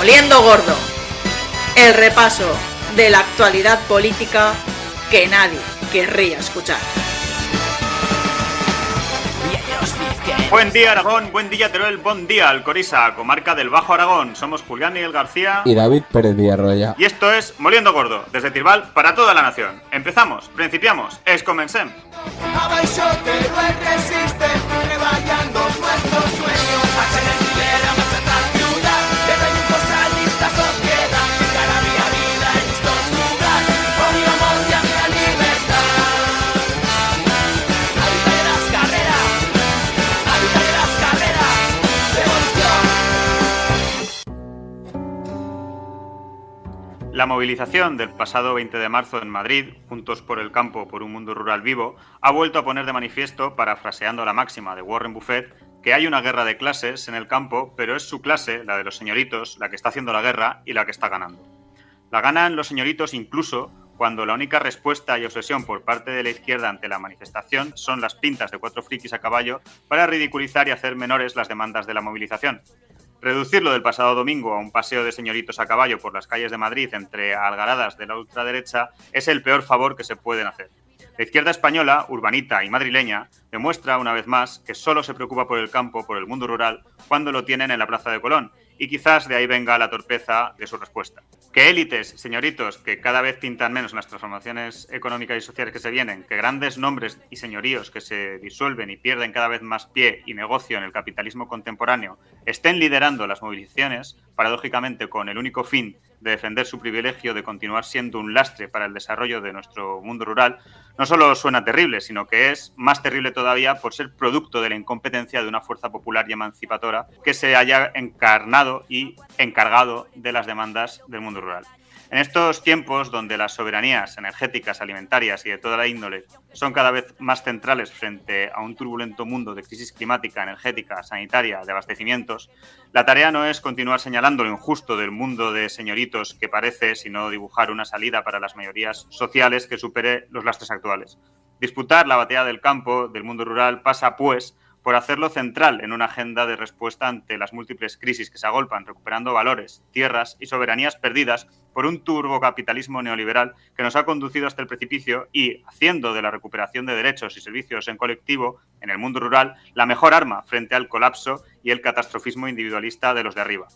Moliendo Gordo, el repaso de la actualidad política que nadie querría escuchar. Buen día Aragón, buen día Teruel, buen día Alcoriza, comarca del Bajo Aragón. Somos Julián Miguel García y David Pérez Villarroya. Y esto es Moliendo Gordo, desde Tirbal para toda la nación. Empezamos, principiamos, comencem. Abaixo Teruel resiste, treballando nuestros sueños. Accelera más esta ciudad, de proyectos esta sociedad. Cara mi vida en estos lugares, poníamos ya mi libertad. Habita de las carreras, habita de las carreras, revolución. La movilización del pasado 20 de marzo en Madrid, Juntos por el Campo por un Mundo Rural Vivo, ha vuelto a poner de manifiesto, parafraseando la máxima de Warren Buffett, que hay una guerra de clases en el campo, pero es su clase, la de los señoritos, la que está haciendo la guerra y la que está ganando. La ganan los señoritos incluso cuando la única respuesta y obsesión por parte de la izquierda ante la manifestación son las pintas de 4 frikis a caballo para ridiculizar y hacer menores las demandas de la movilización. Reducirlo del pasado domingo a un paseo de señoritos a caballo por las calles de Madrid entre algaradas de la ultraderecha es el peor favor que se pueden hacer. La izquierda española, urbanita y madrileña, demuestra una vez más que solo se preocupa por el campo, por el mundo rural, cuando lo tienen en la Plaza de Colón, y quizás de ahí venga la torpeza de su respuesta. Que élites, señoritos, que cada vez pintan menos en las transformaciones económicas y sociales que se vienen, que grandes nombres y señoríos que se disuelven y pierden cada vez más pie y negocio en el capitalismo contemporáneo, estén liderando las movilizaciones, paradójicamente con el único fin de defender su privilegio de continuar siendo un lastre para el desarrollo de nuestro mundo rural, no solo suena terrible, sino que es más terrible todavía por ser producto de la incompetencia de una fuerza popular y emancipadora que se haya encarnado y encargado de las demandas del mundo rural. En estos tiempos donde las soberanías energéticas, alimentarias y de toda la índole son cada vez más centrales frente a un turbulento mundo de crisis climática, energética, sanitaria, de abastecimientos, la tarea no es continuar señalando lo injusto del mundo de señoritos que parece, sino dibujar una salida para las mayorías sociales que supere los lastres actuales. Disputar la batalla del campo, del mundo rural, pasa, pues, por hacerlo central en una agenda de respuesta ante las múltiples crisis que se agolpan, recuperando valores, tierras y soberanías perdidas por un turbocapitalismo neoliberal que nos ha conducido hasta el precipicio y haciendo de la recuperación de derechos y servicios en colectivo en el mundo rural la mejor arma frente al colapso y el catastrofismo individualista de los de arriba.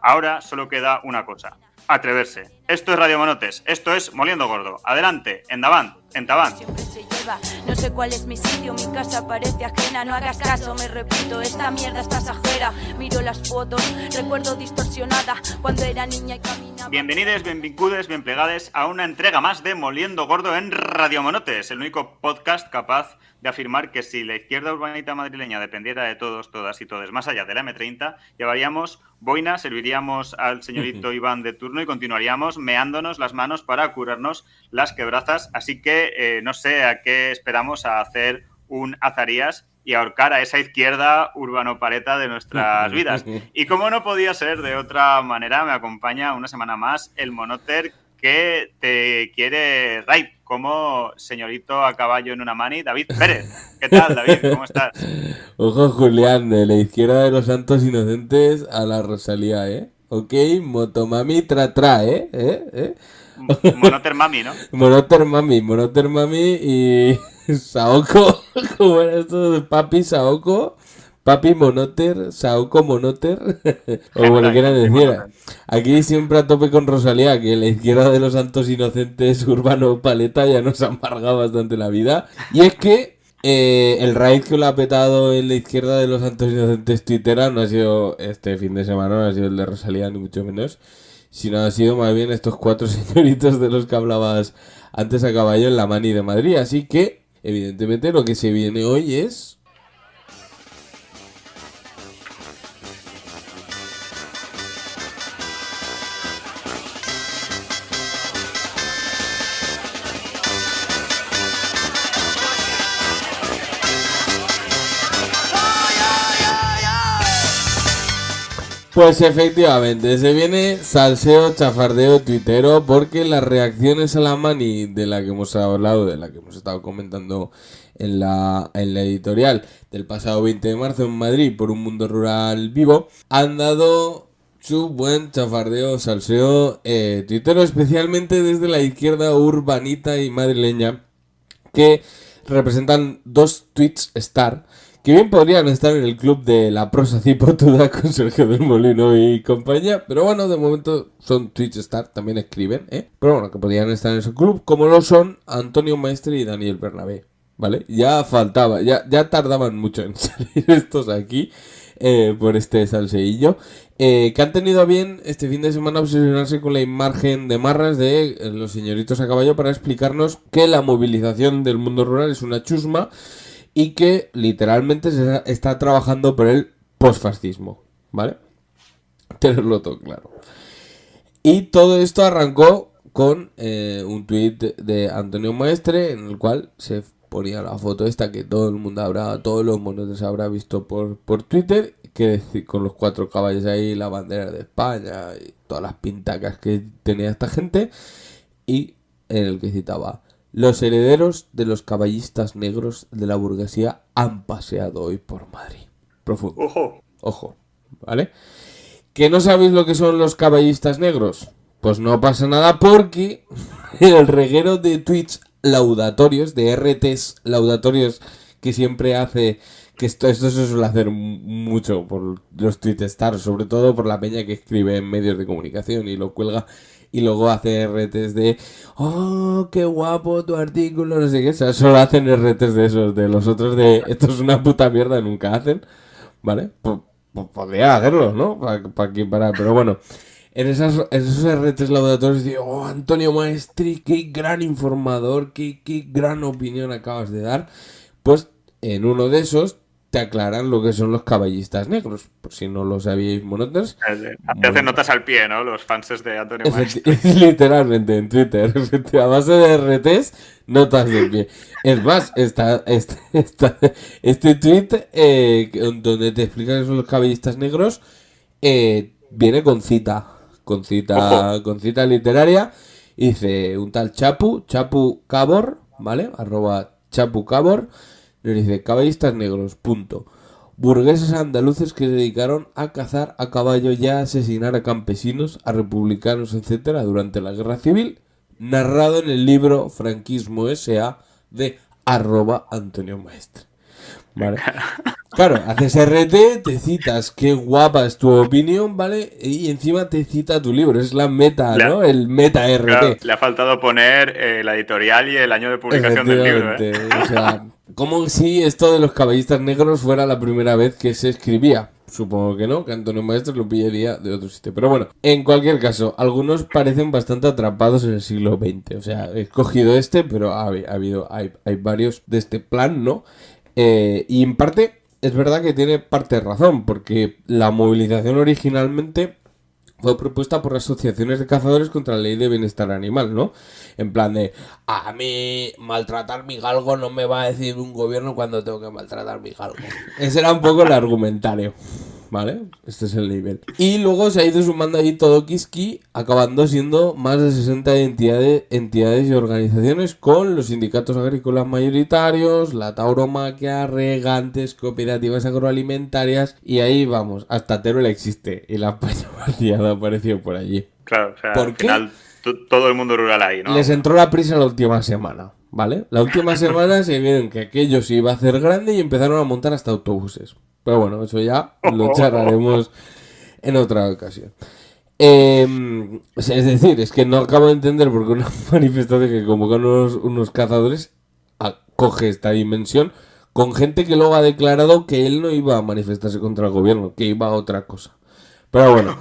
Ahora solo queda una cosa: atreverse. Esto es Radio Monotes, esto es Moliendo Gordo. Adelante, endavant, entaban. Siempre se lleva, no sé cuál es mi sitio, mi casa parece ajena, no hagas caso, me repito, esta mierda es pasajera. Miro las fotos, recuerdo distorsionada cuando era niña y caminaba. Bienvenides, benvingudes, bien plegades a una entrega más de Moliendo Gordo en Radio Monotes, el único podcast capaz de afirmar que si la izquierda urbanita madrileña dependiera de todos, todas y todes, más allá de la M30, llevaríamos boina, serviríamos al señorito Iván de turno y continuaríamos meándonos las manos para curarnos las quebrazas. Así que no sé a qué esperamos a hacer un Azarías y ahorcar a esa izquierda urbano-paleta de nuestras vidas. Y como no podía ser de otra manera, me acompaña una semana más el Monoter que te quiere raid como señorito a caballo en una mani, David Pérez. ¿Qué tal, David? ¿Cómo estás? Ojo, Julián, de la izquierda de los santos inocentes a la Rosalía, ¿eh? Ok, motomami tra, ¿eh? Monoter mami, ¿no? Monoter mami y Saoko, ¿cómo era esto de papi Saoko? Papi Monoter, Saoko Monoter, o como le quieran decir. Aquí siempre a tope con Rosalía, que la izquierda de los santos inocentes urbano paleta ya nos ha amargado bastante la vida. Y es que el raid que lo ha petado en la izquierda de los santos inocentes tuitera no ha sido este fin de semana, no ha sido el de Rosalía ni mucho menos, sino ha sido más bien estos 4 señoritos de los que hablabas antes a caballo en la mani de Madrid. Así que, evidentemente, lo que se viene hoy es... Pues efectivamente, se viene salseo, chafardeo, tuitero, porque las reacciones a la mani de la que hemos hablado, de la que hemos estado comentando en la editorial del pasado 20 de marzo en Madrid por un mundo rural vivo, han dado su buen chafardeo, salseo tuitero, especialmente desde la izquierda urbanita y madrileña, que representan dos tweets star, que bien podrían estar en el club de la prosa cipotuda con Sergio del Molino y compañía, pero bueno, de momento son tweets star, también escriben, pero bueno, que podrían estar en ese club, como lo son Antonio Maestre y Daniel Bernabé, ¿vale? Ya faltaba, ya tardaban mucho en salir estos aquí, por este salseillo, que han tenido a bien este fin de semana obsesionarse con la imagen de marras de los señoritos a caballo para explicarnos que la movilización del mundo rural es una chusma y que literalmente se está trabajando por el posfascismo, ¿vale? Tenerlo todo claro. Y todo esto arrancó con un tuit de Antonio Maestre en el cual se ponía la foto esta que todo el mundo todos los monos habrá visto por Twitter, que con los 4 caballos ahí, la bandera de España y todas las pintacas que tenía esta gente, y en el que citaba: los herederos de los caballistas negros de la burguesía han paseado hoy por Madrid. Profundo. Ojo, ¿vale? ¿Que no sabéis lo que son los caballistas negros? Pues no pasa nada, porque el reguero de tweets laudatorios, de RTs laudatorios que siempre hace, que esto se suele hacer mucho por los tweetstars, sobre todo por la peña que escribe en medios de comunicación y lo cuelga y luego hace RTs de oh, qué guapo tu artículo, no sé qué, o sea, solo hacen RTs de esos, de los otros de esto es una puta mierda, nunca hacen, ¿vale? Pues podría hacerlo, ¿no? Para, pero bueno, en esos RTs laudatorios digo, oh, Antonio Maestri, qué gran informador, qué gran opinión acabas de dar. Pues en uno de esos te aclaran lo que son los caballistas negros, por si no lo sabíais, monoters. Te hacen notas al pie, ¿no? Los fans de Antonio Maestri. Literalmente en Twitter, a base de RTs, notas de pie. Es más, este tweet donde te explican que son los caballistas negros, viene con cita literaria, y dice un tal Chapu Cabor, ¿vale? @ChapuCabor, le dice: caballistas negros, punto. Burgueses andaluces que se dedicaron a cazar a caballo y a asesinar a campesinos, a republicanos, etcétera, durante la guerra civil, narrado en el libro Franquismo S.A. de @Antonio Maestre. ¿Vale? Claro, haces RT, te citas, qué guapa es tu opinión, ¿vale? Y encima te cita tu libro, es la meta, ¿no? El meta RT. Claro, le ha faltado poner la editorial y el año de publicación del libro, O sea, como si esto de los caballistas negros fuera la primera vez que se escribía. Supongo que no, que Antonio Maestre lo pillaría de otro sitio. Pero bueno, en cualquier caso, algunos parecen bastante atrapados en el siglo XX. O sea, he escogido este, pero hay varios de este plan, ¿no? Y en parte es verdad que tiene parte de razón, porque la movilización originalmente fue propuesta por asociaciones de cazadores contra la ley de bienestar animal, ¿no? En plan de, a mí maltratar mi galgo no me va a decir un gobierno cuando tengo que maltratar mi galgo. Ese era un poco el argumentario, ¿vale? Este es el nivel. Y luego se ha ido sumando ahí todo Kiski, acabando siendo más de 60 entidades y organizaciones, con los sindicatos agrícolas mayoritarios, la tauromaquia, regantes, cooperativas agroalimentarias, y ahí vamos, hasta Teruel existe, y la España vaciada apareció por allí. Claro, o sea, ¿Por al qué? final todo el mundo rural ahí, ¿no? Les entró la prisa la última semana, ¿vale? La última semana se vieron que aquello se iba a hacer grande y empezaron a montar hasta autobuses. Pero bueno, eso ya lo charlaremos en otra ocasión. Es decir, es que no acabo de entender por qué una manifestación que convocan unos cazadores coge esta dimensión con gente que luego ha declarado que él no iba a manifestarse contra el gobierno, que iba a otra cosa. Pero bueno,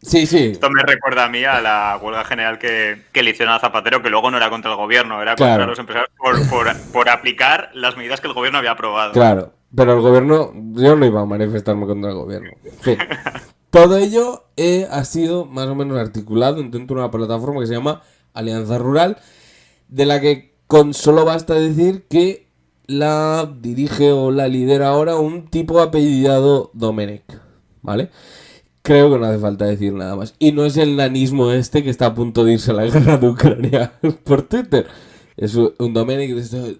sí. Esto me recuerda a mí a la huelga general que le hicieron a Zapatero, que luego no era contra el gobierno, era contra los empresarios por aplicar las medidas que el gobierno había aprobado. Claro, pero el gobierno, yo no iba a manifestarme contra el gobierno. Sí. Todo ello ha sido más o menos articulado dentro de una plataforma que se llama Alianza Rural, de la que con solo basta decir que la dirige o la lidera ahora un tipo apellidado Domenech, ¿vale? Creo que no hace falta decir nada más. Y no es el nanismo este que está a punto de irse a la guerra de Ucrania por Twitter. Es un Domenech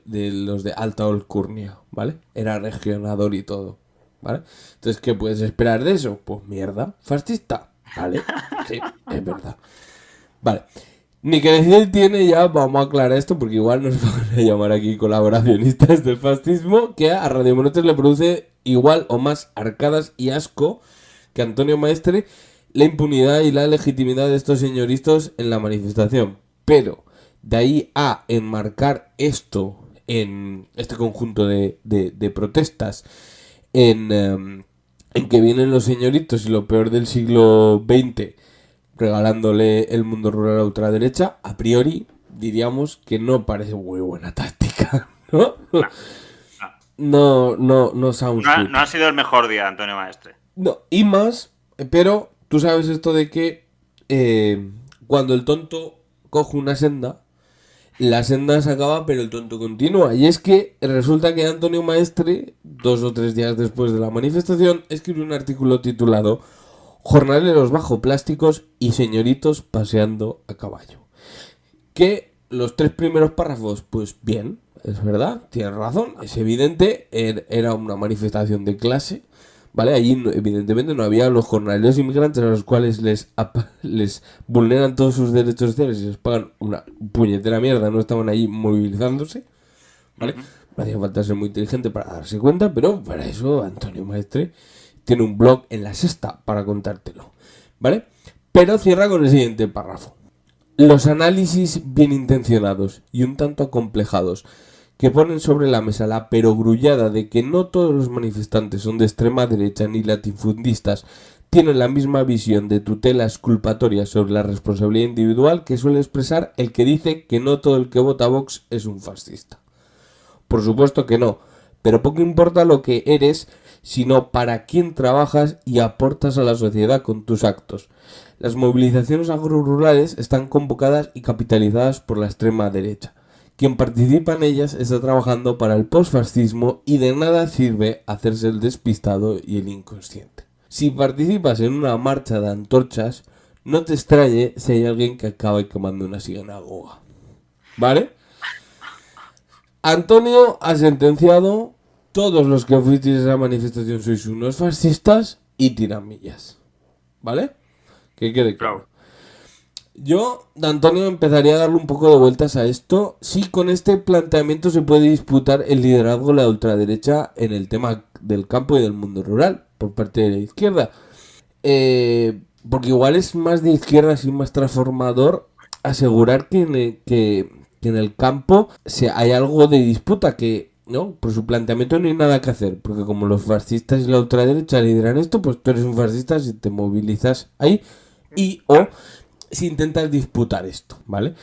de los de Alta Alcurnia, ¿vale? Era regionador y todo, ¿vale? Entonces, ¿qué puedes esperar de eso? Pues mierda, fascista. ¿Vale? Sí, es verdad. Vale. Ni que decir tiene ya, vamos a aclarar esto porque igual nos van a llamar aquí colaboracionistas del fascismo, que a Radio Monotes le produce igual o más arcadas y asco que a Antonio Maestre la impunidad y la legitimidad de estos señoritos en la manifestación. Pero de ahí a enmarcar esto en este conjunto de protestas en que vienen los señoritos y lo peor del siglo XX regalándole el mundo rural a ultraderecha, a priori diríamos que no parece muy buena táctica, ¿no? No sounds good. No ha sido el mejor día, Antonio Maestre. No, y más, pero tú sabes esto de que cuando el tonto coge una senda, la senda se acaba, pero el tonto continúa. Y es que resulta que Antonio Maestre, 2 o 3 días después de la manifestación, escribió un artículo titulado Jornaleros bajo plásticos y señoritos paseando a caballo. Que los 3 primeros párrafos, pues bien, es verdad, tienes razón, es evidente, era una manifestación de clase, ¿vale? Allí evidentemente no había los jornaleros inmigrantes a los cuales les vulneran todos sus derechos sociales y les pagan una puñetera mierda, no estaban allí movilizándose, ¿vale? No hacía falta ser muy inteligente para darse cuenta, pero para eso Antonio Maestre tiene un blog en La Sexta para contártelo, ¿vale? Pero cierra con el siguiente párrafo. Los análisis bien intencionados y un tanto acomplejados que ponen sobre la mesa la perogrullada de que no todos los manifestantes son de extrema derecha ni latifundistas tienen la misma visión de tutela exculpatoria sobre la responsabilidad individual que suele expresar el que dice que no todo el que vota Vox es un fascista. Por supuesto que no, pero poco importa lo que eres, sino para quién trabajas y aportas a la sociedad con tus actos. Las movilizaciones agrorurales están convocadas y capitalizadas por la extrema derecha. Quien participa en ellas está trabajando para el posfascismo y de nada sirve hacerse el despistado y el inconsciente. Si participas en una marcha de antorchas, no te extrañe si hay alguien que acabe quemando una sinagoga. ¿Vale? Antonio ha sentenciado: todos los que fuisteis a esa manifestación sois unos fascistas y tiramillas. ¿Vale? Que quede claro. Yo, de Antonio, empezaría a darle un poco de vueltas a esto. Sí, con este planteamiento se puede disputar el liderazgo de la ultraderecha en el tema del campo y del mundo rural por parte de la izquierda. Porque igual es más de izquierda, así más transformador, asegurar que en el campo hay algo de disputa, que no, por su planteamiento no hay nada que hacer, porque como los fascistas y la ultraderecha lideran esto, pues tú eres un fascista si te movilizas ahí o si intentas disputar esto, ¿vale?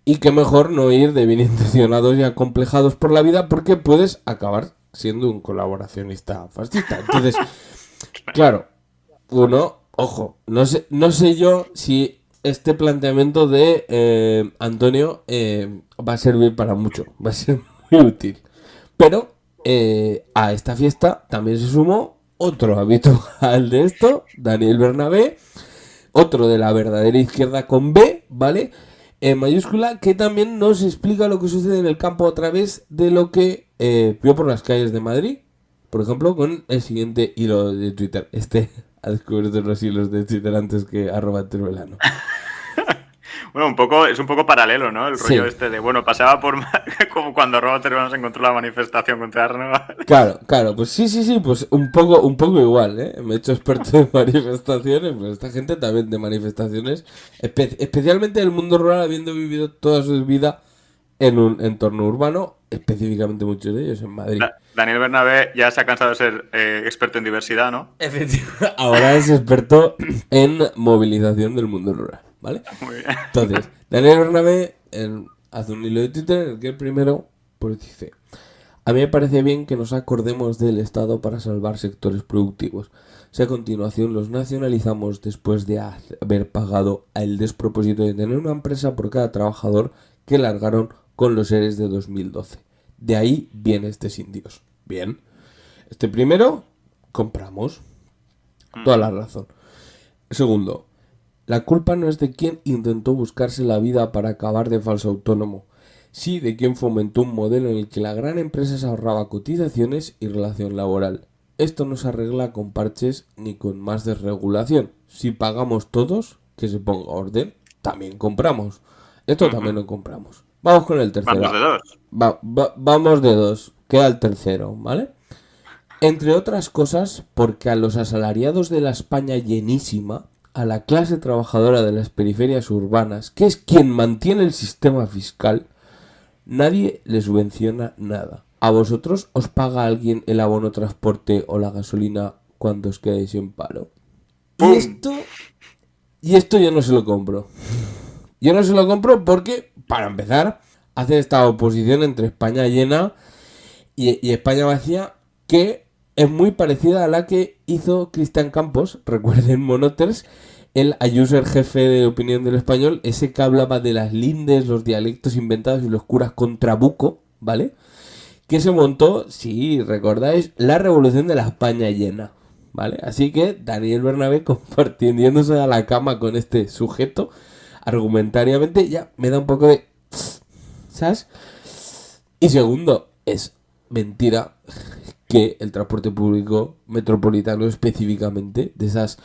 Y que mejor no ir de bien intencionados y acomplejados por la vida, porque puedes acabar siendo un colaboracionista fascista. Entonces, claro, ojo, no sé yo si este planteamiento de Antonio va a servir para mucho, va a ser muy útil. Pero a esta fiesta también se sumó otro habitual de esto, Daniel Bernabé, otro de la verdadera izquierda con B, ¿vale? En mayúscula, que también nos explica lo que sucede en el campo a través de lo que vio por las calles de Madrid, por ejemplo, con el siguiente hilo de Twitter. Ha descubierto los hilos de Twitter antes que @Teruelano. Bueno, es un poco paralelo, ¿no? El rollo este de, pasaba por como cuando @Teruelano se encontró la manifestación contra Arnova. Claro, pues sí, pues un poco igual, ¿eh? Me he hecho experto en manifestaciones, pues esta gente también de manifestaciones, especialmente en el mundo rural, habiendo vivido toda su vida en un entorno urbano, específicamente muchos de ellos en Madrid. Daniel Bernabé ya se ha cansado de ser experto en diversidad, ¿no? Efectivamente. Ahora es experto en movilización del mundo rural, ¿vale? Muy bien. Entonces, Daniel Bernabé hace un hilo de Twitter en el que el primero pues dice: a mí me parece bien que nos acordemos del Estado para salvar sectores productivos. Si a continuación los nacionalizamos después de haber pagado el despropósito de tener una empresa por cada trabajador que largaron con los ERES de 2012. De ahí viene este sin Dios. Bien. Este primero, compramos. Toda la razón. Segundo, la culpa no es de quien intentó buscarse la vida para acabar de falso autónomo, sí de quien fomentó un modelo en el que la gran empresa se ahorraba cotizaciones y relación laboral. esto no se arregla con parches ni con más desregulación. Si pagamos todos, que se ponga orden, también compramos. Esto también lo compramos. Vamos con el tercero. Vamos de dos. Vamos de dos. Queda el tercero, ¿vale? Entre otras cosas, porque a los asalariados de la España llenísima, a la clase trabajadora de las periferias urbanas, que es quien mantiene el sistema fiscal, nadie le subvenciona nada. ¿A vosotros os paga alguien el abono transporte o la gasolina cuando os quedáis en paro? ¡Pum! Y esto yo no se lo compro. Yo no se lo compro porque, para empezar, hace esta oposición entre España llena y España vacía, que es muy parecida a la que hizo Cristian Campos, recuerden Monoters, el Ayuso jefe de opinión del español, ese que hablaba de las lindes, los dialectos inventados y los curas con trabuco, ¿vale? Que se montó, si recordáis, la revolución de la España llena, ¿vale? Así que Daniel Bernabé compartiéndose a la cama con este sujeto, argumentariamente, ya me da un poco de... ¿sabes? Y segundo, es mentira que el transporte público metropolitano específicamente, de esas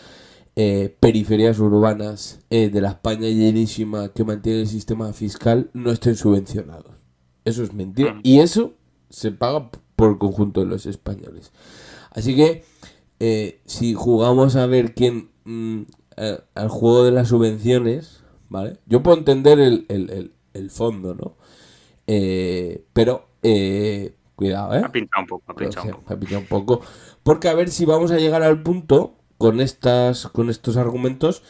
periferias urbanas de la España llenísima que mantiene el sistema fiscal, no estén subvencionados. Eso es mentira. Y eso se paga por el conjunto de los españoles. Así que si jugamos a ver quién al juego de las subvenciones, ¿vale? Yo puedo entender el fondo, ¿no? Pero cuidado, Ha pinchado un poco, ha pinchado un poco. Porque a ver si vamos a llegar al punto con estos argumentos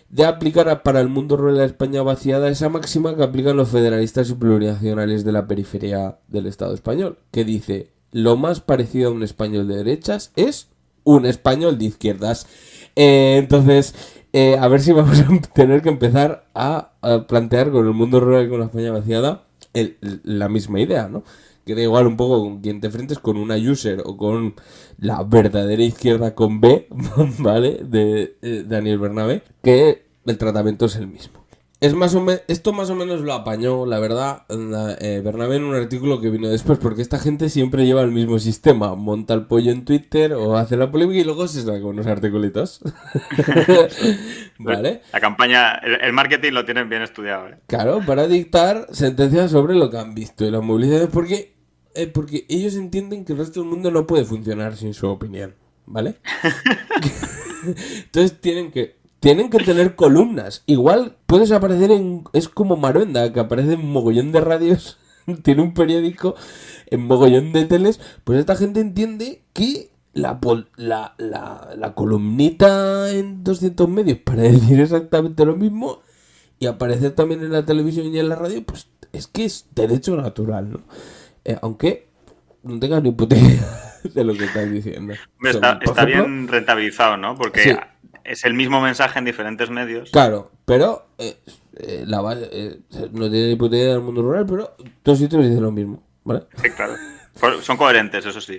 de aplicar para el mundo rural de España vaciada esa máxima que aplican los federalistas y plurinacionales de la periferia del Estado español, que dice: lo más parecido a un español de derechas es un español de izquierdas. Entonces, a ver si vamos a tener que empezar a plantear con el mundo rural y con la España vaciada la misma idea, ¿no? Que da igual un poco con quien te enfrentes, con una user o con la verdadera izquierda con B, ¿vale? De Daniel Bernabé, que el tratamiento es el mismo. Esto más o menos lo apañó, la verdad, Bernabé en un artículo que vino después, porque esta gente siempre lleva el mismo sistema: monta el pollo en Twitter o hace la polémica y luego se saca unos articulitos. ¿Vale? La campaña, el marketing lo tienen bien estudiado, ¿eh? Claro, para dictar sentencias sobre lo que han visto y las movilizaciones, porque ellos entienden que el resto del mundo no puede funcionar sin su opinión, ¿vale? Entonces tienen que tener columnas. Igual puedes aparecer es como Maruenda, que aparece en mogollón de radios, tiene un periódico, en mogollón de teles. Pues esta gente entiende que la columnita en 200 medios para decir exactamente lo mismo y aparecer también en la televisión y en la radio, pues es que es derecho natural, ¿no? Aunque no tengas ni puta idea de lo que estás diciendo. Está bien rentabilizado, ¿no? Porque sí, es el mismo mensaje en diferentes medios. claro, pero no tiene ni puta idea del mundo rural, pero todos sitios dicen lo mismo, ¿vale? Sí, claro. Son coherentes, eso sí.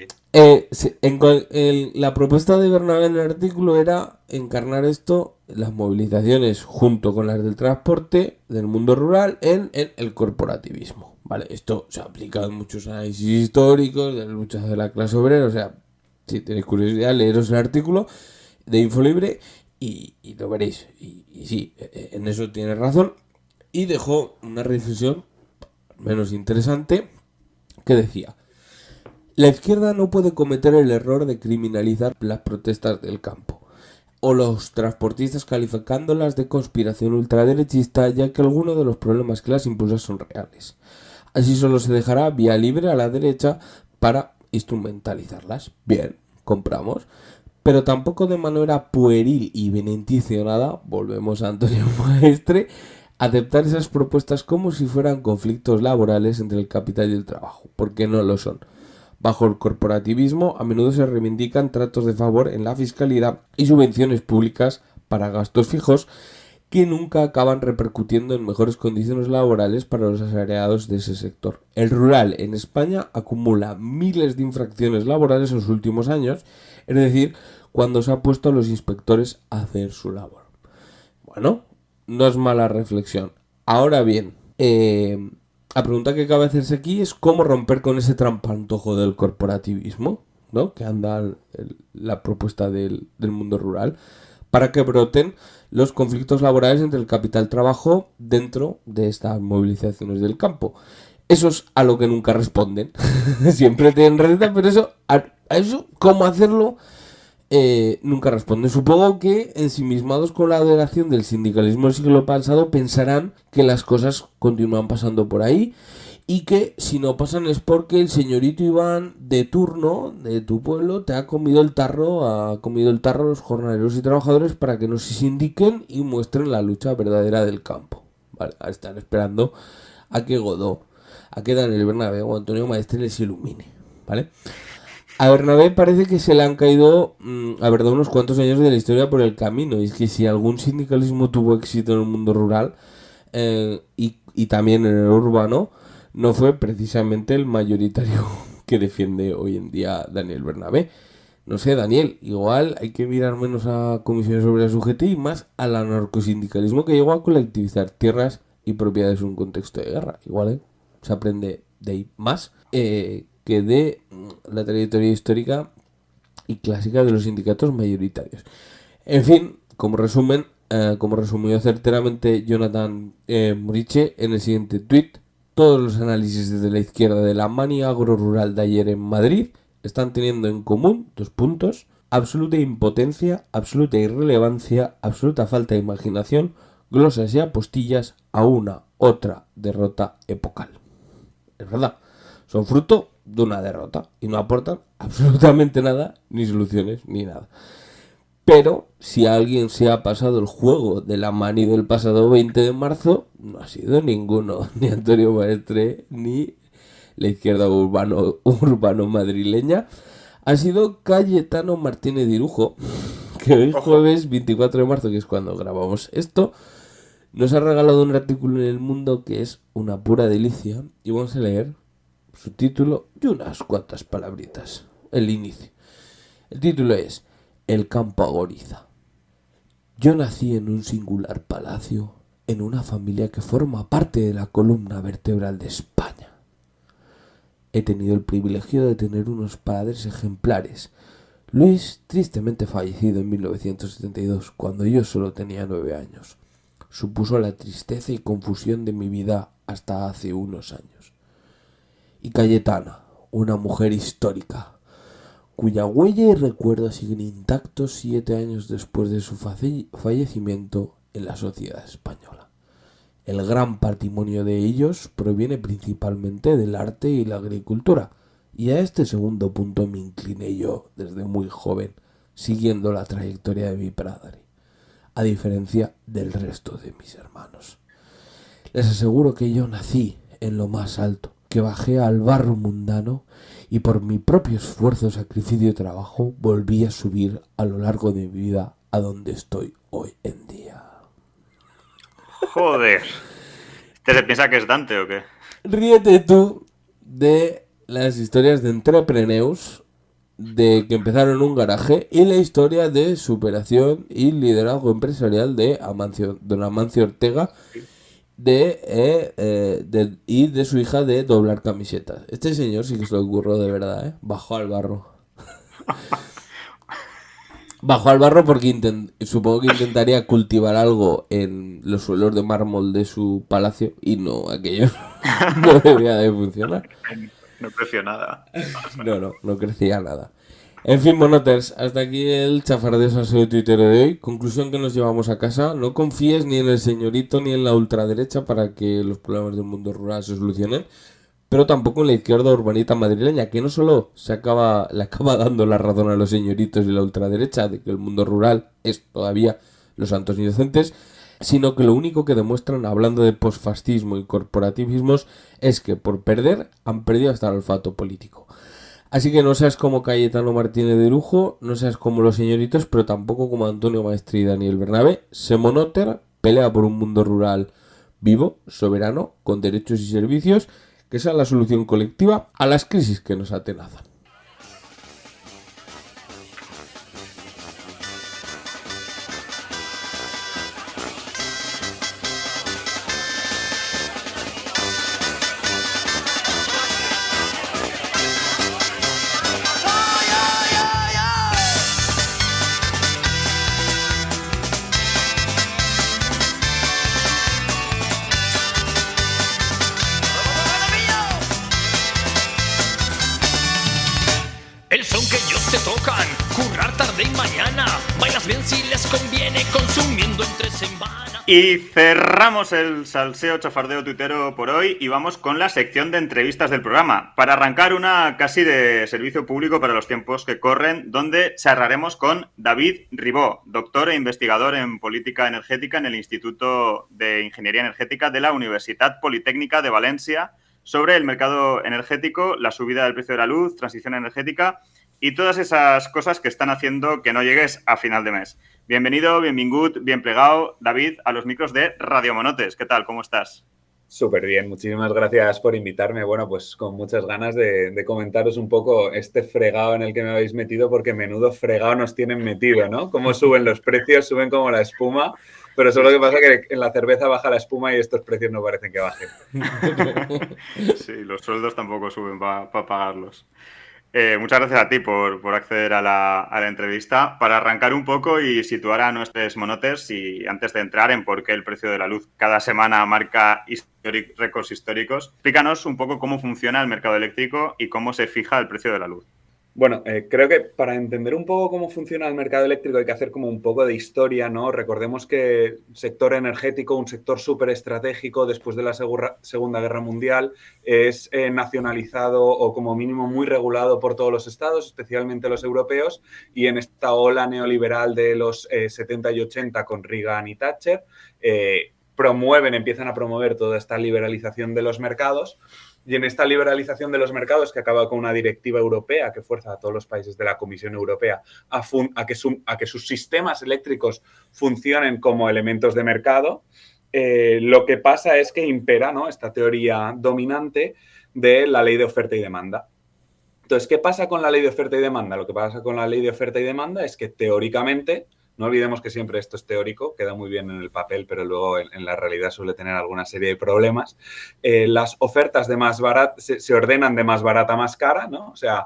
La propuesta de Bernabé en el artículo era encarnar esto, las movilizaciones junto con las del transporte del mundo rural, en el corporativismo, ¿vale? Esto se ha aplicado en muchos análisis históricos de luchas de la clase obrera. O sea, si tenéis curiosidad, leeros el artículo de Infolibre y lo veréis. Y sí, en eso tiene razón. Y dejó una reflexión menos interesante que decía: la izquierda no puede cometer el error de criminalizar las protestas del campo o los transportistas calificándolas de conspiración ultraderechista, ya que algunos de los problemas que las impulsan son reales. Así solo se dejará vía libre a la derecha para instrumentalizarlas. Bien, compramos. Pero tampoco de manera pueril y beneintencionada, volvemos a Antonio Maestre, aceptar esas propuestas como si fueran conflictos laborales entre el capital y el trabajo, porque no lo son. Bajo el corporativismo a menudo se reivindican tratos de favor en la fiscalidad y subvenciones públicas para gastos fijos que nunca acaban repercutiendo en mejores condiciones laborales para los asalariados de ese sector. El rural en España acumula miles de infracciones laborales en los últimos años, es decir, cuando se ha puesto a los inspectores a hacer su labor. Bueno, no es mala reflexión. Ahora bien, la pregunta que cabe hacerse aquí es cómo romper con ese trampantojo del corporativismo, ¿no? Que anda la propuesta del mundo rural, para que broten los conflictos laborales entre el capital-trabajo dentro de estas movilizaciones del campo. Eso es a lo que nunca responden. Siempre tienen receta, pero eso, a eso, ¿cómo hacerlo? Nunca responden. Supongo que ensimismados con la adoración del sindicalismo del siglo pasado pensarán que las cosas continúan pasando por ahí y que si no pasan es porque el señorito Iván de turno de tu pueblo te ha comido el tarro a los jornaleros y trabajadores para que no se sindiquen y muestren la lucha verdadera del campo. Vale, están esperando a que Godó, a que Daniel Bernabé o Antonio Maestre les ilumine, ¿vale? A Bernabé parece que se le han caído, unos cuantos años de la historia por el camino. Y es que si algún sindicalismo tuvo éxito en el mundo rural y también en el urbano, no fue precisamente el mayoritario que defiende hoy en día Daniel Bernabé. No sé, Daniel, igual hay que mirar menos a comisiones sobre la UGT y más al anarcosindicalismo que llegó a colectivizar tierras y propiedades en un contexto de guerra. Igual se aprende de ahí más que de la trayectoria histórica y clásica de los sindicatos mayoritarios. En fin, como resumió certeramente Jonathan Moriche en el siguiente tuit, todos los análisis desde la izquierda de la manía agrorural de ayer en Madrid están teniendo en común 2 puntos: absoluta impotencia, absoluta irrelevancia, absoluta falta de imaginación, glosas y apostillas a una otra derrota epocal. Es verdad, son fruto de una derrota y no aportan absolutamente nada, ni soluciones, ni nada. Pero si alguien se ha pasado el juego de la mani del pasado 20 de marzo, no ha sido ninguno, ni Antonio Maestre, ni la izquierda urbano madrileña. Ha sido Cayetano Martínez de Irujo, que hoy jueves 24 de marzo, que es cuando grabamos esto, nos ha regalado un artículo en El Mundo que es una pura delicia, y vamos a leer su título y unas cuantas palabritas. El inicio. El título es El campo agoniza. Yo nací en un singular palacio, en una familia que forma parte de la columna vertebral de España. He tenido el privilegio de tener unos padres ejemplares. Luis, tristemente fallecido en 1972, cuando yo solo tenía 9 años, supuso la tristeza y confusión de mi vida hasta hace unos años. Y Cayetana, una mujer histórica, cuya huella y recuerdo siguen intactos 7 años después de su fallecimiento en la sociedad española. El gran patrimonio de ellos proviene principalmente del arte y la agricultura, y a este segundo punto me incliné yo desde muy joven, siguiendo la trayectoria de mi padre, a diferencia del resto de mis hermanos. Les aseguro que yo nací en lo más alto, que bajé al barro mundano y por mi propio esfuerzo, sacrificio y trabajo volví a subir a lo largo de mi vida a donde estoy hoy en día. Joder. ¿Te se piensa que es Dante o qué? Ríete tú de las historias de entrepreneurs de que empezaron en un garaje y la historia de superación y liderazgo empresarial de don Amancio Ortega y de su hija de doblar camisetas. Este señor sí que se lo ocurrió de verdad, ¿eh? Bajó al barro. Bajó al barro porque supongo que intentaría cultivar algo en los suelos de mármol de su palacio y no, aquello no debía de funcionar. No creció nada. No crecía nada. En fin, monoters, hasta aquí el chafardeo salseo tuitero de hoy. Conclusión que nos llevamos a casa: no confíes ni en el señorito ni en la ultraderecha para que los problemas del mundo rural se solucionen, pero tampoco en la izquierda urbanita madrileña, que no solo le acaba dando la razón a los señoritos y la ultraderecha de que el mundo rural es todavía los santos inocentes, sino que lo único que demuestran, hablando de posfascismo y corporativismos, es que por perder han perdido hasta el olfato político. Así que no seas como Cayetano Martínez de Irujo, no seas como los señoritos, pero tampoco como Antonio Maestre y Daniel Bernabé. Sé monóter, pelea por un mundo rural vivo, soberano, con derechos y servicios, que sea la solución colectiva a las crisis que nos atenazan. son que ellos te tocan. Currar tarde y mañana. Bailas bien si les conviene, consumiendo entre semana. Y cerramos el salseo chafardeo tuitero por hoy y vamos con la sección de entrevistas del programa. Para arrancar una casi de servicio público para los tiempos que corren, donde charlaremos con David Ribó, doctor e investigador en política energética en el Instituto de Ingeniería Energética de la Universitat Politécnica de Valencia, sobre el mercado energético, la subida del precio de la luz, transición energética y todas esas cosas que están haciendo que no llegues a final de mes. Bienvenido, benvingut, bien plegado, David, a los micros de Radio Monotes. ¿Qué tal? ¿Cómo estás? Súper bien, muchísimas gracias por invitarme. Bueno, pues con muchas ganas de comentaros un poco este fregado en el que me habéis metido, porque menudo fregado nos tienen metido, ¿no? Cómo suben los precios, suben como la espuma, pero solo que pasa que en la cerveza baja la espuma y estos precios no parecen que bajen. Sí, los sueldos tampoco suben para pagarlos. Muchas gracias a ti por acceder a la entrevista. Para arrancar un poco y situar a nuestros monotes, y antes de entrar en por qué el precio de la luz cada semana marca récords históricos, explícanos un poco cómo funciona el mercado eléctrico y cómo se fija el precio de la luz. Bueno, creo que para entender un poco cómo funciona el mercado eléctrico hay que hacer como un poco de historia, ¿no? Recordemos que el sector energético, un sector súper estratégico después de la Segunda Guerra Mundial, es nacionalizado o como mínimo muy regulado por todos los estados, especialmente los europeos, y en esta ola neoliberal de los 70 y 80 con Reagan y Thatcher, empiezan a promover toda esta liberalización de los mercados. Y en esta liberalización de los mercados, que acaba con una directiva europea que fuerza a todos los países de la Comisión Europea a que sus sistemas eléctricos funcionen como elementos de mercado, lo que pasa es que impera, ¿no?, esta teoría dominante de la ley de oferta y demanda. Entonces, ¿qué pasa con la ley de oferta y demanda? Lo que pasa con la ley de oferta y demanda es que teóricamente, no olvidemos que siempre esto es teórico, queda muy bien en el papel, pero luego en la realidad suele tener alguna serie de problemas. Las ofertas de más barata se ordenan de más barata a más cara, ¿no? O sea,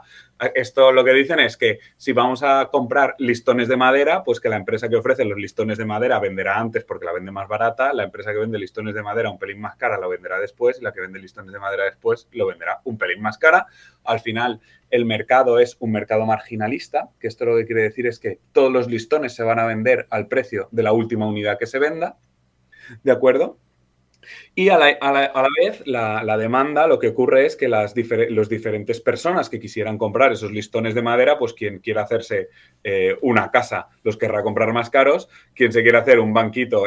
esto lo que dicen es que si vamos a comprar listones de madera, pues que la empresa que ofrece los listones de madera venderá antes porque la vende más barata, la empresa que vende listones de madera un pelín más cara lo venderá después y la que vende listones de madera después lo venderá un pelín más cara. Al final, el mercado es un mercado marginalista, que esto lo que quiere decir es que todos los listones se van a vender al precio de la última unidad que se venda, ¿de acuerdo? Y a la vez, la demanda, lo que ocurre es que los diferentes personas que quisieran comprar esos listones de madera, pues quien quiera hacerse una casa los querrá comprar más caros, quien se quiera hacer un banquito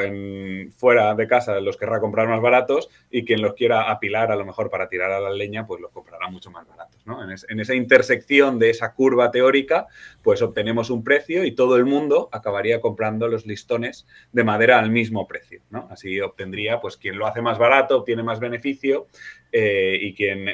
fuera de casa los querrá comprar más baratos y quien los quiera apilar a lo mejor para tirar a la leña, pues los comprará mucho más baratos, ¿no? En esa intersección de esa curva teórica, pues obtenemos un precio y todo el mundo acabaría comprando los listones de madera al mismo precio, ¿no? Así obtendría, pues quien lo hace más barato obtiene más beneficio y quien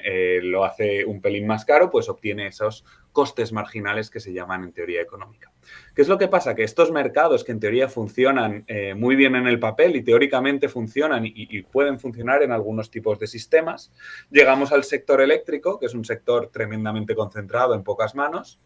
lo hace un pelín más caro pues obtiene esos costes marginales que se llaman en teoría económica. ¿Qué es lo que pasa? Que estos mercados que en teoría funcionan muy bien en el papel y teóricamente funcionan y pueden funcionar en algunos tipos de sistemas, llegamos al sector eléctrico, que es un sector tremendamente concentrado en pocas manos,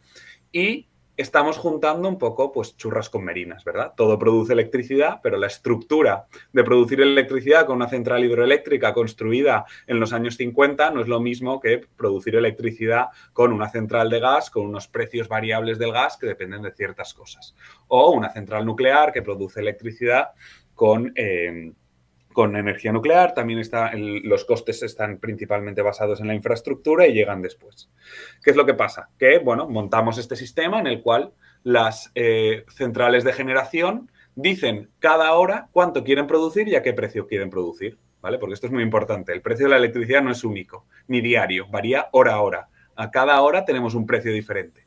y estamos juntando un poco, pues, churras con merinas, ¿verdad? Todo produce electricidad, pero la estructura de producir electricidad con una central hidroeléctrica construida en los años 50 no es lo mismo que producir electricidad con una central de gas, con unos precios variables del gas que dependen de ciertas cosas. O una central nuclear que produce electricidad con energía nuclear, también los costes están principalmente basados en la infraestructura y llegan después. ¿Qué es lo que pasa? Que, bueno, montamos este sistema en el cual las centrales de generación dicen cada hora cuánto quieren producir y a qué precio quieren producir, ¿vale? Porque esto es muy importante. El precio de la electricidad no es único, ni diario, varía hora a hora. A cada hora tenemos un precio diferente.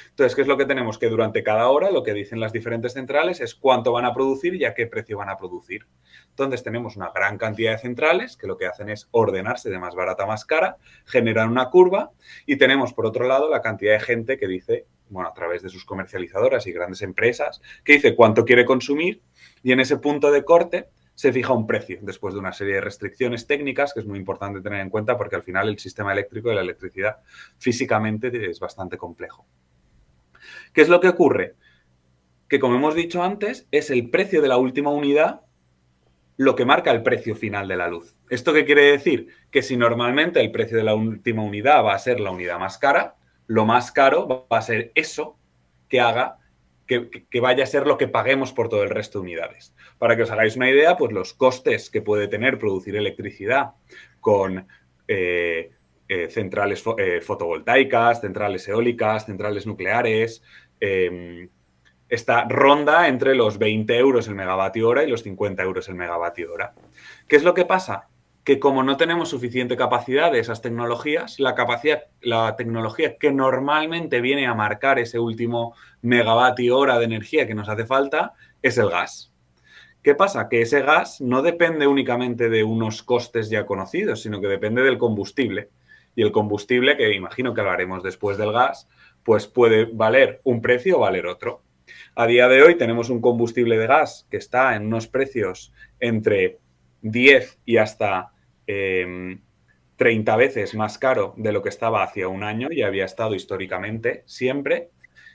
Entonces, ¿qué es lo que tenemos? Que durante cada hora lo que dicen las diferentes centrales es cuánto van a producir y a qué precio van a producir. Entonces, tenemos una gran cantidad de centrales que lo que hacen es ordenarse de más barata a más cara, generan una curva y tenemos, por otro lado, la cantidad de gente que dice, bueno, a través de sus comercializadoras y grandes empresas, que dice cuánto quiere consumir y en ese punto de corte se fija un precio después de una serie de restricciones técnicas que es muy importante tener en cuenta porque al final el sistema eléctrico de la electricidad físicamente es bastante complejo. ¿Qué es lo que ocurre? Que, como hemos dicho antes, es el precio de la última unidad lo que marca el precio final de la luz. ¿Esto qué quiere decir? Que si normalmente el precio de la última unidad va a ser la unidad más cara, lo más caro va a ser eso que haga que vaya a ser lo que paguemos por todo el resto de unidades. Para que os hagáis una idea, pues los costes que puede tener producir electricidad con centrales fotovoltaicas, centrales eólicas, centrales nucleares, esta ronda entre los 20 euros el megavatio hora y los 50 euros el megavatio hora. ¿Qué es lo que pasa? Que como no tenemos suficiente capacidad de esas tecnologías, la tecnología que normalmente viene a marcar ese último megavatio hora de energía que nos hace falta es el gas. ¿Qué pasa? Que ese gas no depende únicamente de unos costes ya conocidos, sino que depende del combustible. Y el combustible, que imagino que hablaremos después del gas, pues puede valer un precio o valer otro. A día de hoy tenemos un combustible de gas que está en unos precios entre 10 y hasta 30 veces más caro de lo que estaba hace un año y había estado históricamente siempre.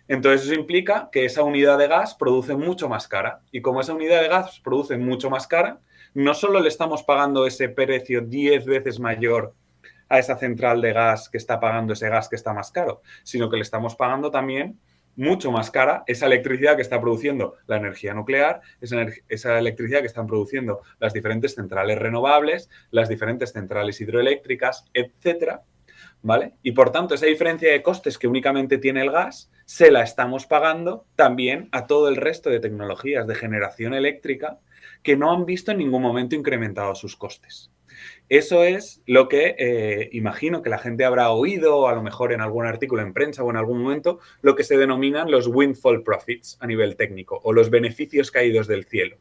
Entonces eso implica que esa unidad de gas produce mucho más cara. Y como esa unidad de gas produce mucho más cara, no solo le estamos pagando ese precio 10 veces mayor a esa central de gas que está pagando ese gas que está más caro, sino que le estamos pagando también mucho más cara esa electricidad que está produciendo la energía nuclear, esa electricidad que están produciendo las diferentes centrales renovables, las diferentes centrales hidroeléctricas, etcétera, ¿vale? Y por tanto, esa diferencia de costes que únicamente tiene el gas, se la estamos pagando también a todo el resto de tecnologías de generación eléctrica que no han visto en ningún momento incrementados sus costes. Eso es lo que imagino que la gente habrá oído, a lo mejor en algún artículo en prensa o en algún momento, lo que se denominan los windfall profits a nivel técnico o los beneficios caídos del cielo.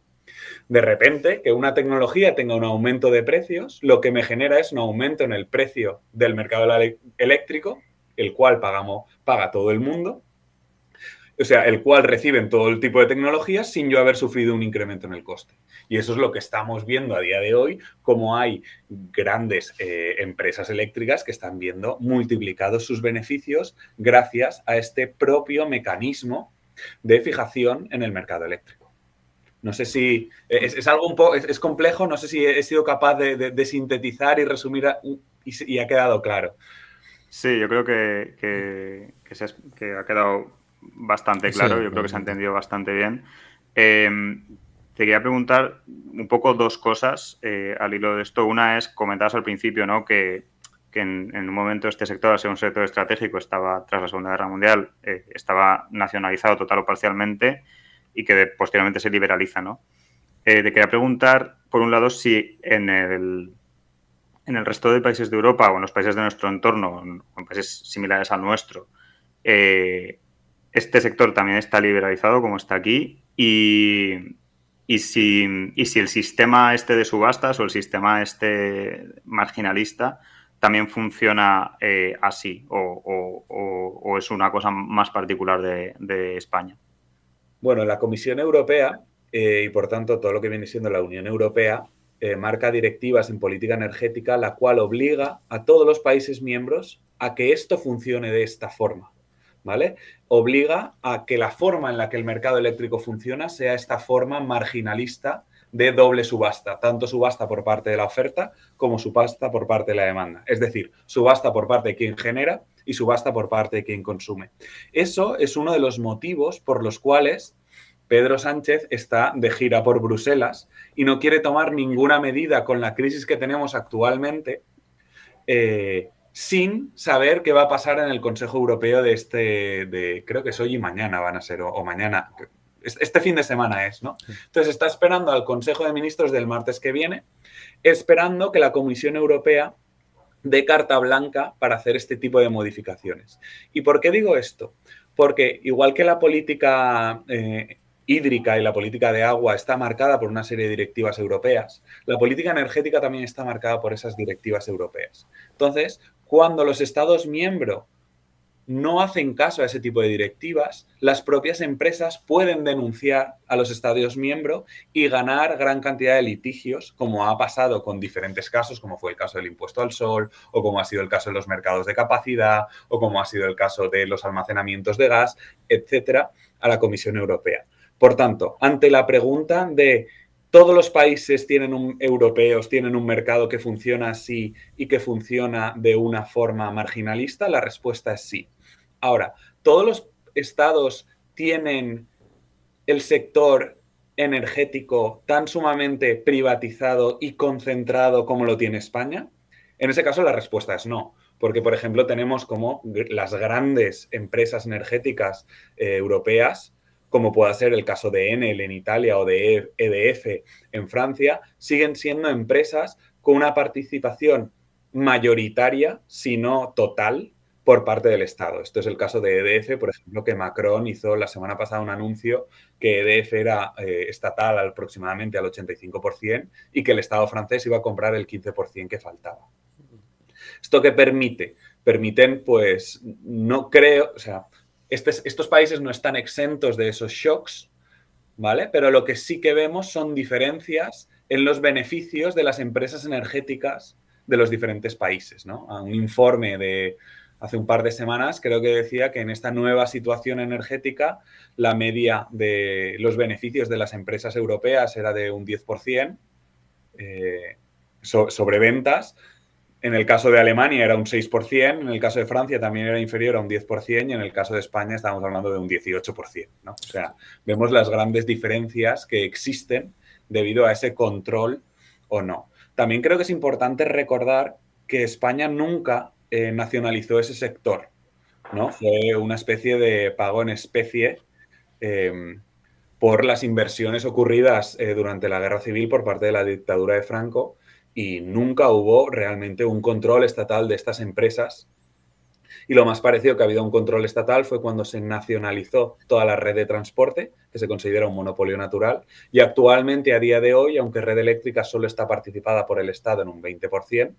De repente, que una tecnología tenga un aumento de precios, lo que me genera es un aumento en el precio del mercado eléctrico, el cual paga todo el mundo, o sea, el cual reciben todo el tipo de tecnologías sin yo haber sufrido un incremento en el coste. Y eso es lo que estamos viendo a día de hoy, como hay grandes empresas eléctricas que están viendo multiplicados sus beneficios gracias a este propio mecanismo de fijación en el mercado eléctrico. No sé si es algo un poco, es complejo, no sé si he sido capaz de sintetizar y resumir y ha quedado claro. Sí, yo creo que ha quedado bastante claro, Sí, yo creo que se ha entendido bastante bien. Te quería preguntar un poco dos cosas al hilo de esto. Una es, comentabas al principio, ¿no?, que en un momento este sector, al ser un sector estratégico, estaba, tras la Segunda Guerra Mundial, estaba nacionalizado total o parcialmente y que posteriormente se liberaliza, ¿no? Te quería preguntar, por un lado, si en el resto de países de Europa o en los países de nuestro entorno, o en países similares al nuestro, este sector también está liberalizado como está aquí y si el sistema este de subastas o el sistema este marginalista también funciona así o es una cosa más particular de España. Bueno, la Comisión Europea y por tanto todo lo que viene siendo la Unión Europea marca directivas en política energética, la cual obliga a todos los países miembros a que esto funcione de esta forma, ¿vale? Obliga a que la forma en la que el mercado eléctrico funciona sea esta forma marginalista de doble subasta, tanto subasta por parte de la oferta como subasta por parte de la demanda. Es decir, subasta por parte de quien genera y subasta por parte de quien consume. Eso es uno de los motivos por los cuales Pedro Sánchez está de gira por Bruselas y no quiere tomar ninguna medida con la crisis que tenemos actualmente sin saber qué va a pasar en el Consejo Europeo creo que es hoy y mañana van a ser, o mañana, este fin de semana es, ¿no? Entonces está esperando al Consejo de Ministros del martes que viene, esperando que la Comisión Europea dé carta blanca para hacer este tipo de modificaciones. ¿Y por qué digo esto? Porque igual que la política hídrica y la política de agua está marcada por una serie de directivas europeas, la política energética también está marcada por esas directivas europeas. Entonces, cuando los Estados miembros no hacen caso a ese tipo de directivas, las propias empresas pueden denunciar a los Estados miembros y ganar gran cantidad de litigios, como ha pasado con diferentes casos, como fue el caso del impuesto al sol, o como ha sido el caso de los mercados de capacidad, o como ha sido el caso de los almacenamientos de gas, etcétera, a la Comisión Europea. Por tanto, ante la pregunta de todos los países europeos tienen un mercado que funciona así y que funciona de una forma marginalista, la respuesta es sí. Ahora, ¿todos los estados tienen el sector energético tan sumamente privatizado y concentrado como lo tiene España? En ese caso la respuesta es no, porque por ejemplo tenemos como las grandes empresas energéticas europeas, como pueda ser el caso de Enel en Italia o de EDF en Francia, siguen siendo empresas con una participación mayoritaria, si no total, por parte del Estado. Esto es el caso de EDF, por ejemplo, que Macron hizo la semana pasada un anuncio que EDF era estatal aproximadamente al 85% y que el Estado francés iba a comprar el 15% que faltaba. ¿Esto qué permite? Permiten, pues, no creo, o sea, estos países no están exentos de esos shocks, ¿vale? Pero lo que sí que vemos son diferencias en los beneficios de las empresas energéticas de los diferentes países, ¿no? Un informe de hace un par de semanas creo que decía que en esta nueva situación energética la media de los beneficios de las empresas europeas era de un 10% sobre ventas. En el caso de Alemania era un 6%, en el caso de Francia también era inferior a un 10% y en el caso de España estamos hablando de un 18%, ¿no? O sea, vemos las grandes diferencias que existen debido a ese control o no. También creo que es importante recordar que España nunca nacionalizó ese sector, ¿no? Fue una especie de pago en especie por las inversiones ocurridas durante la Guerra Civil por parte de la dictadura de Franco y nunca hubo realmente un control estatal de estas empresas. Y lo más parecido que ha habido a un control estatal fue cuando se nacionalizó toda la red de transporte, que se considera un monopolio natural, y actualmente, a día de hoy, aunque Red Eléctrica solo está participada por el Estado en un 20%,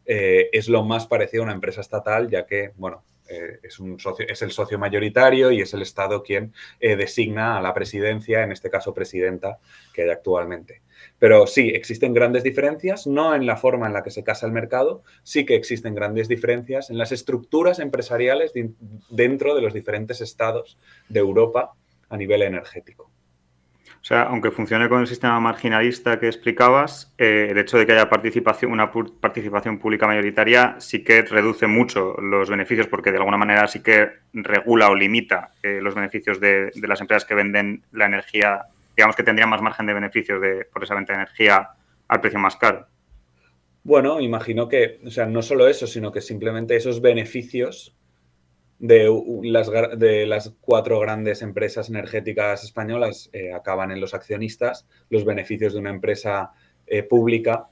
es lo más parecido a una empresa estatal, ya que, bueno, es el socio mayoritario y es el Estado quien designa a la presidencia, en este caso presidenta, que hay actualmente. Pero sí, existen grandes diferencias, no en la forma en la que se casa el mercado, sí que existen grandes diferencias en las estructuras empresariales dentro de los diferentes estados de Europa a nivel energético. O sea, aunque funcione con el sistema marginalista que explicabas, el hecho de que haya una participación pública mayoritaria sí que reduce mucho los beneficios porque de alguna manera sí que regula o limita los beneficios de las empresas que venden la energía, digamos que tendrían más margen de beneficios por esa venta de energía al precio más caro. Bueno, imagino que, o sea, no solo eso, sino que simplemente esos beneficios de las 4 grandes empresas energéticas españolas acaban en los accionistas. Los beneficios de una empresa pública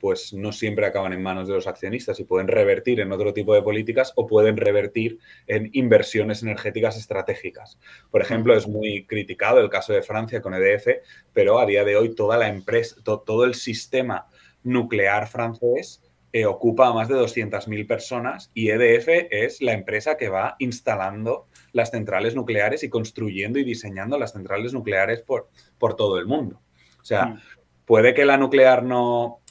pues no siempre acaban en manos de los accionistas y pueden revertir en otro tipo de políticas o pueden revertir en inversiones energéticas estratégicas. Por ejemplo, es muy criticado el caso de Francia con EDF, pero a día de hoy toda la empresa, todo el sistema nuclear francés ocupa a más de 200.000 personas y EDF es la empresa que va instalando las centrales nucleares y construyendo y diseñando las centrales nucleares por todo el mundo. O sea, puede que la nuclear no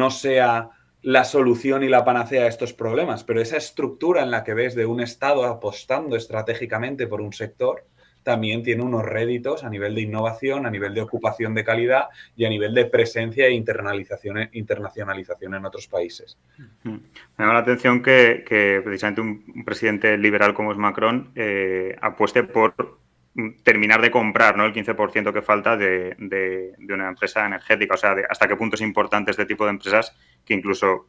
sea la solución y la panacea a estos problemas, pero esa estructura en la que ves de un Estado apostando estratégicamente por un sector también tiene unos réditos a nivel de innovación, a nivel de ocupación de calidad y a nivel de presencia e internacionalización en otros países. Me llama la atención que precisamente un presidente liberal como es Macron apueste por terminar de comprar, ¿no?, el 15% que falta de una empresa energética. O sea, hasta qué punto es importante este tipo de empresas que incluso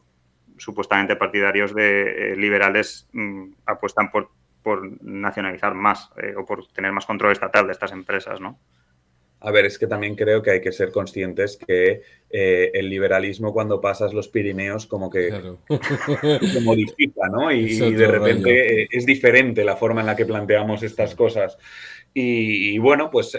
supuestamente partidarios de liberales apuestan por nacionalizar más o por tener más control estatal de estas empresas, ¿no? A ver, es que también creo que hay que ser conscientes que el liberalismo cuando pasas los Pirineos como que Claro. se modifica, ¿no? Y de repente es diferente la forma en la que planteamos estas cosas. Y bueno, pues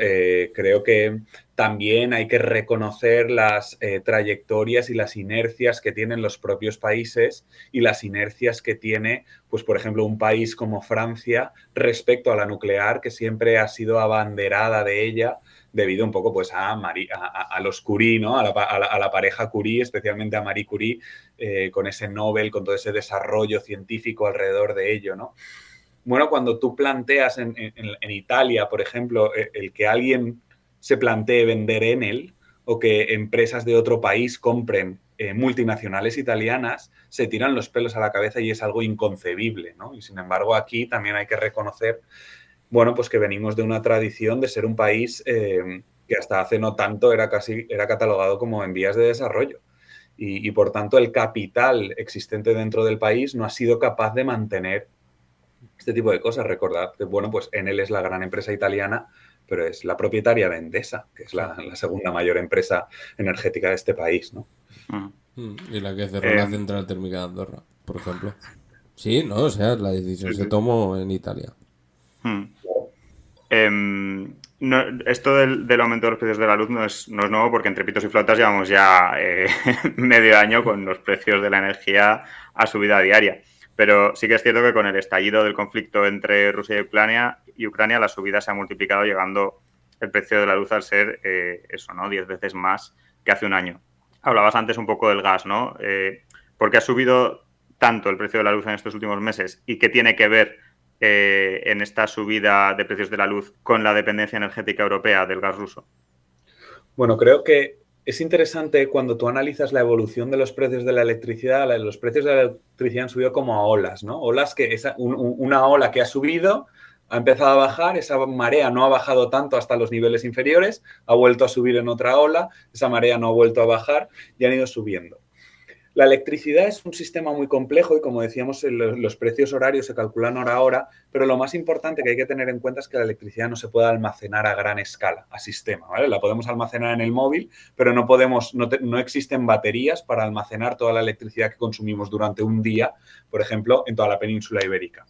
creo que también hay que reconocer las trayectorias y las inercias que tienen los propios países y las inercias que tiene, pues por ejemplo, un país como Francia respecto a la nuclear, que siempre ha sido abanderada de ella debido un poco pues a los Curie, ¿no? A la pareja Curie, especialmente a Marie Curie, con ese Nobel, con todo ese desarrollo científico alrededor de ello, ¿no? Bueno, cuando tú planteas en Italia, por ejemplo, el que alguien se plantee vender Enel o que empresas de otro país compren multinacionales italianas se tiran los pelos a la cabeza y es algo inconcebible, ¿no? Y sin embargo aquí también hay que reconocer, bueno, pues que venimos de una tradición de ser un país que hasta hace no tanto era catalogado como en vías de desarrollo. Y por tanto el capital existente dentro del país no ha sido capaz de mantener este tipo de cosas. Recordad que, bueno, pues Enel es la gran empresa italiana, pero es la propietaria de Endesa, que es la segunda mayor empresa energética de este país, ¿no? Y la que cerró la central térmica de Andorra, por ejemplo. Sí, ¿no? O sea, la decisión se tomó en Italia. Esto del aumento de los precios de la luz no es nuevo, porque entre pitos y flautas llevamos ya medio año con los precios de la energía a subida diaria. Pero sí que es cierto que con el estallido del conflicto entre Rusia y Ucrania la subida se ha multiplicado, llegando el precio de la luz al ser 10 veces más que hace un año. Hablabas antes un poco del gas, ¿no? ¿Por qué ha subido tanto el precio de la luz en estos últimos meses? ¿Y qué tiene que ver en esta subida de precios de la luz con la dependencia energética europea del gas ruso? Bueno, creo que es interesante cuando tú analizas la evolución de los precios de la electricidad. Los precios de la electricidad han subido como a olas, ¿no? Olas que una ola que ha subido, ha empezado a bajar, esa marea no ha bajado tanto hasta los niveles inferiores, ha vuelto a subir en otra ola, esa marea no ha vuelto a bajar y han ido subiendo. La electricidad es un sistema muy complejo y, como decíamos, los precios horarios se calculan hora a hora, pero lo más importante que hay que tener en cuenta es que la electricidad no se puede almacenar a gran escala, a sistema, ¿vale? La podemos almacenar en el móvil, pero no existen baterías para almacenar toda la electricidad que consumimos durante un día, por ejemplo, en toda la península ibérica.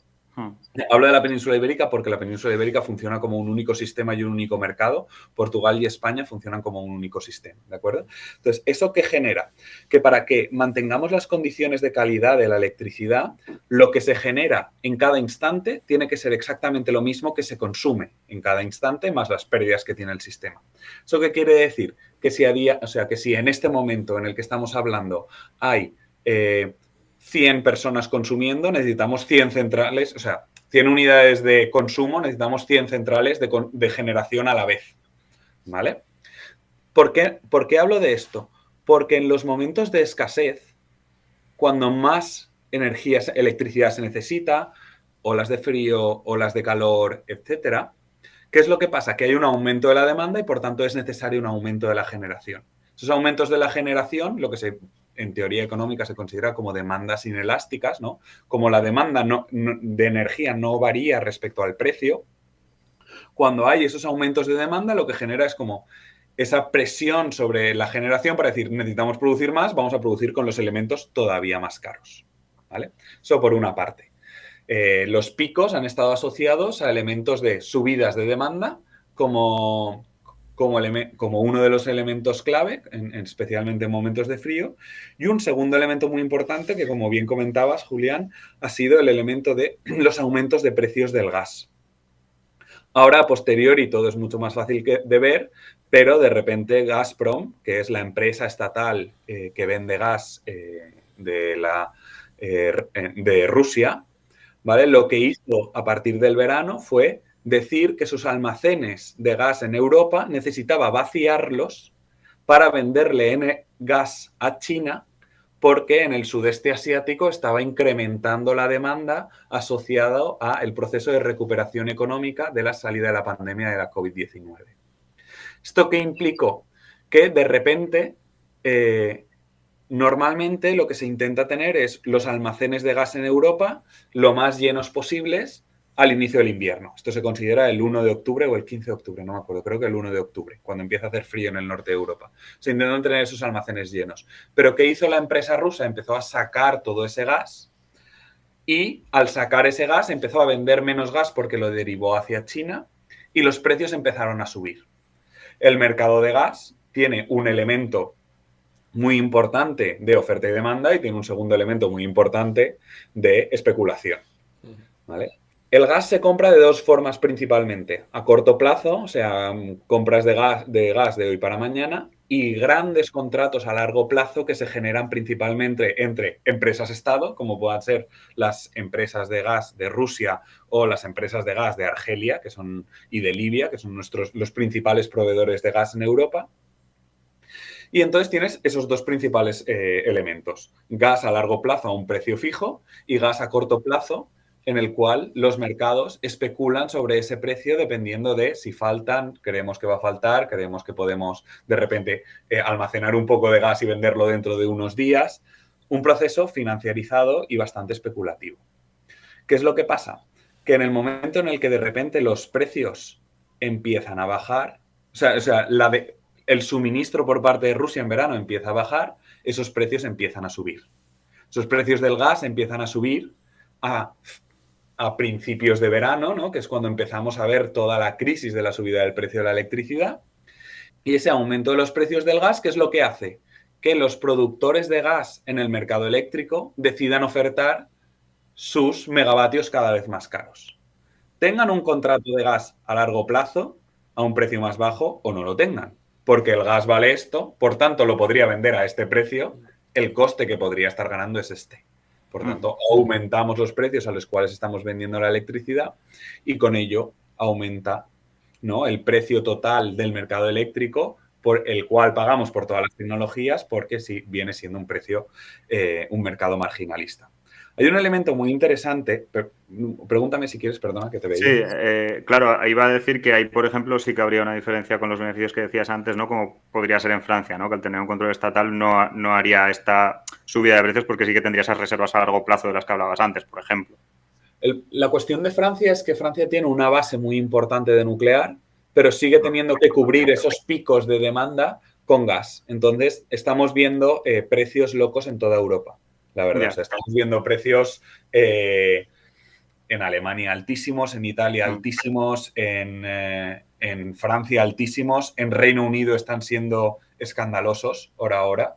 Hablo de la península ibérica porque la península ibérica funciona como un único sistema y un único mercado. Portugal y España funcionan como un único sistema, ¿de acuerdo? Entonces, ¿eso qué genera? Que para que mantengamos las condiciones de calidad de la electricidad, lo que se genera en cada instante tiene que ser exactamente lo mismo que se consume en cada instante, más las pérdidas que tiene el sistema. ¿Eso qué quiere decir? Que si en este momento en el que estamos hablando hay 100 personas consumiendo, necesitamos 100 centrales, 100 unidades de consumo, necesitamos 100 centrales de generación a la vez, ¿vale? ¿Por qué hablo de esto? Porque en los momentos de escasez, cuando más electricidad se necesita, olas de frío, olas de calor, etcétera, ¿qué es lo que pasa? Que hay un aumento de la demanda y, por tanto, es necesario un aumento de la generación. Esos aumentos de la generación, lo que en teoría económica se considera como demandas inelásticas, ¿no? Como la demanda de energía no varía respecto al precio, cuando hay esos aumentos de demanda, lo que genera es como esa presión sobre la generación para decir, necesitamos producir más, vamos a producir con los elementos todavía más caros, ¿vale? Eso por una parte. Los picos han estado asociados a elementos de subidas de demanda como uno de los elementos clave, especialmente en momentos de frío. Y un segundo elemento muy importante que, como bien comentabas, Julián, ha sido el elemento de los aumentos de precios del gas. Ahora, a posteriori, todo es mucho más fácil de ver, pero de repente Gazprom, que es la empresa estatal que vende gas de Rusia, ¿vale? Lo que hizo a partir del verano fue decir que sus almacenes de gas en Europa necesitaba vaciarlos para venderle gas a China, porque en el sudeste asiático estaba incrementando la demanda asociado al proceso de recuperación económica de la salida de la pandemia de la COVID-19. ¿Esto qué implicó? Que de repente, normalmente lo que se intenta tener es los almacenes de gas en Europa lo más llenos posibles al inicio del invierno. Esto se considera el 1 de octubre o el 15 de octubre, no me acuerdo, creo que el 1 de octubre, cuando empieza a hacer frío en el norte de Europa. Se intentan tener esos almacenes llenos. Pero ¿qué hizo la empresa rusa? Empezó a sacar todo ese gas y al sacar ese gas empezó a vender menos gas porque lo derivó hacia China y los precios empezaron a subir. El mercado de gas tiene un elemento muy importante de oferta y demanda y tiene un segundo elemento muy importante de especulación, ¿vale? El gas se compra de dos formas principalmente. A corto plazo, o sea, compras de gas de hoy para mañana, y grandes contratos a largo plazo que se generan principalmente entre empresas-estado, como puedan ser las empresas de gas de Rusia o las empresas de gas de Argelia y de Libia, que son los principales proveedores de gas en Europa. Y entonces tienes esos dos principales elementos. Gas a largo plazo a un precio fijo y gas a corto plazo en el cual los mercados especulan sobre ese precio dependiendo de si faltan, creemos que va a faltar, creemos que podemos de repente almacenar un poco de gas y venderlo dentro de unos días. Un proceso financiarizado y bastante especulativo. ¿Qué es lo que pasa? Que en el momento en el que de repente los precios empiezan a bajar, el suministro por parte de Rusia en verano empieza a bajar, esos precios empiezan a subir. Esos precios del gas empiezan a subir a principios de verano, ¿no? Que es cuando empezamos a ver toda la crisis de la subida del precio de la electricidad. Y ese aumento de los precios del gas, ¿qué es lo que hace? Que los productores de gas en el mercado eléctrico decidan ofertar sus megavatios cada vez más caros. Tengan un contrato de gas a largo plazo a un precio más bajo o no lo tengan, porque el gas vale esto, por tanto lo podría vender a este precio, el coste que podría estar ganando es este. Por tanto, aumentamos los precios a los cuales estamos vendiendo la electricidad y con ello aumenta, ¿no?, el precio total del mercado eléctrico por el cual pagamos por todas las tecnologías, porque sí viene siendo un precio, un mercado marginalista. Hay un elemento muy interesante, pregúntame si quieres, perdona, que te veía. Sí, claro, iba a decir que ahí, por ejemplo, sí que habría una diferencia con los beneficios que decías antes, ¿no? Como podría ser en Francia, ¿no? Que al tener un control estatal no haría esta subida de precios porque sí que tendría esas reservas a largo plazo de las que hablabas antes, por ejemplo. La cuestión de Francia es que Francia tiene una base muy importante de nuclear, pero sigue teniendo que cubrir esos picos de demanda con gas. Entonces, estamos viendo precios locos en toda Europa, la verdad. O sea, estamos viendo precios en Alemania altísimos, en Italia altísimos, en Francia altísimos, en Reino Unido están siendo escandalosos hora a hora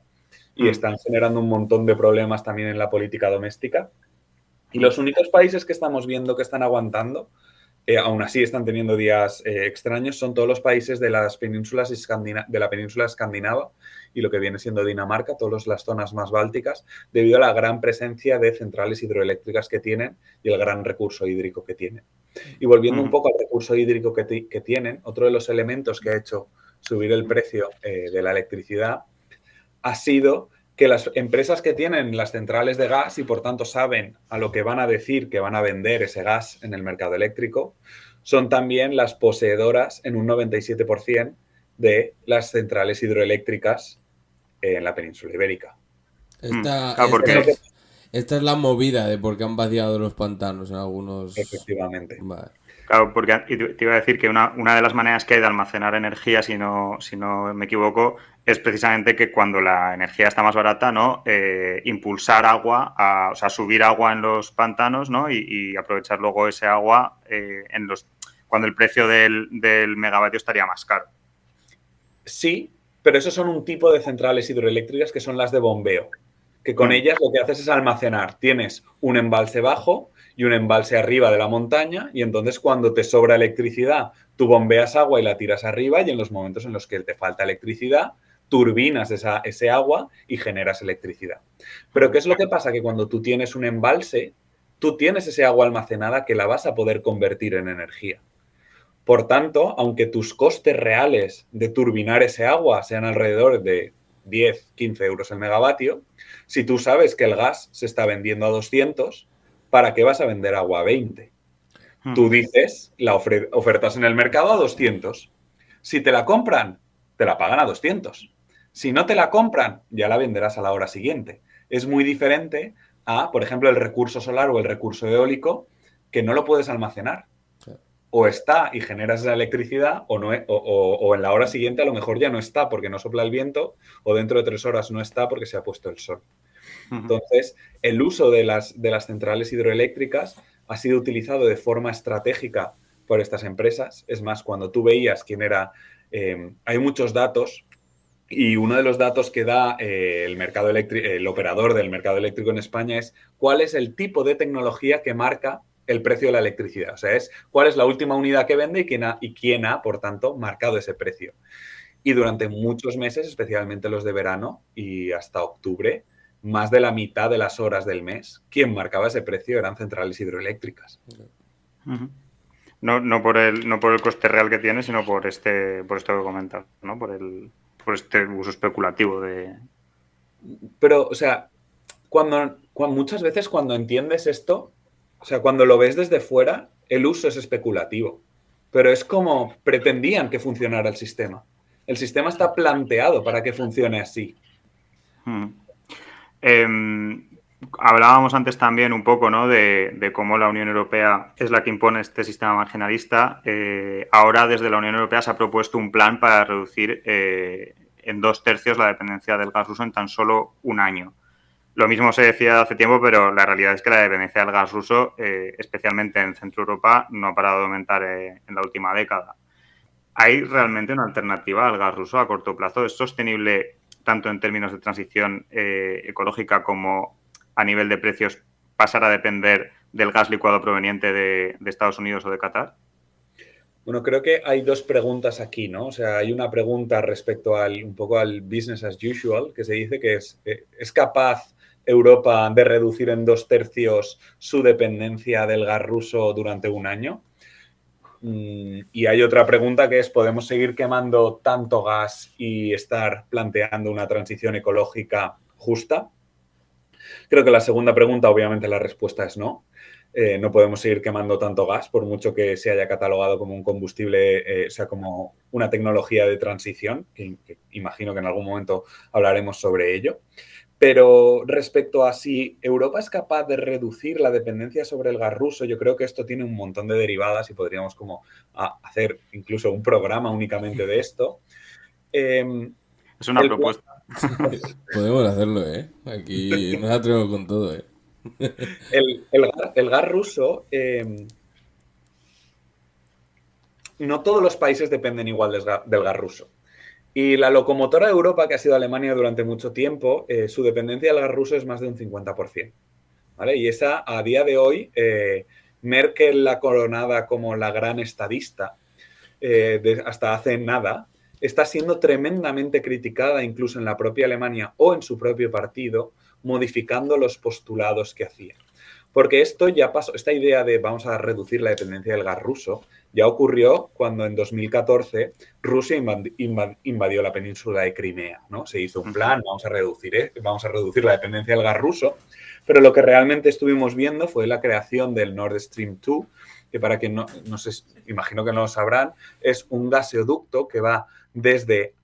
y están generando un montón de problemas también en la política doméstica. Y los únicos países que estamos viendo que están aguantando, aún así están teniendo días extraños, son todos los países de las penínsulas de la península escandinava y lo que viene siendo Dinamarca, todas las zonas más bálticas, debido a la gran presencia de centrales hidroeléctricas que tienen y el gran recurso hídrico que tienen. Y volviendo un poco al recurso hídrico que tienen, otro de los elementos que ha hecho subir el precio de la electricidad ha sido que las empresas que tienen las centrales de gas y por tanto saben a lo que van a decir que van a vender ese gas en el mercado eléctrico, son también las poseedoras en un 97% de las centrales hidroeléctricas en la península ibérica. Esta es la movida de por qué han vaciado los pantanos en algunos... Efectivamente. Vale. Claro, porque te iba a decir que una de las maneras que hay de almacenar energía, si no me equivoco, es precisamente que cuando la energía está más barata, ¿no? Impulsar agua, o sea, subir agua en los pantanos, ¿no? Y aprovechar luego ese agua cuando el precio del megavatio estaría más caro. Sí, pero esos son un tipo de centrales hidroeléctricas que son las de bombeo, que con ellas lo que haces es almacenar. Tienes un embalse bajo y un embalse arriba de la montaña y entonces cuando te sobra electricidad, tú bombeas agua y la tiras arriba y en los momentos en los que te falta electricidad, turbinas ese agua y generas electricidad. Pero ¿qué es lo que pasa? Que cuando tú tienes un embalse, tú tienes ese agua almacenada que la vas a poder convertir en energía. Por tanto, aunque tus costes reales de turbinar ese agua sean alrededor de 10, 15 euros el megavatio, si tú sabes que el gas se está vendiendo a 200, ¿para qué vas a vender agua a 20? Tú dices, la ofertas en el mercado a 200. Si te la compran, te la pagan a 200. Si no te la compran, ya la venderás a la hora siguiente. Es muy diferente a, por ejemplo, el recurso solar o el recurso eólico, que no lo puedes almacenar. O está y generas esa electricidad o en la hora siguiente a lo mejor ya no está porque no sopla el viento o dentro de 3 horas no está porque se ha puesto el sol. Entonces, el uso de las centrales hidroeléctricas ha sido utilizado de forma estratégica por estas empresas. Es más, cuando tú veías quién era... hay muchos datos y uno de los datos que da el operador del mercado eléctrico en España es cuál es el tipo de tecnología que marca el precio de la electricidad. O sea, es cuál es la última unidad que vende y quién ha, por tanto, marcado ese precio. Y durante muchos meses, especialmente los de verano y hasta octubre, más de la mitad de las horas del mes, quien marcaba ese precio eran centrales hidroeléctricas. No por el coste real que tiene, sino por esto que comentas, ¿no? Por por este uso especulativo de... Pero, o sea, muchas veces cuando entiendes esto, o sea, cuando lo ves desde fuera, el uso es especulativo. Pero es como pretendían que funcionara el sistema. El sistema está planteado para que funcione así. Hablábamos antes también un poco, ¿no?, de cómo la Unión Europea es la que impone este sistema marginalista. Ahora desde la Unión Europea se ha propuesto un plan para reducir en 2/3 la dependencia del gas ruso en tan solo un año. Lo mismo se decía hace tiempo, pero la realidad es que la dependencia del gas ruso, especialmente en Centro Europa, no ha parado de aumentar en la última década. ¿Hay realmente una alternativa al gas ruso a corto plazo? ¿Es sostenible tanto en términos de transición ecológica como a nivel de precios pasar a depender del gas licuado proveniente de Estados Unidos o de Qatar? Bueno, creo que hay dos preguntas aquí, ¿no? O sea, hay una pregunta respecto un poco al business as usual, que se dice que ¿es capaz Europa de reducir en 2/3 su dependencia del gas ruso durante un año? Y hay otra pregunta que es, ¿podemos seguir quemando tanto gas y estar planteando una transición ecológica justa? Creo que la segunda pregunta, obviamente, la respuesta es no. No podemos seguir quemando tanto gas, por mucho que se haya catalogado como un combustible, o sea, como una tecnología de transición, que imagino que en algún momento hablaremos sobre ello. Pero respecto a si Europa es capaz de reducir la dependencia sobre el gas ruso, yo creo que esto tiene un montón de derivadas y podríamos como hacer incluso un programa únicamente de esto. Es una propuesta. Podemos hacerlo, ¿eh? Aquí nos atrevemos con todo, ¿eh? El gas ruso, no todos los países dependen igual del gas ruso. Y la locomotora de Europa, que ha sido Alemania durante mucho tiempo, su dependencia del gas ruso es más de un 50%. ¿Vale? Y esa, a día de hoy, Merkel la coronada como la gran estadista, hasta hace nada, está siendo tremendamente criticada incluso en la propia Alemania o en su propio partido, modificando los postulados que hacía. Porque esto ya pasó, esta idea de vamos a reducir la dependencia del gas ruso, ya ocurrió cuando en 2014 Rusia invadió la península de Crimea, ¿no? Se hizo un plan, vamos a reducir la dependencia del gas ruso, pero lo que realmente estuvimos viendo fue la creación del Nord Stream 2, que para quien no sé, imagino que no lo sabrán, es un gaseoducto que va desde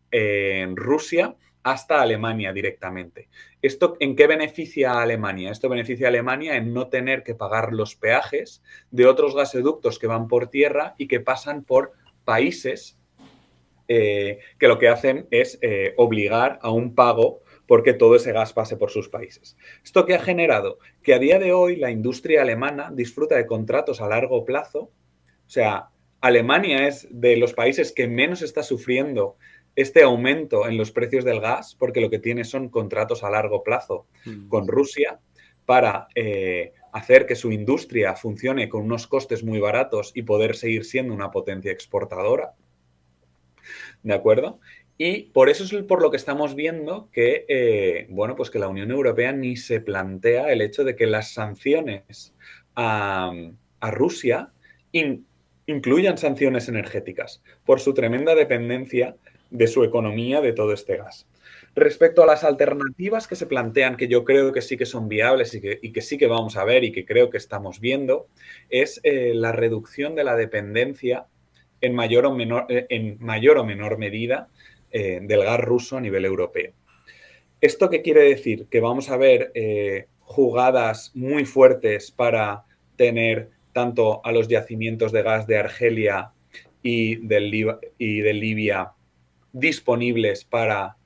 Rusia hasta Alemania directamente. ¿Esto en qué beneficia a Alemania? Esto beneficia a Alemania en no tener que pagar los peajes de otros gaseoductos que van por tierra y que pasan por países que lo que hacen es obligar a un pago porque todo ese gas pase por sus países. ¿Esto qué ha generado? Que a día de hoy la industria alemana disfruta de contratos a largo plazo. O sea, Alemania es de los países que menos está sufriendo este aumento en los precios del gas, porque lo que tiene son contratos a largo plazo con Rusia para hacer que su industria funcione con unos costes muy baratos y poder seguir siendo una potencia exportadora. ¿De acuerdo? Y por eso es por lo que estamos viendo que, bueno, pues que la Unión Europea ni se plantea el hecho de que las sanciones a Rusia incluyan sanciones energéticas por su tremenda dependencia de su economía de todo este gas. Respecto a las alternativas que se plantean, que yo creo que sí que son viables y que sí que vamos a ver y que creo que estamos viendo, es la reducción de la dependencia en mayor o menor medida del gas ruso a nivel europeo. ¿Esto qué quiere decir? Que vamos a ver jugadas muy fuertes para tener tanto a los yacimientos de gas de Argelia y de Libia disponibles para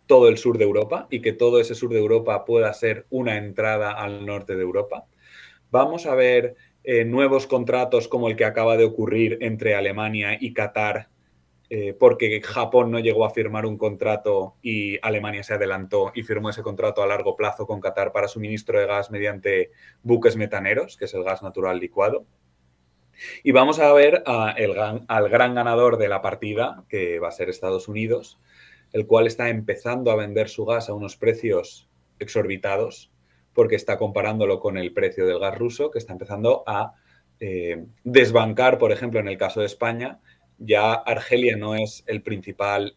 todo el sur de Europa y que todo ese sur de Europa pueda ser una entrada al norte de Europa. Vamos a ver nuevos contratos como el que acaba de ocurrir entre Alemania y Qatar, porque Japón no llegó a firmar un contrato y Alemania se adelantó y firmó ese contrato a largo plazo con Qatar para suministro de gas mediante buques metaneros, que es el gas natural licuado. Y vamos a ver al gran ganador de la partida, que va a ser Estados Unidos, el cual está empezando a vender su gas a unos precios exorbitados, porque está comparándolo con el precio del gas ruso, que está empezando a desbancar, por ejemplo, en el caso de España, ya Argelia no es el principal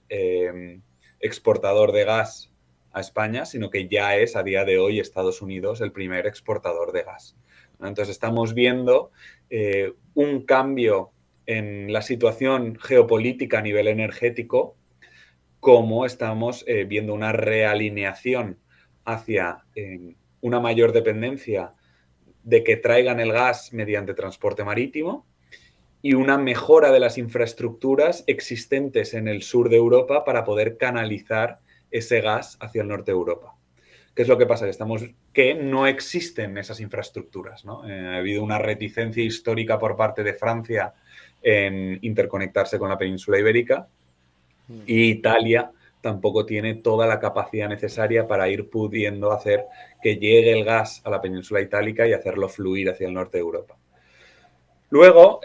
exportador de gas a España, sino que ya es a día de hoy Estados Unidos el primer exportador de gas, ¿no? Entonces estamos viendo un cambio en la situación geopolítica a nivel energético, como estamos viendo una realineación hacia una mayor dependencia de que traigan el gas mediante transporte marítimo y una mejora de las infraestructuras existentes en el sur de Europa para poder canalizar ese gas hacia el norte de Europa. ¿Qué es lo que pasa? Que no existen esas infraestructuras, ¿no? Ha habido una reticencia histórica por parte de Francia en interconectarse con la península ibérica, y Italia tampoco tiene toda la capacidad necesaria para ir pudiendo hacer que llegue el gas a la península itálica y hacerlo fluir hacia el norte de Europa. Luego,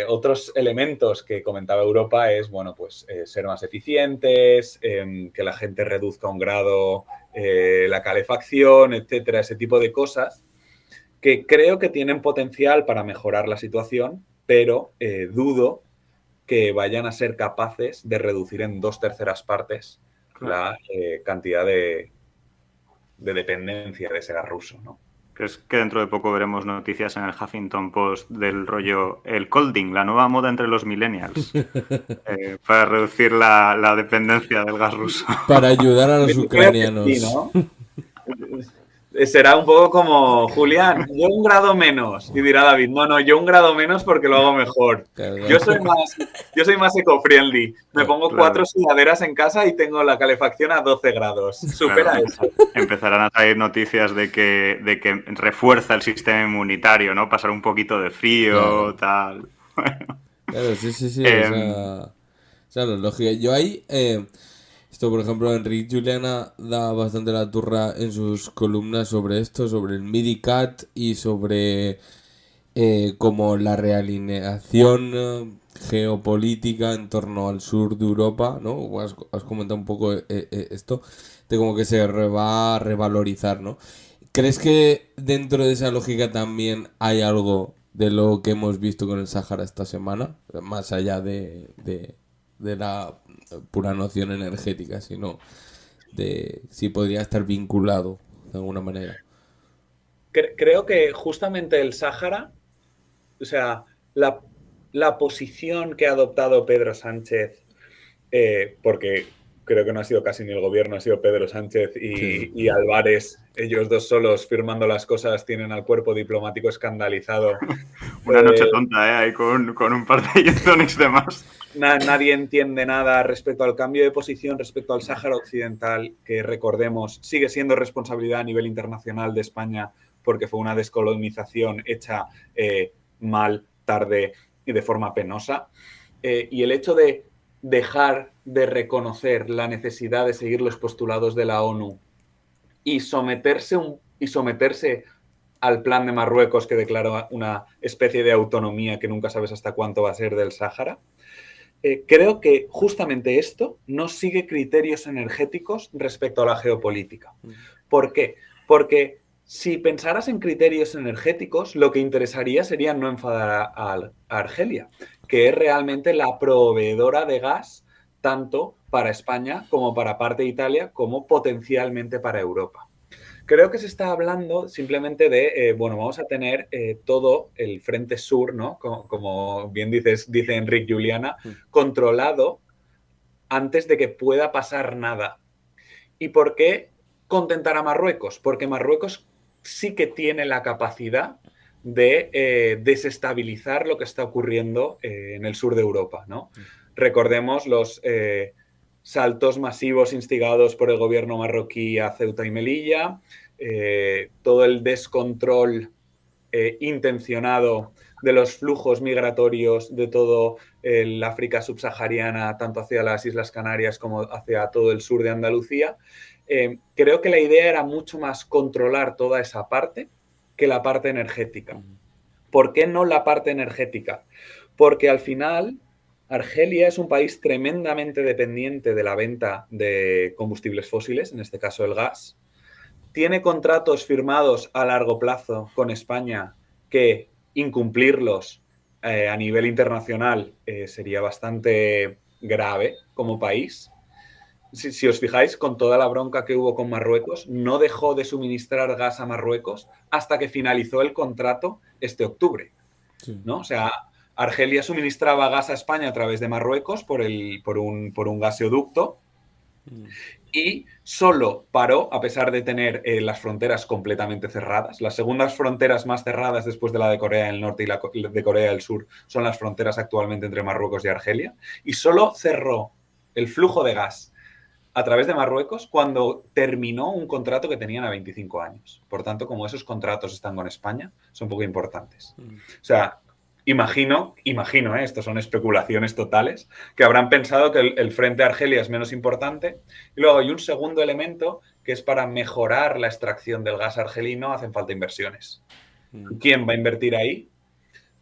otros elementos que comentaba Europa es, bueno, pues ser más eficientes, que la gente reduzca un grado la calefacción, etcétera, ese tipo de cosas que creo que tienen potencial para mejorar la situación, pero dudo que vayan a ser capaces de reducir en 2/3 partes la cantidad de dependencia de ese gas ruso, ¿no? Es que dentro de poco veremos noticias en el Huffington Post del rollo el colding, la nueva moda entre los millennials, para reducir la dependencia del gas ruso. Para ayudar a los Creo que ucranianos. sí, ¿no? Será un poco como, Julián, yo 1 grado menos. Y dirá David, no, yo 1 grado menos porque lo hago mejor. Claro. Yo soy más eco-friendly. Me pongo 4 sudaderas en casa y tengo la calefacción a 12 grados. Supera eso. Empezarán a salir noticias de que refuerza el sistema inmunitario, ¿no? Pasar un poquito de frío, tal. Claro, sí. Esa es la lógica. Yo ahí... esto, por ejemplo, Enric Juliana da bastante la turra en sus columnas sobre esto, sobre el MIDI-CAT y sobre como la realineación geopolítica en torno al sur de Europa, ¿no? Has comentado un poco esto, de como que se va a revalorizar, ¿no? ¿Crees que dentro de esa lógica también hay algo de lo que hemos visto con el Sáhara esta semana? Más allá de la pura noción energética, sino de si podría estar vinculado de alguna manera. Creo que justamente el Sáhara, o sea, la posición que ha adoptado Pedro Sánchez, porque creo que no ha sido casi ni el gobierno, ha sido Pedro Sánchez y Álvarez, ellos dos solos firmando las cosas, tienen al cuerpo diplomático escandalizado. Una noche tonta, ahí con un par de Yetonis de más. Nadie entiende nada respecto al cambio de posición respecto al Sáhara Occidental, que recordemos sigue siendo responsabilidad a nivel internacional de España porque fue una descolonización hecha mal, tarde y de forma penosa. Y el hecho de dejar de reconocer la necesidad de seguir los postulados de la ONU y someterse al plan de Marruecos, que declara una especie de autonomía que nunca sabes hasta cuánto va a ser del Sáhara. Creo que justamente esto no sigue criterios energéticos respecto a la geopolítica. ¿Por qué? Porque si pensaras en criterios energéticos, lo que interesaría sería no enfadar a Argelia, que es realmente la proveedora de gas tanto para España como para parte de Italia, como potencialmente para Europa. Creo que se está hablando simplemente de, vamos a tener todo el frente sur, ¿no? Como bien dice Enric Juliana, controlado antes de que pueda pasar nada. ¿Y por qué contentar a Marruecos? Porque Marruecos sí que tiene la capacidad de desestabilizar lo que está ocurriendo en el sur de Europa, ¿no? Recordemos los saltos masivos instigados por el gobierno marroquí a Ceuta y Melilla, todo el descontrol intencionado de los flujos migratorios de todo el África subsahariana, tanto hacia las Islas Canarias como hacia todo el sur de Andalucía. Creo que la idea era mucho más controlar toda esa parte que la parte energética. ¿Por qué no la parte energética? Porque al final Argelia es un país tremendamente dependiente de la venta de combustibles fósiles, en este caso el gas. Tiene contratos firmados a largo plazo con España que incumplirlos a nivel internacional sería bastante grave como país. si os fijáis, con toda la bronca que hubo con Marruecos, no dejó de suministrar gas a Marruecos hasta que finalizó el contrato este octubre, Sí. ¿no? O sea, Argelia suministraba gas a España a través de Marruecos por un gaseoducto y solo paró, a pesar de tener las fronteras completamente cerradas. Las segundas fronteras más cerradas después de la de Corea del Norte y la de Corea del Sur son las fronteras actualmente entre Marruecos y Argelia. Y solo cerró el flujo de gas a través de Marruecos cuando terminó un contrato que tenían a 25 años. Por tanto, como esos contratos están con España, son poco importantes. O sea, imagino, estos son especulaciones totales, que habrán pensado que el frente a Argelia es menos importante. Y luego hay un segundo elemento que es para mejorar la extracción del gas argelino, hacen falta inversiones. ¿Quién va a invertir ahí?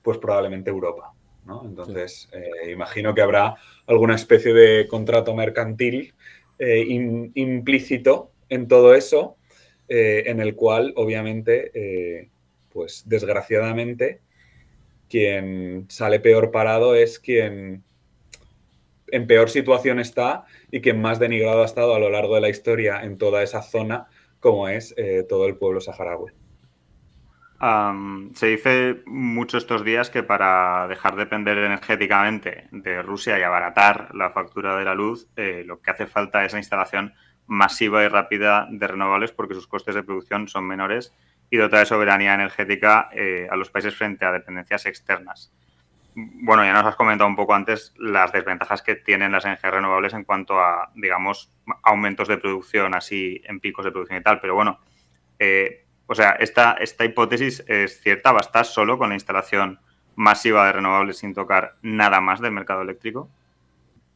Pues probablemente Europa, ¿no? Entonces, imagino que habrá alguna especie de contrato mercantil implícito en todo eso, en el cual, obviamente, pues desgraciadamente, quien sale peor parado es quien en peor situación está y quien más denigrado ha estado a lo largo de la historia en toda esa zona, como es todo el pueblo saharaui. Se dice mucho estos días que para dejar de depender energéticamente de Rusia y abaratar la factura de la luz, lo que hace falta es la instalación masiva y rápida de renovables porque sus costes de producción son menores y dotar de soberanía energética a los países frente a dependencias externas. Bueno, ya nos has comentado un poco antes las desventajas que tienen las energías renovables en cuanto a, digamos, aumentos de producción así en picos de producción y tal, pero bueno, o sea, esta hipótesis es cierta, ¿basta solo con la instalación masiva de renovables sin tocar nada más del mercado eléctrico?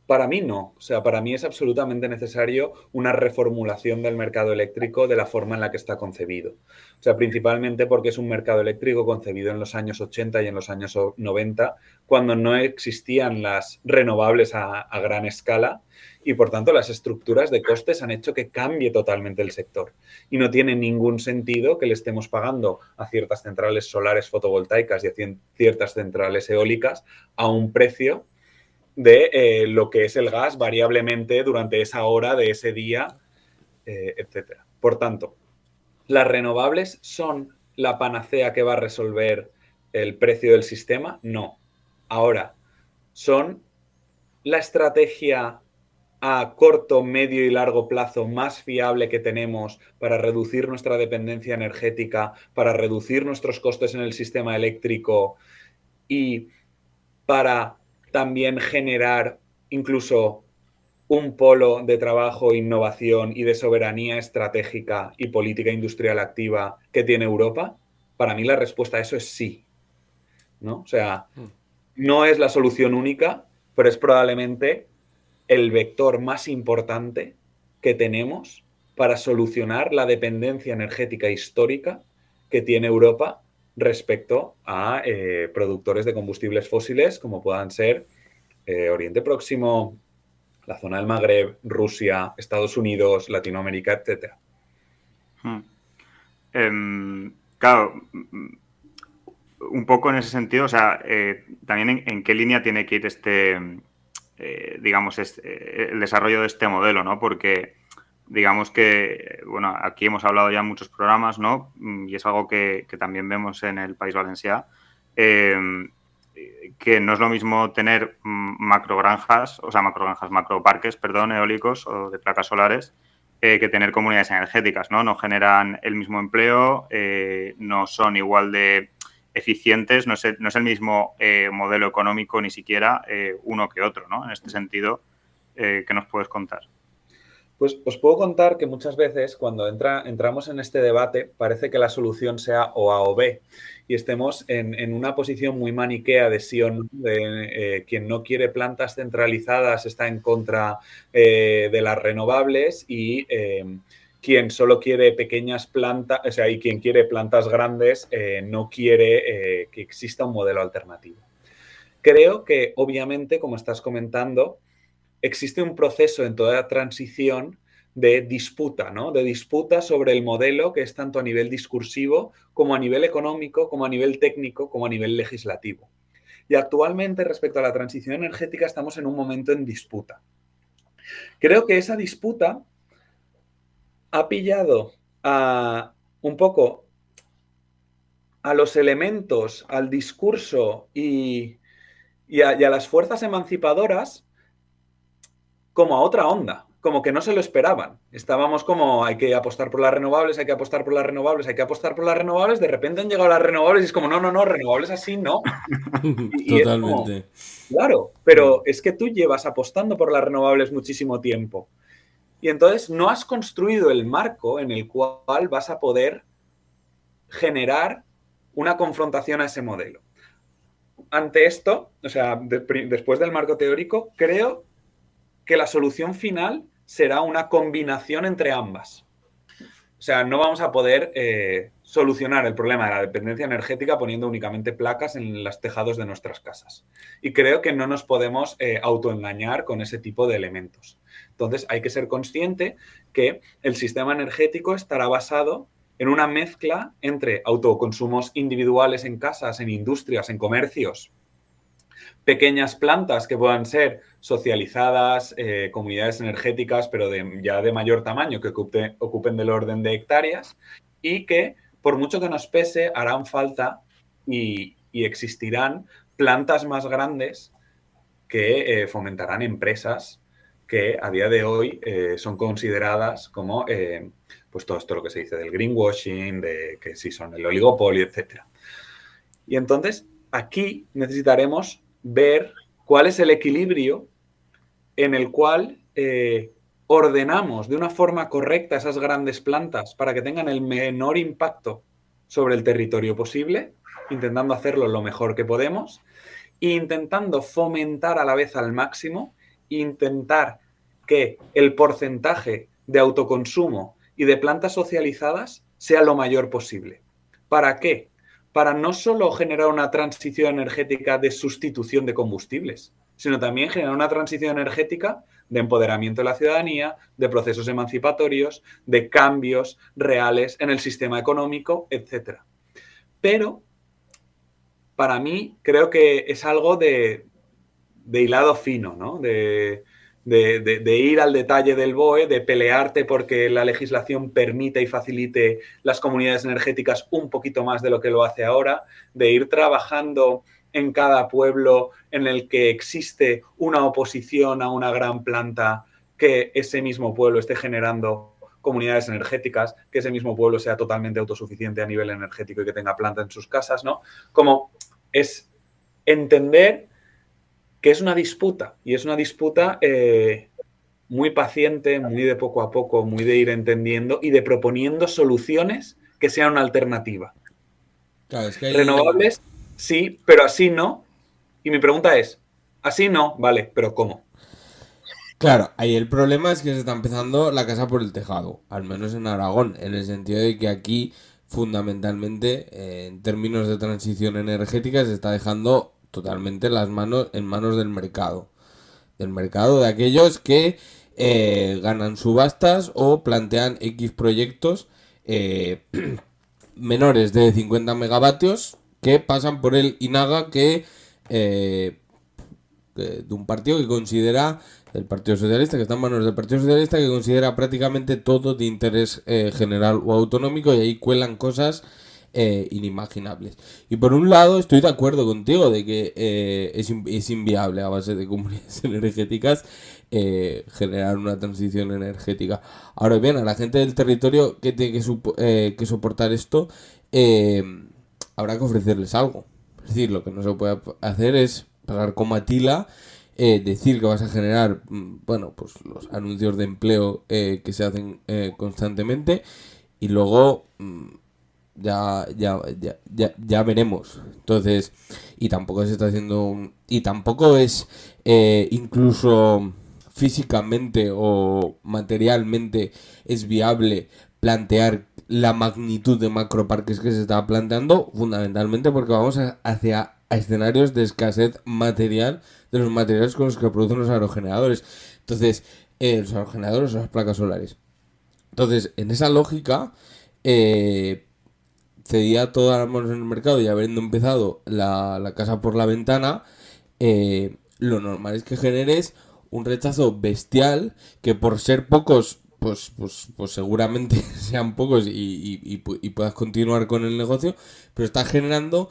Para mí no. O sea, para mí es absolutamente necesario una reformulación del mercado eléctrico de la forma en la que está concebido. O sea, principalmente porque es un mercado eléctrico concebido en los años 80 y en los años 90, cuando no existían las renovables a gran escala y, por tanto, las estructuras de costes han hecho que cambie totalmente el sector. Y no tiene ningún sentido que le estemos pagando a ciertas centrales solares fotovoltaicas y a ciertas centrales eólicas a un precio de lo que es el gas variablemente durante esa hora de ese día, etc. Por tanto, ¿las renovables son la panacea que va a resolver el precio del sistema? No. Ahora, ¿son la estrategia a corto, medio y largo plazo más fiable que tenemos para reducir nuestra dependencia energética, para reducir nuestros costes en el sistema eléctrico y para también generar incluso un polo de trabajo, innovación y de soberanía estratégica y política industrial activa que tiene Europa? Para mí la respuesta a eso es sí, ¿no? O sea, no es la solución única, pero es probablemente el vector más importante que tenemos para solucionar la dependencia energética histórica que tiene Europa respecto a productores de combustibles fósiles como puedan ser Oriente Próximo, la zona del Magreb, Rusia, Estados Unidos, Latinoamérica, etc. Claro, un poco en ese sentido, o sea, también en qué línea tiene que ir digamos, el desarrollo de este modelo, ¿no? Porque digamos que, bueno, aquí hemos hablado ya en muchos programas, ¿no? Y es algo que también vemos en el País Valencià, que no es lo mismo tener macroparques, perdón, eólicos o de placas solares, que tener comunidades energéticas, ¿no? No generan el mismo empleo, no son igual de eficientes, no es el mismo modelo económico ni siquiera uno que otro, ¿no? En este sentido, ¿qué nos puedes contar? Pues os puedo contar que muchas veces cuando entramos en este debate parece que la solución sea o A o B y estemos en una posición muy maniquea de sí o no, de quien no quiere plantas centralizadas está en contra de las renovables y quien solo quiere pequeñas plantas, o sea, y quien quiere plantas grandes no quiere que exista un modelo alternativo. Creo que, obviamente, como estás comentando, existe un proceso en toda la transición de disputa, ¿no? De disputa sobre el modelo que es tanto a nivel discursivo como a nivel económico, como a nivel técnico, como a nivel legislativo. Y actualmente, respecto a la transición energética, estamos en un momento en disputa. Creo que esa disputa ha pillado un poco a los elementos, al discurso y a las fuerzas emancipadoras como a otra onda, como que no se lo esperaban. Estábamos como, hay que apostar por las renovables, hay que apostar por las renovables, hay que apostar por las renovables. De repente han llegado las renovables y es como, no, renovables así no. Y es como, Totalmente. claro, pero es que tú llevas apostando por las renovables muchísimo tiempo. Y entonces no has construido el marco en el cual vas a poder generar una confrontación a ese modelo. Ante esto, o sea, después del marco teórico, creo que la solución final será una combinación entre ambas. O sea, no vamos a poder solucionar el problema de la dependencia energética poniendo únicamente placas en los tejados de nuestras casas. Y creo que no nos podemos autoengañar con ese tipo de elementos. Entonces, hay que ser consciente que el sistema energético estará basado en una mezcla entre autoconsumos individuales en casas, en industrias, en comercios, pequeñas plantas que puedan ser socializadas, comunidades energéticas, pero ya de mayor tamaño, que ocupen del orden de hectáreas y que, por mucho que nos pese, harán falta y existirán plantas más grandes que fomentarán empresas que a día de hoy son consideradas como pues todo esto lo que se dice del greenwashing, de que sí son el oligopolio, etc. Y entonces aquí necesitaremos ver cuál es el equilibrio en el cual ordenamos de una forma correcta esas grandes plantas para que tengan el menor impacto sobre el territorio posible, intentando hacerlo lo mejor que podemos, e intentando fomentar a la vez al máximo, intentar que el porcentaje de autoconsumo y de plantas socializadas sea lo mayor posible. ¿Para qué? Para no solo generar una transición energética de sustitución de combustibles, sino también generar una transición energética de empoderamiento de la ciudadanía, de procesos emancipatorios, de cambios reales en el sistema económico, etc. Pero, para mí, creo que es algo de hilado fino, ¿no? De ir al detalle del BOE, de pelearte porque la legislación permite y facilite las comunidades energéticas un poquito más de lo que lo hace ahora, de ir trabajando en cada pueblo en el que existe una oposición a una gran planta, que ese mismo pueblo esté generando comunidades energéticas, que ese mismo pueblo sea totalmente autosuficiente a nivel energético y que tenga planta en sus casas, ¿no? Como es entender que es una disputa, y es una disputa muy paciente, muy de poco a poco, muy de ir entendiendo y de proponiendo soluciones que sean una alternativa. Claro, es que hay... Renovables, sí, pero así no. Y mi pregunta es, así no, vale, pero ¿cómo? Claro, ahí el problema es que se está empezando la casa por el tejado, al menos en Aragón, en el sentido de que aquí, fundamentalmente, en términos de transición energética, se está dejando totalmente las manos en manos del mercado de aquellos que ganan subastas o plantean X proyectos menores de 50 megavatios que pasan por el INAGA de un partido que considera, el Partido Socialista, que está en manos del Partido Socialista, que considera prácticamente todo de interés general o autonómico, y ahí cuelan cosas inimaginables. Y por un lado estoy de acuerdo contigo de que es inviable a base de comunidades energéticas generar una transición energética. Ahora bien, a la gente del territorio que tiene que soportar esto, habrá que ofrecerles algo. Es decir, lo que no se puede hacer es pasar como Atila, decir que vas a generar, bueno, pues los anuncios de empleo que se hacen constantemente, y luego ya veremos. Entonces, y tampoco se está haciendo y tampoco es incluso físicamente o materialmente es viable plantear la magnitud de macroparques que se está planteando, fundamentalmente porque vamos hacia escenarios de escasez material de los materiales con los que producen los aerogeneradores. Entonces, los aerogeneradores o las placas solares. Entonces, en esa lógica, cedía todas las manos en el mercado, y habiendo empezado la casa por la ventana, lo normal es que generes un rechazo bestial que por ser pocos, pues seguramente sean pocos y puedas continuar con el negocio, pero está generando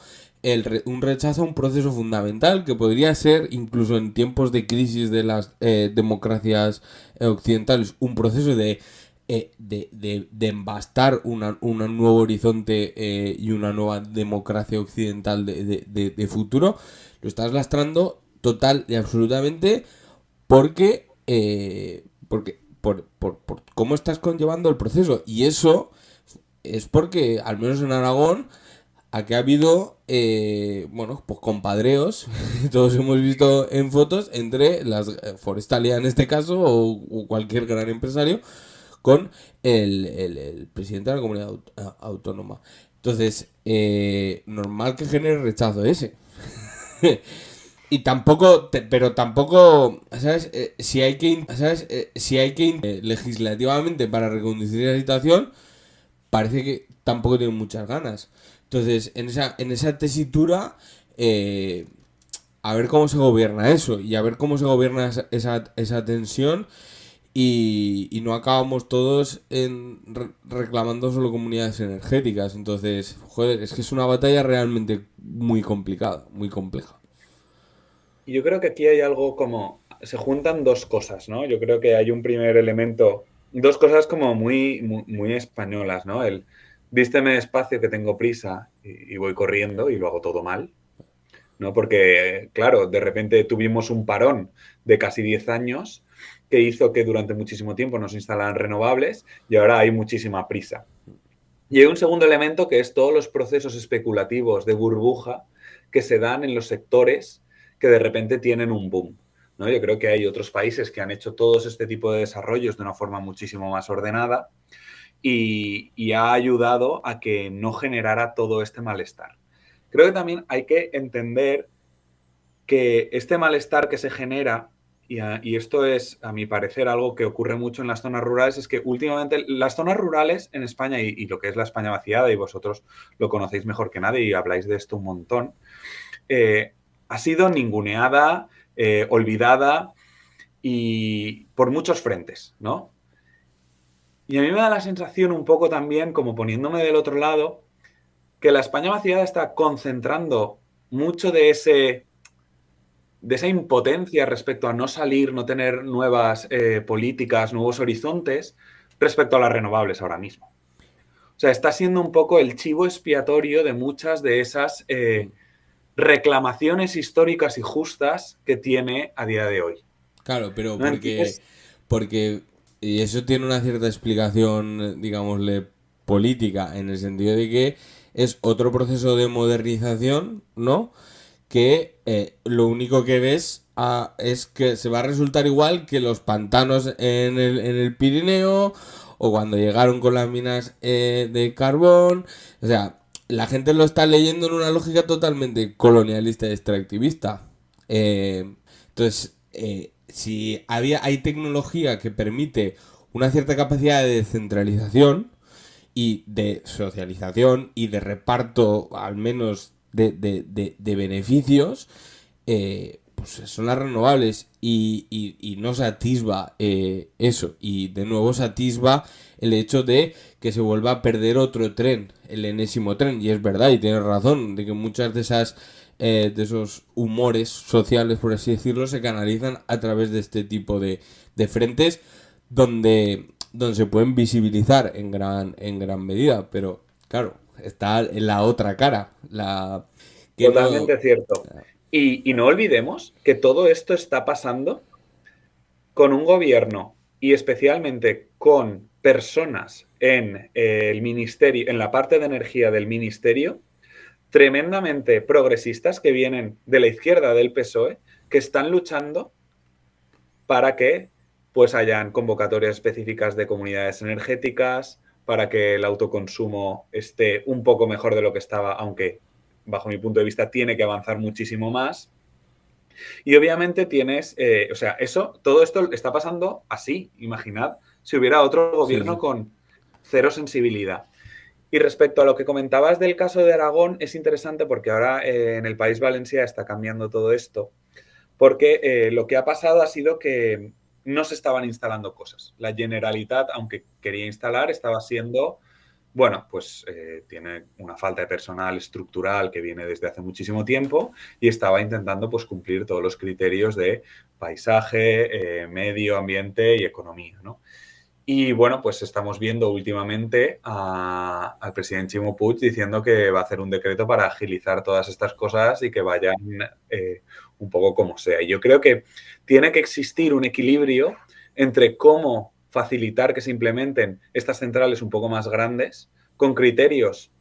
un rechazo a un proceso fundamental que podría ser, incluso en tiempos de crisis de las democracias occidentales, un proceso de embastar un nuevo horizonte y una nueva democracia occidental de futuro. Lo estás lastrando total y absolutamente porque por cómo estás conllevando el proceso. Y eso es porque, al menos en Aragón, aquí ha habido, pues compadreos, todos hemos visto en fotos, entre las Forestalia en este caso, o cualquier gran empresario, con el presidente de la comunidad autónoma. Entonces, normal que genere rechazo ese. Y tampoco, pero tampoco, ¿sabes? Si hay que legislativamente para reconducir la situación, parece que tampoco tienen muchas ganas. Entonces, en esa tesitura, a ver cómo se gobierna eso y a ver cómo se gobierna esa tensión y no acabamos todos reclamando solo comunidades energéticas. Entonces, joder, es que es una batalla realmente muy complicada, muy compleja. Y yo creo que aquí hay algo como... Se juntan dos cosas, ¿no? Yo creo que hay un primer elemento, dos cosas como muy españolas, ¿no? El vísteme despacio que tengo prisa y voy corriendo y lo hago todo mal, ¿no? Porque, claro, de repente tuvimos un parón de casi 10 años que hizo que durante muchísimo tiempo nos instalaran renovables y ahora hay muchísima prisa. Y hay un segundo elemento que es todos los procesos especulativos de burbuja que se dan en los sectores que de repente tienen un boom, ¿no? Yo creo que hay otros países que han hecho todos este tipo de desarrollos de una forma muchísimo más ordenada y ha ayudado a que no generara todo este malestar. Creo que también hay que entender que este malestar que se genera, y esto es, a mi parecer, algo que ocurre mucho en las zonas rurales, es que últimamente las zonas rurales en España, y lo que es la España vaciada, y vosotros lo conocéis mejor que nadie y habláis de esto un montón, ha sido ninguneada, olvidada y por muchos frentes, ¿no? Y a mí me da la sensación un poco también, como poniéndome del otro lado, que la España vaciada está concentrando mucho de esa impotencia respecto a no salir, no tener nuevas políticas, nuevos horizontes respecto a las renovables ahora mismo. O sea, está siendo un poco el chivo expiatorio de muchas de esas reclamaciones históricas y justas que tiene a día de hoy. Claro, pero ¿No? porque y eso tiene una cierta explicación, digámosle, política, en el sentido de que es otro proceso de modernización, ¿no? Que lo único que ves es que se va a resultar igual que los pantanos en el Pirineo, o cuando llegaron con las minas de carbón. O sea, la gente lo está leyendo en una lógica totalmente colonialista y extractivista. Entonces, si hay tecnología que permite una cierta capacidad de descentralización y de socialización y de reparto, al menos de beneficios, pues son las renovables y no se atisba eso. Y de nuevo se atisba el hecho de que se vuelva a perder otro tren, el enésimo tren. Y es verdad, y tienes razón, de que muchas de esos humores sociales, por así decirlo, se canalizan a través de este tipo de frentes donde se pueden visibilizar en gran medida. Pero claro, está en la otra cara, Totalmente cierto. Y no olvidemos que todo esto está pasando con un gobierno y especialmente con personas en el ministerio, en la parte de energía del ministerio, tremendamente progresistas que vienen de la izquierda del PSOE, que están luchando para que pues hayan convocatorias específicas de comunidades energéticas, para que el autoconsumo esté un poco mejor de lo que estaba, aunque bajo mi punto de vista tiene que avanzar muchísimo más. Y obviamente tienes, todo esto está pasando así. Imaginad si hubiera otro gobierno con cero sensibilidad. Y respecto a lo que comentabas del caso de Aragón, es interesante porque ahora en el País Valencià está cambiando todo esto, porque lo que ha pasado ha sido que no se estaban instalando cosas. La Generalitat, aunque quería instalar, estaba siendo, bueno, pues tiene una falta de personal estructural que viene desde hace muchísimo tiempo y estaba intentando pues cumplir todos los criterios de paisaje, medio ambiente y economía, ¿no? Y bueno, pues estamos viendo últimamente al presidente Ximo Puig diciendo que va a hacer un decreto para agilizar todas estas cosas y que vayan un poco como sea. Y yo creo que tiene que existir un equilibrio entre cómo facilitar que se implementen estas centrales un poco más grandes con criterios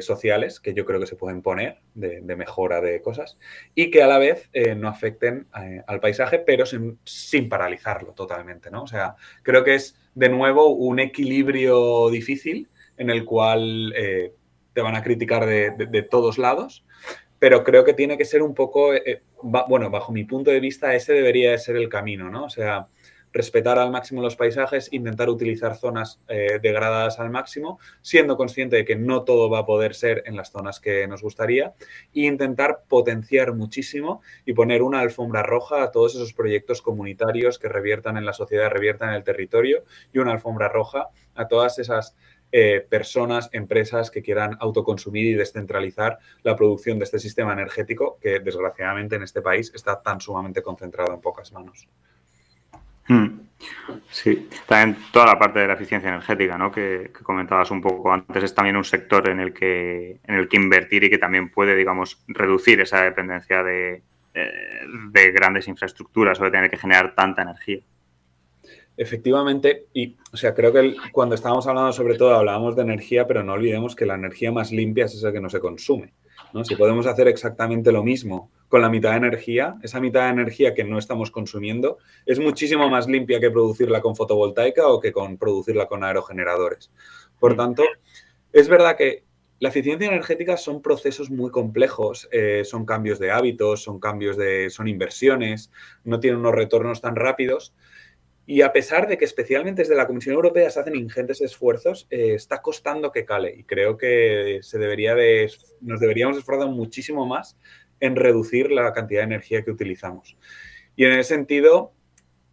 sociales que yo creo que se pueden poner de mejora de cosas y que a la vez no afecten al paisaje, pero sin paralizarlo totalmente, ¿no? O sea, creo que es de nuevo un equilibrio difícil en el cual te van a criticar de todos lados, pero creo que tiene que ser un poco, bueno, bajo mi punto de vista, ese debería de ser el camino, ¿no? O sea, respetar al máximo los paisajes, intentar utilizar zonas degradadas al máximo, siendo consciente de que no todo va a poder ser en las zonas que nos gustaría, e intentar potenciar muchísimo y poner una alfombra roja a todos esos proyectos comunitarios que reviertan en la sociedad, reviertan en el territorio, y una alfombra roja a todas esas personas, empresas que quieran autoconsumir y descentralizar la producción de este sistema energético que, desgraciadamente, en este país está tan sumamente concentrado en pocas manos. Sí, también toda la parte de la eficiencia energética, ¿no? que comentabas un poco antes, es también un sector en el que invertir y que también puede, digamos, reducir esa dependencia de grandes infraestructuras o de tener que generar tanta energía. Efectivamente, y o sea, creo que cuando estábamos hablando sobre todo hablábamos de energía, pero no olvidemos que la energía más limpia es esa que no se consume, ¿no? Si podemos hacer exactamente lo mismo con la mitad de energía, esa mitad de energía que no estamos consumiendo es muchísimo más limpia que producirla con fotovoltaica o que con producirla con aerogeneradores. Por tanto, es verdad que la eficiencia energética son procesos muy complejos, son cambios de hábitos, son inversiones, no tienen unos retornos tan rápidos. Y a pesar de que especialmente desde la Comisión Europea se hacen ingentes esfuerzos, está costando que cale. Y creo que nos deberíamos esforzar muchísimo más en reducir la cantidad de energía que utilizamos. Y en ese sentido,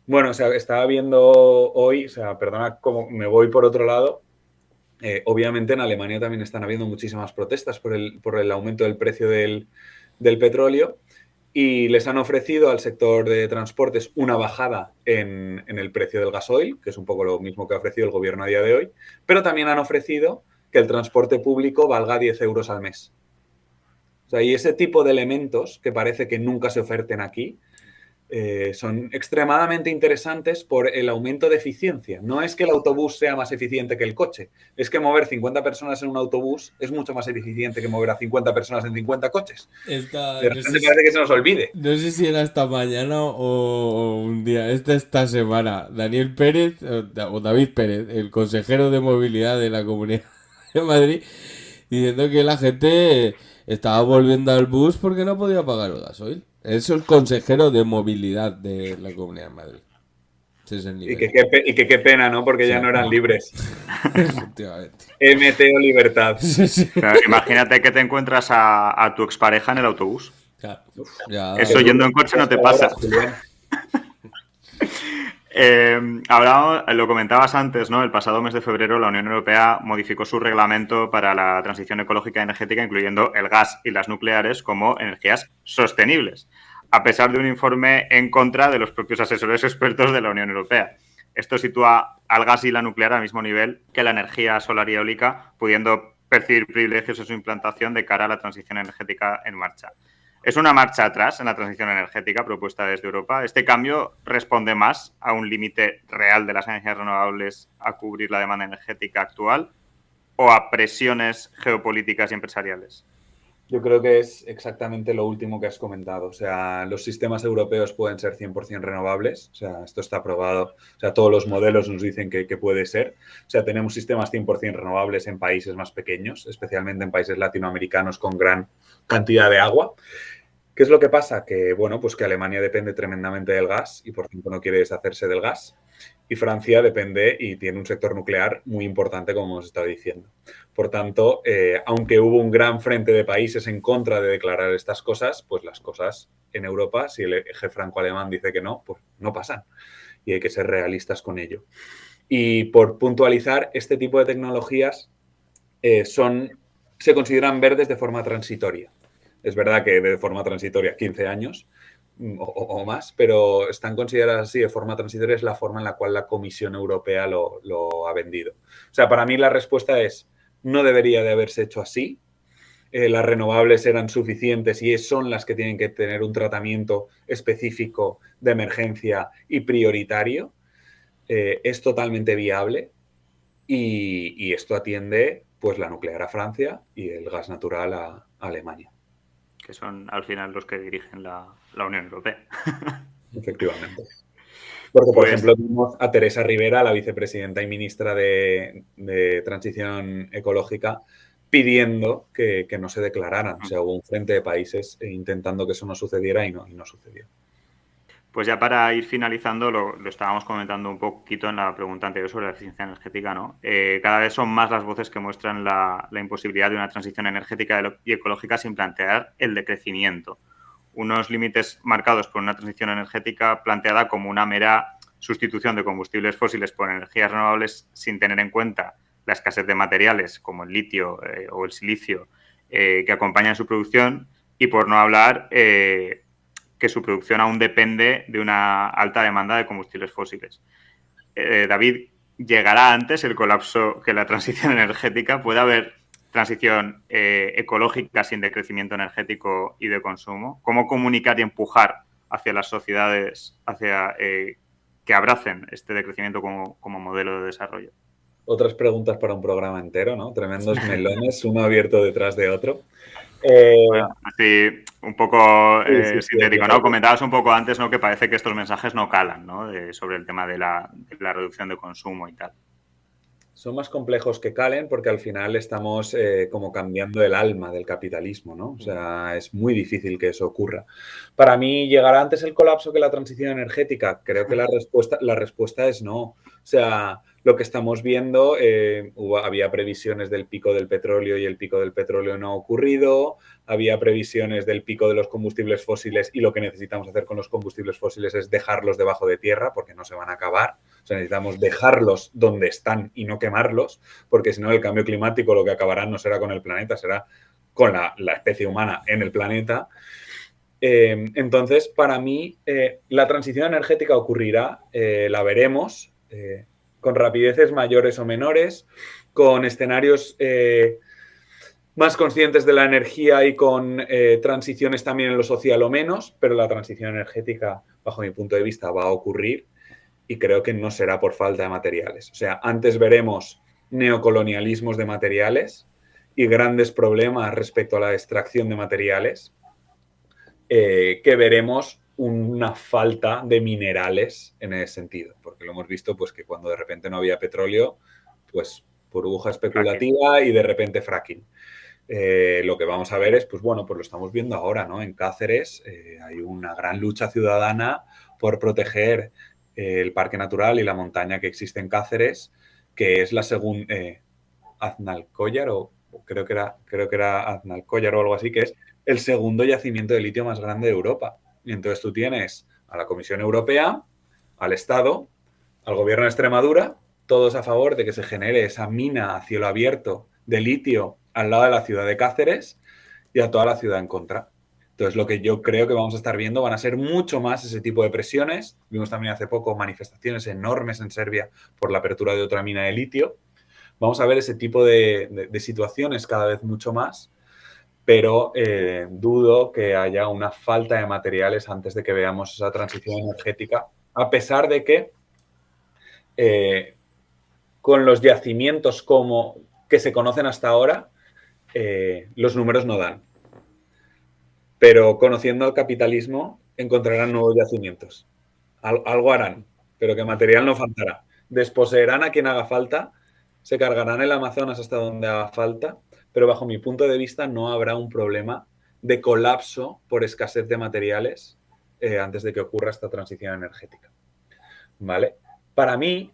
bueno, o sea, estaba viendo hoy, o sea, perdona, como me voy por otro lado, obviamente en Alemania también están habiendo muchísimas protestas por el aumento del precio del petróleo. Y les han ofrecido al sector de transportes una bajada en el precio del gasoil, que es un poco lo mismo que ha ofrecido el gobierno a día de hoy, pero también han ofrecido que el transporte público valga 10 euros al mes. O sea, y ese tipo de elementos que parece que nunca se oferten aquí son extremadamente interesantes por el aumento de eficiencia. No es que el autobús sea más eficiente que el coche, es que mover 50 personas en un autobús es mucho más eficiente que mover a 50 personas en 50 coches. De repente parece que se nos olvide. No sé si era esta mañana o un día, esta semana, Daniel Pérez o David Pérez, el consejero de movilidad de la Comunidad de Madrid, diciendo que la gente estaba volviendo al bus porque no podía pagar el gasoil. Eso es consejero de movilidad de la Comunidad de Madrid. Ese es el nivel. Y que qué pena, ¿no? Porque ya no eran libres. Efectivamente. MT o libertad. Claro, imagínate que te encuentras a tu expareja en el autobús. Claro. Ya, Eso yendo en coche no te pasa. Lo comentabas antes, ¿no? El pasado mes de febrero la Unión Europea modificó su reglamento para la transición ecológica y energética, incluyendo el gas y las nucleares como energías sostenibles, a pesar de un informe en contra de los propios asesores expertos de la Unión Europea. Esto sitúa al gas y la nuclear al mismo nivel que la energía solar y eólica, pudiendo percibir privilegios en su implantación de cara a la transición energética en marcha. ¿Es una marcha atrás en la transición energética propuesta desde Europa? ¿Este cambio responde más a un límite real de las energías renovables a cubrir la demanda energética actual o a presiones geopolíticas y empresariales? Yo creo que es exactamente lo último que has comentado. O sea, los sistemas europeos pueden ser 100% renovables. O sea, esto está probado. O sea, todos los modelos nos dicen que puede ser. O sea, tenemos sistemas 100% renovables en países más pequeños, especialmente en países latinoamericanos con gran cantidad de agua. ¿Qué es lo que pasa? Que, bueno, pues que Alemania depende tremendamente del gas y por tanto no quiere deshacerse del gas. Y Francia depende y tiene un sector nuclear muy importante, como hemos estado diciendo. Por tanto, aunque hubo un gran frente de países en contra de declarar estas cosas, pues las cosas en Europa, si el eje franco-alemán dice que no, pues no pasan. Y hay que ser realistas con ello. Y por puntualizar, este tipo de tecnologías se consideran verdes de forma transitoria. Es verdad que de forma transitoria 15 años o más, pero están consideradas así de forma transitoria, es la forma en la cual la Comisión Europea lo ha vendido. O sea, para mí la respuesta es, no debería de haberse hecho así. Las renovables eran suficientes y son las que tienen que tener un tratamiento específico de emergencia y prioritario. Es totalmente viable y esto atiende pues la nuclear a Francia y el gas natural a Alemania. Que son al final los que dirigen la Unión Europea. Efectivamente. Porque, por Pues- ejemplo, tenemos a Teresa Rivera, la vicepresidenta y ministra de Transición Ecológica, pidiendo que no se declararan. O sea, hubo un frente de países intentando que eso no sucediera y no sucedió. Pues ya para ir finalizando, lo estábamos comentando un poquito en la pregunta anterior sobre la eficiencia energética, ¿no? Cada vez son más las voces que muestran la imposibilidad de una transición energética y ecológica sin plantear el decrecimiento. Unos límites marcados por una transición energética planteada como una mera sustitución de combustibles fósiles por energías renovables sin tener en cuenta la escasez de materiales como el litio o el silicio que acompañan su producción, y por no hablar que su producción aún depende de una alta demanda de combustibles fósiles. David, ¿llegará antes el colapso que la transición energética? ¿Puede haber transición ecológica sin decrecimiento energético y de consumo? ¿Cómo comunicar y empujar hacia las sociedades hacia que abracen este decrecimiento como modelo de desarrollo? Otras preguntas para un programa entero, ¿no? Tremendos melones, uno abierto detrás de otro. Bueno, así un poco sí, sintético, sí. ¿no? Comentabas un poco antes, ¿no?, que parece que estos mensajes no calan, ¿no?, sobre el tema de la reducción de consumo y tal. Son más complejos que calen porque al final estamos como cambiando el alma del capitalismo, ¿no? O sea, es muy difícil que eso ocurra. Para mí, ¿llegará antes el colapso que la transición energética? Creo que la respuesta es no. O sea, lo que estamos viendo, había previsiones del pico del petróleo y el pico del petróleo no ha ocurrido, había previsiones del pico de los combustibles fósiles y lo que necesitamos hacer con los combustibles fósiles es dejarlos debajo de tierra porque no se van a acabar. O sea, necesitamos dejarlos donde están y no quemarlos, porque si no el cambio climático lo que acabará no será con el planeta, será con la especie humana en el planeta. Entonces, para mí, la transición energética ocurrirá, la veremos, con rapideces mayores o menores, con escenarios más conscientes de la energía y con transiciones también en lo social o menos, pero la transición energética, bajo mi punto de vista, va a ocurrir y creo que no será por falta de materiales. O sea, antes veremos neocolonialismos de materiales y grandes problemas respecto a la extracción de materiales, que veremos una falta de minerales en ese sentido, porque lo hemos visto pues que cuando de repente no había petróleo, pues burbuja especulativa y de repente fracking. Lo que vamos a ver es, pues bueno, pues lo estamos viendo ahora, ¿no? En Cáceres hay una gran lucha ciudadana por proteger el parque natural y la montaña que existe en Cáceres, que es la segunda, Aznalcóllar, o creo que era Aznalcóllar o algo así, que es el segundo yacimiento de litio más grande de Europa. Y entonces tú tienes a la Comisión Europea, al Estado, al Gobierno de Extremadura, todos a favor de que se genere esa mina a cielo abierto de litio al lado de la ciudad de Cáceres, y a toda la ciudad en contra. Entonces, lo que yo creo que vamos a estar viendo van a ser mucho más ese tipo de presiones. Vimos también hace poco manifestaciones enormes en Serbia por la apertura de otra mina de litio. Vamos a ver ese tipo de situaciones cada vez mucho más, pero dudo que haya una falta de materiales antes de que veamos esa transición energética, a pesar de que con los yacimientos como que se conocen hasta ahora, los números no dan. Pero conociendo el capitalismo, encontrarán nuevos yacimientos. Algo harán, pero que material no faltará. Desposeerán a quien haga falta, se cargarán el Amazonas hasta donde haga falta, pero bajo mi punto de vista no habrá un problema de colapso por escasez de materiales antes de que ocurra esta transición energética. ¿Vale? Para mí,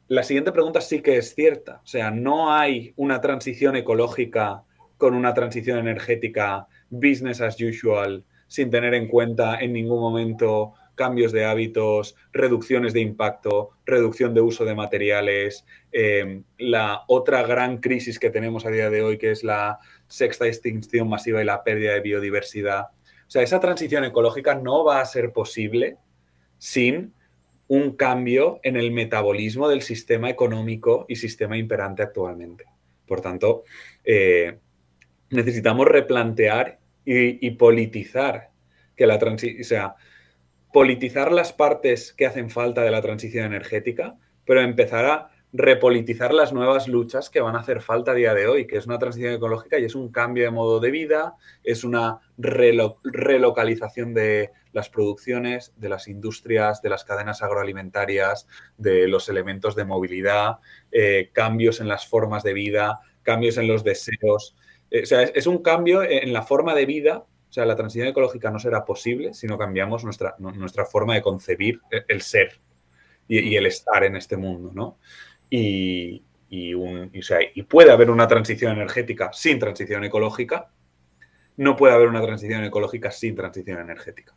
la siguiente pregunta sí que es cierta. O sea, no hay una transición ecológica con una transición energética business as usual sin tener en cuenta en ningún momento cambios de hábitos, reducciones de impacto, reducción de uso de materiales, la otra gran crisis que tenemos a día de hoy, que es la sexta extinción masiva y la pérdida de biodiversidad. O sea, esa transición ecológica no va a ser posible sin un cambio en el metabolismo del sistema económico y sistema imperante actualmente. Por tanto, necesitamos replantear y politizar que la transición, o sea, politizar las partes que hacen falta de la transición energética, pero empezar a repolitizar las nuevas luchas que van a hacer falta a día de hoy, que es una transición ecológica y es un cambio de modo de vida, es una relocalización de las producciones, de las industrias, de las cadenas agroalimentarias, de los elementos de movilidad, cambios en las formas de vida, cambios en los deseos. O sea, es un cambio en la forma de vida. O sea, la transición ecológica no será posible si no cambiamos nuestra forma de concebir el ser y el estar en este mundo, ¿no? Y puede haber una transición energética sin transición ecológica. No puede haber una transición ecológica sin transición energética.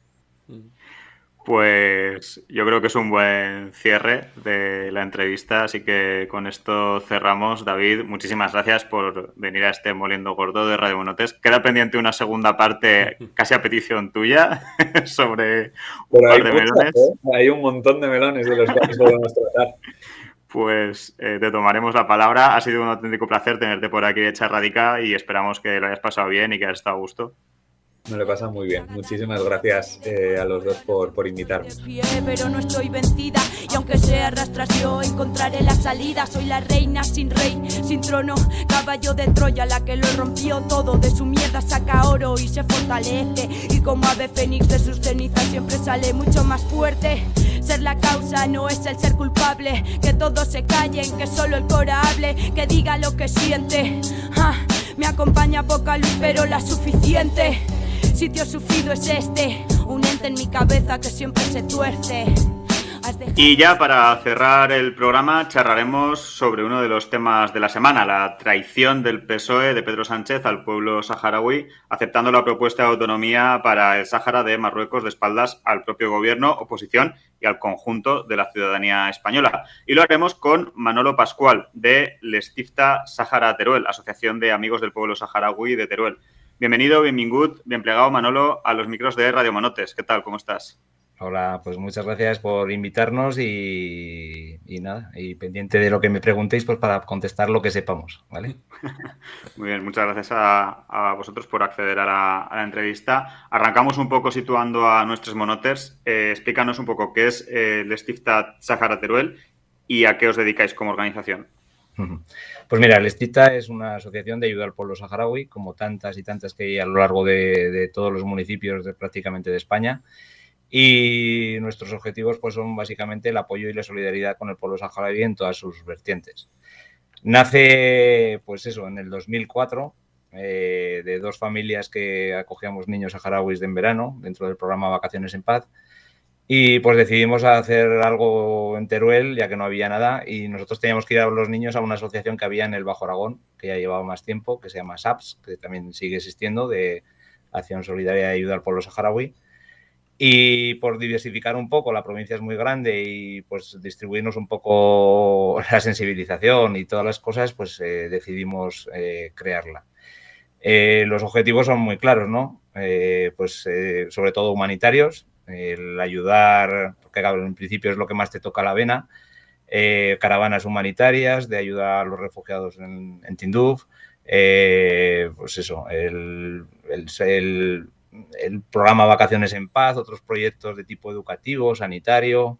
Pues yo creo que es un buen cierre de la entrevista, así que con esto cerramos. David, muchísimas gracias por venir a este Moliendo Gordo de Radio Monotes. Queda pendiente una segunda parte, casi a petición tuya, sobre un par de melones. Hay un montón de melones de los cuales podemos tratar. Pues te tomaremos la palabra. Ha sido un auténtico placer tenerte por aquí de Charradica y esperamos que lo hayas pasado bien y que hayas estado a gusto. Me lo pasa muy bien. Muchísimas gracias a los dos por invitarme. Pero no estoy vencida y aunque sea arrastras yo encontraré la salida. Soy la reina sin rey, sin trono, caballo de Troya, la que lo rompió todo. De su mierda saca oro y se fortalece, y como ave fénix de sus cenizas siempre sale mucho más fuerte. Ser la causa no es el ser culpable, que todos se callen, que solo el cora hable, que diga lo que siente. Me acompaña poca luz pero la suficiente. Sitio sufrido es este, un ente en mi cabeza que siempre se tuerce. Y ya para cerrar el programa charlaremos sobre uno de los temas de la semana, la traición del PSOE de Pedro Sánchez al pueblo saharaui, aceptando la propuesta de autonomía para el Sáhara de Marruecos de espaldas al propio gobierno, oposición y al conjunto de la ciudadanía española. Y lo haremos con Manolo Pascual, de l'Estifta Sàhara Teruel, Asociación de Amigos del Pueblo Saharaui de Teruel. Bienvenido, benvingut, bien plegado, Manolo, a los micros de Radio Monotes. ¿Qué tal? ¿Cómo estás? Hola, pues muchas gracias por invitarnos y nada, y pendiente de lo que me preguntéis, pues para contestar lo que sepamos, ¿vale? Muy bien, muchas gracias a vosotros por acceder a la entrevista. Arrancamos un poco situando a nuestros monoters. Explícanos un poco qué es l'Estifta Sàhara Teruel y a qué os dedicáis como organización. Pues mira, l'Estifta es una asociación de ayuda al pueblo saharaui, como tantas y tantas que hay a lo largo de todos los municipios prácticamente de España. Y nuestros objetivos pues son básicamente el apoyo y la solidaridad con el pueblo saharaui en todas sus vertientes. Nace, pues eso, en el 2004, de dos familias que acogíamos niños saharauis en verano, dentro del programa Vacaciones en Paz. Y pues decidimos hacer algo en Teruel, ya que no había nada, y nosotros teníamos que ir a los niños a una asociación que había en el Bajo Aragón, que ya llevaba más tiempo, que se llama SAPS, que también sigue existiendo, de Acción Solidaria y Ayuda al Pueblo Saharaui. Y por diversificar un poco, la provincia es muy grande y pues distribuirnos un poco la sensibilización y todas las cosas, pues decidimos crearla. Los objetivos son muy claros, ¿no? Sobre todo humanitarios, el ayudar, porque claro, en principio es lo que más te toca la vena, caravanas humanitarias de ayuda a los refugiados en Tinduf, pues eso, el programa Vacaciones en Paz, otros proyectos de tipo educativo, sanitario,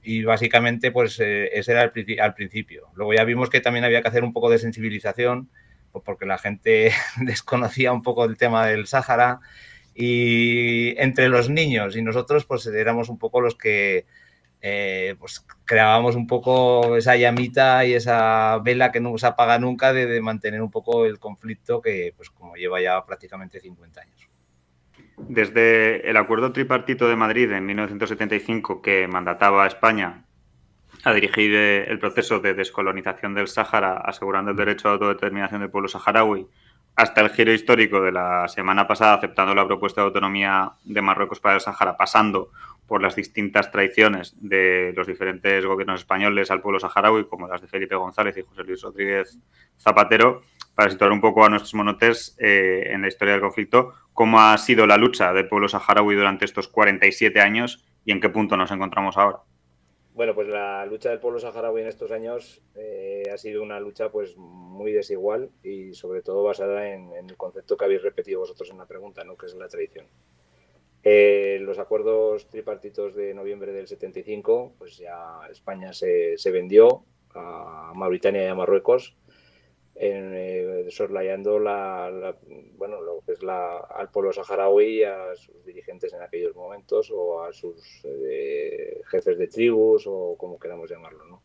y básicamente pues ese era al principio. Luego ya vimos que también había que hacer un poco de sensibilización, pues porque la gente desconocía un poco el tema del Sáhara, y entre los niños y nosotros pues éramos un poco los que pues creábamos un poco esa llamita y esa vela que no se apaga nunca de mantener un poco el conflicto que pues como lleva ya prácticamente 50 años. Desde el Acuerdo Tripartito de Madrid en 1975, que mandataba a España a dirigir el proceso de descolonización del Sáhara, asegurando el derecho a autodeterminación del pueblo saharaui, hasta el giro histórico de la semana pasada, aceptando la propuesta de autonomía de Marruecos para el Sáhara, pasando por las distintas traiciones de los diferentes gobiernos españoles al pueblo saharaui, como las de Felipe González y José Luis Rodríguez Zapatero, para situar un poco a nuestros monoters en la historia del conflicto, cómo ha sido la lucha del pueblo saharaui durante estos 47 años y en qué punto nos encontramos ahora. Bueno, pues la lucha del pueblo saharaui en estos años ha sido una lucha pues muy desigual y sobre todo basada en el concepto que habéis repetido vosotros en la pregunta, ¿no? Que es la traición. Los acuerdos tripartitos de noviembre del 75, pues ya España se vendió a Mauritania y a Marruecos, soslayando lo que es al pueblo saharaui y a sus dirigentes en aquellos momentos o a sus jefes de tribus o como queramos llamarlo, ¿no?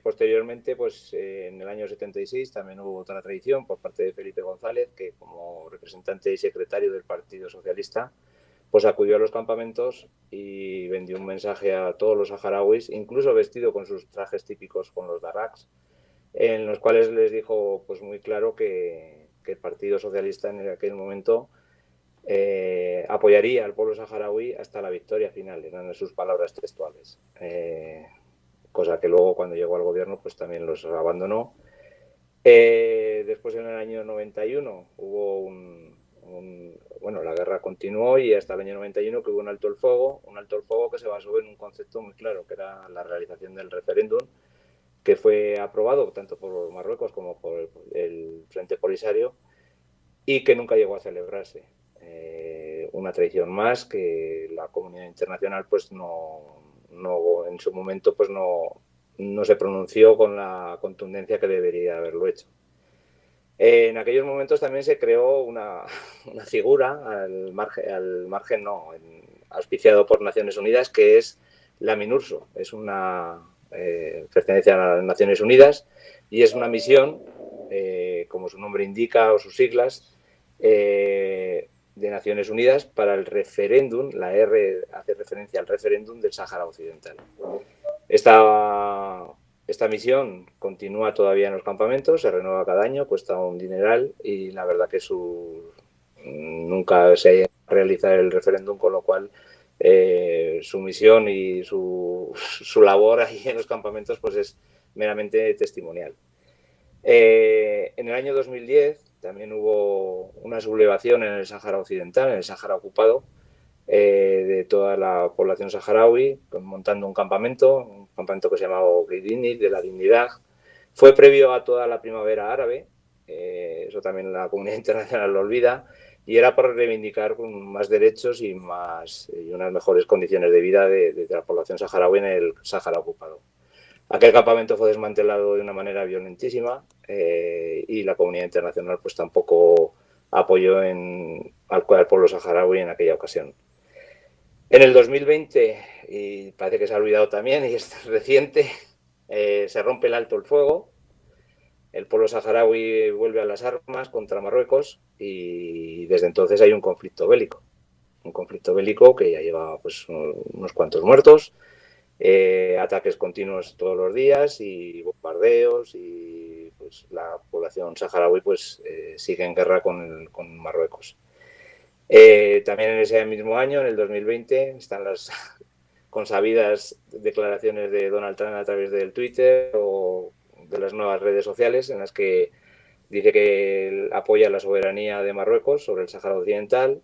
Posteriormente, pues en el año 76 también hubo otra traición por parte de Felipe González, que como representante y secretario del Partido Socialista, pues acudió a los campamentos y vendió un mensaje a todos los saharauis, incluso vestido con sus trajes típicos, con los darraks, en los cuales les dijo pues muy claro que el Partido Socialista en aquel momento apoyaría al pueblo saharaui hasta la victoria final, eran sus palabras textuales. Cosa que luego cuando llegó al gobierno pues también los abandonó. Después en el año 91 hubo la guerra continuó y hasta el año 91 que hubo un alto el fuego que se basó en un concepto muy claro, que era la realización del referéndum, que fue aprobado tanto por Marruecos como por el Frente Polisario y que nunca llegó a celebrarse. Una traición más que la comunidad internacional pues no en su momento pues no se pronunció con la contundencia que debería haberlo hecho. En aquellos momentos también se creó una figura auspiciado por Naciones Unidas, que es la MINURSO. Es pertenece a las Naciones Unidas y es una misión, como su nombre indica o sus siglas, de Naciones Unidas para el referéndum. La R hace referencia al referéndum del Sáhara Occidental. Esta misión continúa todavía en los campamentos, se renueva cada año, cuesta un dineral y la verdad que nunca se ha realizado el referéndum, con lo cual su misión y su labor ahí en los campamentos pues es meramente testimonial. En el año 2010 también hubo una sublevación en el Sáhara Occidental, en el Sáhara ocupado, de toda la población saharaui, montando un campamento que se llamaba Gridini, de la Dignidad. Fue previo a toda la primavera árabe, eso también la comunidad internacional lo olvida, y era para reivindicar más derechos y unas mejores condiciones de vida de la población saharaui en el Sáhara ocupado. Aquel campamento fue desmantelado de una manera violentísima y la comunidad internacional pues tampoco apoyó al pueblo saharaui en aquella ocasión. En el 2020, y parece que se ha olvidado también, y es reciente, se rompe el alto el fuego, el pueblo saharaui vuelve a las armas contra Marruecos y desde entonces hay un conflicto bélico que ya lleva pues unos cuantos muertos, ataques continuos todos los días y bombardeos, y pues la población saharaui pues sigue en guerra con Marruecos. También en ese mismo año, en el 2020, están las consabidas declaraciones de Donald Trump a través del Twitter o de las nuevas redes sociales, en las que dice que él apoya la soberanía de Marruecos sobre el Sáhara Occidental,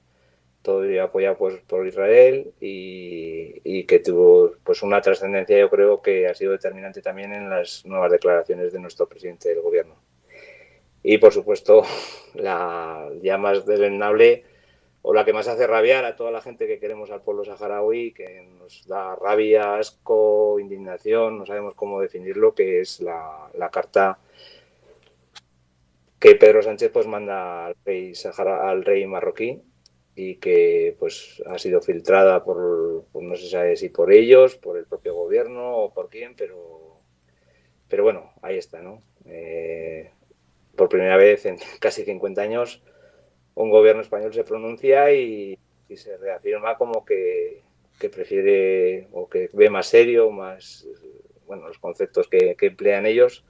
todo ello apoyado pues, por Israel, y que tuvo pues una trascendencia, yo creo que ha sido determinante también en las nuevas declaraciones de nuestro presidente del gobierno. Y por supuesto, la ya más deleznable, o la que más hace rabiar a toda la gente que queremos al pueblo saharaui, que nos da rabia, asco, indignación, no sabemos cómo definirlo, que es la carta que Pedro Sánchez pues manda al rey marroquí, y que pues ha sido filtrada por no se sabe si por ellos, por el propio gobierno o por quién, pero bueno, ahí está, ¿no? Por primera vez en casi 50 años un gobierno español se pronuncia y se reafirma como que prefiere o que ve más serio, los conceptos que emplean ellos,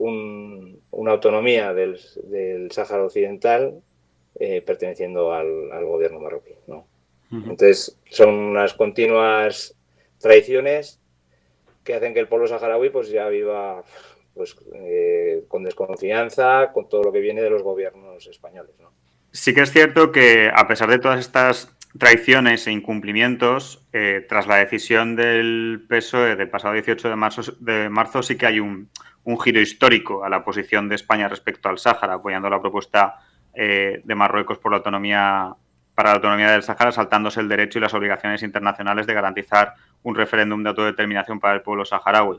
una autonomía del Sáhara Occidental perteneciendo al gobierno marroquí, ¿no? Entonces, son unas continuas traiciones que hacen que el pueblo saharaui pues ya viva pues, con desconfianza, con todo lo que viene de los gobiernos españoles, ¿no? Sí que es cierto que, a pesar de todas estas traiciones e incumplimientos, tras la decisión del PSOE del pasado 18 de marzo sí que hay un giro histórico a la posición de España respecto al Sáhara, apoyando la propuesta de Marruecos por la autonomía para la autonomía del Sáhara, saltándose el derecho y las obligaciones internacionales de garantizar un referéndum de autodeterminación para el pueblo saharaui.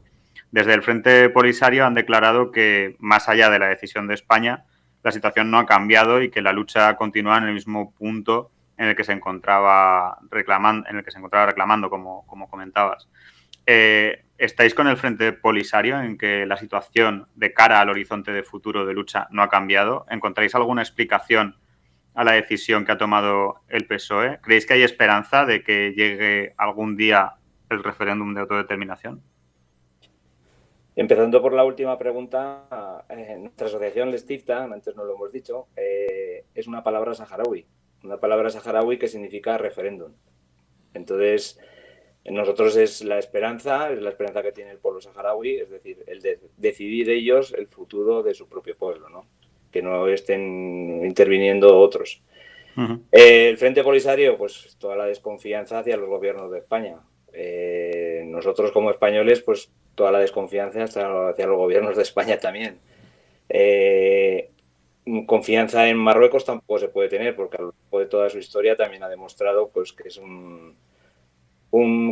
Desde el Frente Polisario han declarado que, más allá de la decisión de España, la situación no ha cambiado y que la lucha continúa en el mismo punto en el que se encontraba reclamando, como comentabas. ¿Estáis con el Frente Polisario en que la situación de cara al horizonte de futuro de lucha no ha cambiado? ¿Encontráis alguna explicación a la decisión que ha tomado el PSOE? ¿Creéis que hay esperanza de que llegue algún día el referéndum de autodeterminación? Empezando por la última pregunta, nuestra asociación Lestifta, antes no lo hemos dicho, es una palabra saharaui que significa referéndum. Entonces, nosotros es la esperanza que tiene el pueblo saharaui, es decir, el de decidir ellos el futuro de su propio pueblo, ¿no? Que no estén interviniendo otros. El Frente Polisario, pues toda la desconfianza hacia los gobiernos de España. Nosotros como españoles, pues toda la desconfianza hacia los gobiernos de España también. Confianza en Marruecos tampoco se puede tener, porque a lo largo de toda su historia también ha demostrado pues, que es un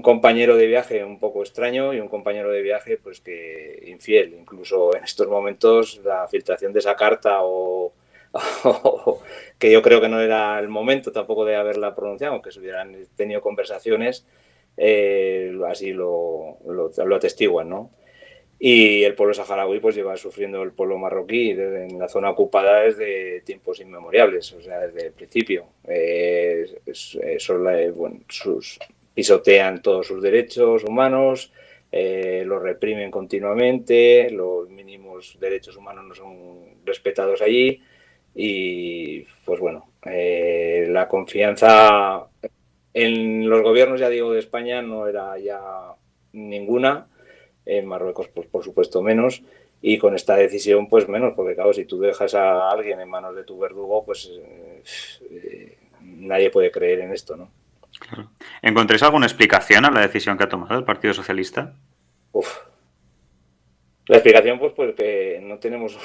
compañero de viaje un poco extraño y un compañero de viaje pues que infiel. Incluso en estos momentos la filtración de esa carta que yo creo que no era el momento tampoco de haberla pronunciado, aunque se hubieran tenido conversaciones, así lo atestiguan, ¿no? Y el pueblo saharaui pues lleva sufriendo el pueblo marroquí en la zona ocupada desde tiempos inmemoriales, o sea, desde el principio. Pisotean todos sus derechos humanos, los reprimen continuamente, los mínimos derechos humanos no son respetados allí y, pues bueno, la confianza en los gobiernos, ya digo, de España no era ya ninguna, en Marruecos, pues por supuesto menos, y con esta decisión, pues menos, porque claro, si tú dejas a alguien en manos de tu verdugo, pues nadie puede creer en esto, ¿no? Claro. ¿Encontréis alguna explicación a la decisión que ha tomado el Partido Socialista? La explicación, pues que no tenemos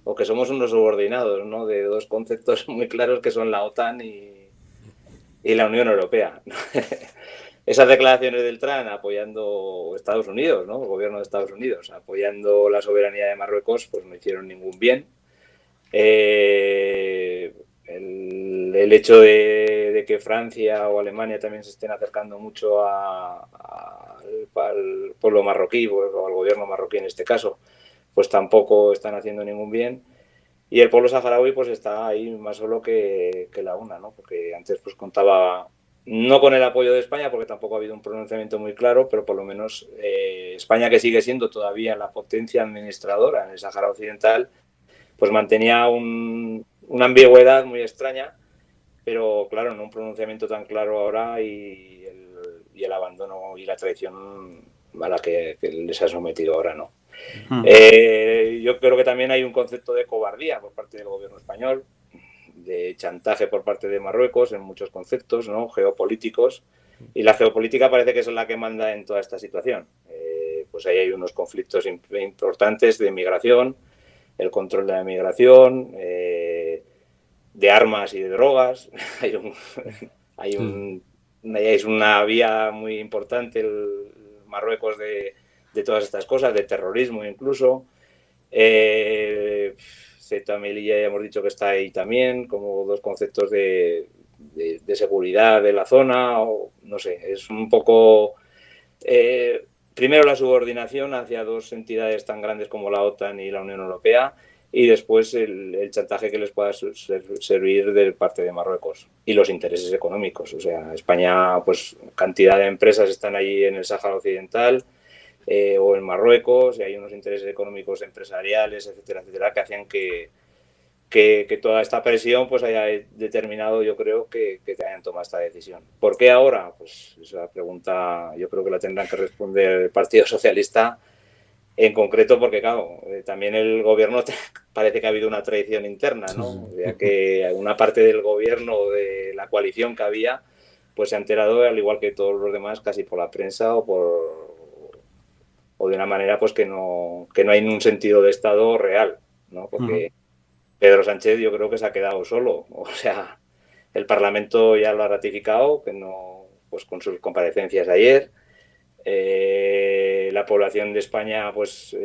o que somos unos subordinados, ¿no? De dos conceptos muy claros que son la OTAN y la Unión Europea. Esas declaraciones del TRAN apoyando Estados Unidos, ¿no? El gobierno de Estados Unidos, apoyando la soberanía de Marruecos, pues no hicieron ningún bien. El hecho de que Francia o Alemania también se estén acercando mucho al pueblo marroquí o al gobierno marroquí en este caso, pues tampoco están haciendo ningún bien. Y el pueblo saharaui pues está ahí más solo que la una, ¿no? Porque antes pues contaba no con el apoyo de España, porque tampoco ha habido un pronunciamiento muy claro, pero por lo menos España, que sigue siendo todavía la potencia administradora en el Sáhara Occidental, pues mantenía una ambigüedad muy extraña, pero claro, no un pronunciamiento tan claro ahora y el abandono y la traición a la que les ha sometido ahora, ¿no? Yo creo que también hay un concepto de cobardía por parte del gobierno español, de chantaje por parte de Marruecos en muchos conceptos, ¿no? Geopolíticos, y la geopolítica parece que es la que manda en toda esta situación. Pues ahí hay unos conflictos importantes de migración, el control de la migración, de armas y de drogas. Es una vía muy importante el Marruecos de todas estas cosas, de terrorismo incluso. Ceuta y Melilla ya hemos dicho que está ahí también, como dos conceptos de seguridad de la zona, o no sé, es un poco... primero la subordinación hacia dos entidades tan grandes como la OTAN y la Unión Europea, y después el chantaje que les pueda servir de parte de Marruecos y los intereses económicos. O sea, España, pues cantidad de empresas están allí en el Sáhara Occidental, o en Marruecos, y hay unos intereses económicos empresariales, etcétera, etcétera, que hacían que toda esta presión pues haya determinado, yo creo, que hayan tomado esta decisión. ¿Por qué ahora? Pues esa pregunta yo creo que la tendrán que responder el Partido Socialista en concreto, porque claro, también el gobierno parece que ha habido una traición interna, ¿no? Ya que una parte del gobierno, de la coalición que había, pues se ha enterado, al igual que todos los demás, casi por la prensa o de una manera pues que no hay un sentido de Estado real, ¿no? Porque Pedro Sánchez yo creo que se ha quedado solo. O sea, el Parlamento ya lo ha ratificado, que no, pues con sus comparecencias ayer. La población de España, pues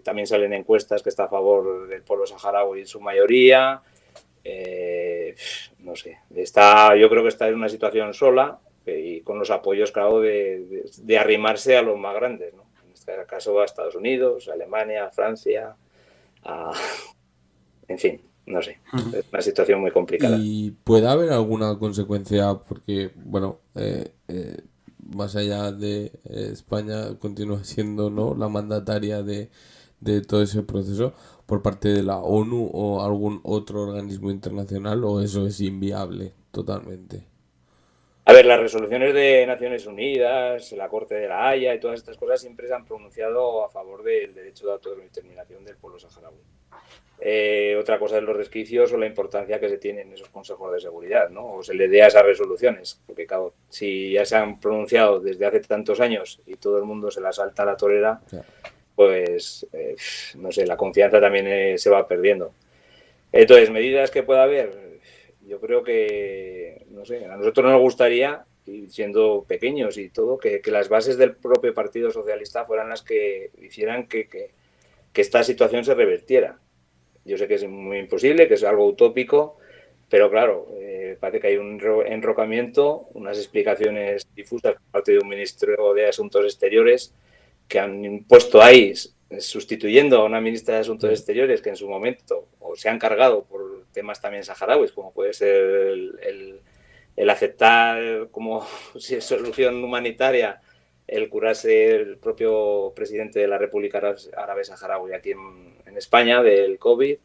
también salen encuestas que está a favor del pueblo saharaui en su mayoría. No sé, yo creo que está en una situación sola y con los apoyos, claro, de arrimarse a los más grandes, ¿no? En este caso a Estados Unidos, a Alemania, a Francia, en fin, no sé, es una situación muy complicada. ¿Y puede haber alguna consecuencia? Porque, bueno, más allá de España continúa siendo, ¿no?, la mandataria de todo ese proceso por parte de la ONU o algún otro organismo internacional, o eso es inviable totalmente. A ver, las resoluciones de Naciones Unidas, la Corte de la Haya y todas estas cosas siempre se han pronunciado a favor del derecho de autodeterminación del pueblo saharaui. Otra cosa es los resquicios o la importancia que se tiene en esos consejos de seguridad, ¿no? O se le dé a esas resoluciones, porque claro, si ya se han pronunciado desde hace tantos años y todo el mundo se las salta a la torera, pues no sé, la confianza también se va perdiendo. Entonces, medidas que pueda haber, yo creo que, no sé, a nosotros nos gustaría, y siendo pequeños y todo, que las bases del propio Partido Socialista fueran las que hicieran que esta situación se revertiera. Yo sé que es muy imposible, que es algo utópico, pero claro, parece que hay un enrocamiento, unas explicaciones difusas por parte de un ministro de Asuntos Exteriores que han puesto ahí, sustituyendo a una ministra de Asuntos Exteriores que en su momento o se han cargado por temas también saharauis, como puede ser el aceptar como si es solución humanitaria el curarse el propio presidente de la República Árabe Saharaui aquí en España del COVID,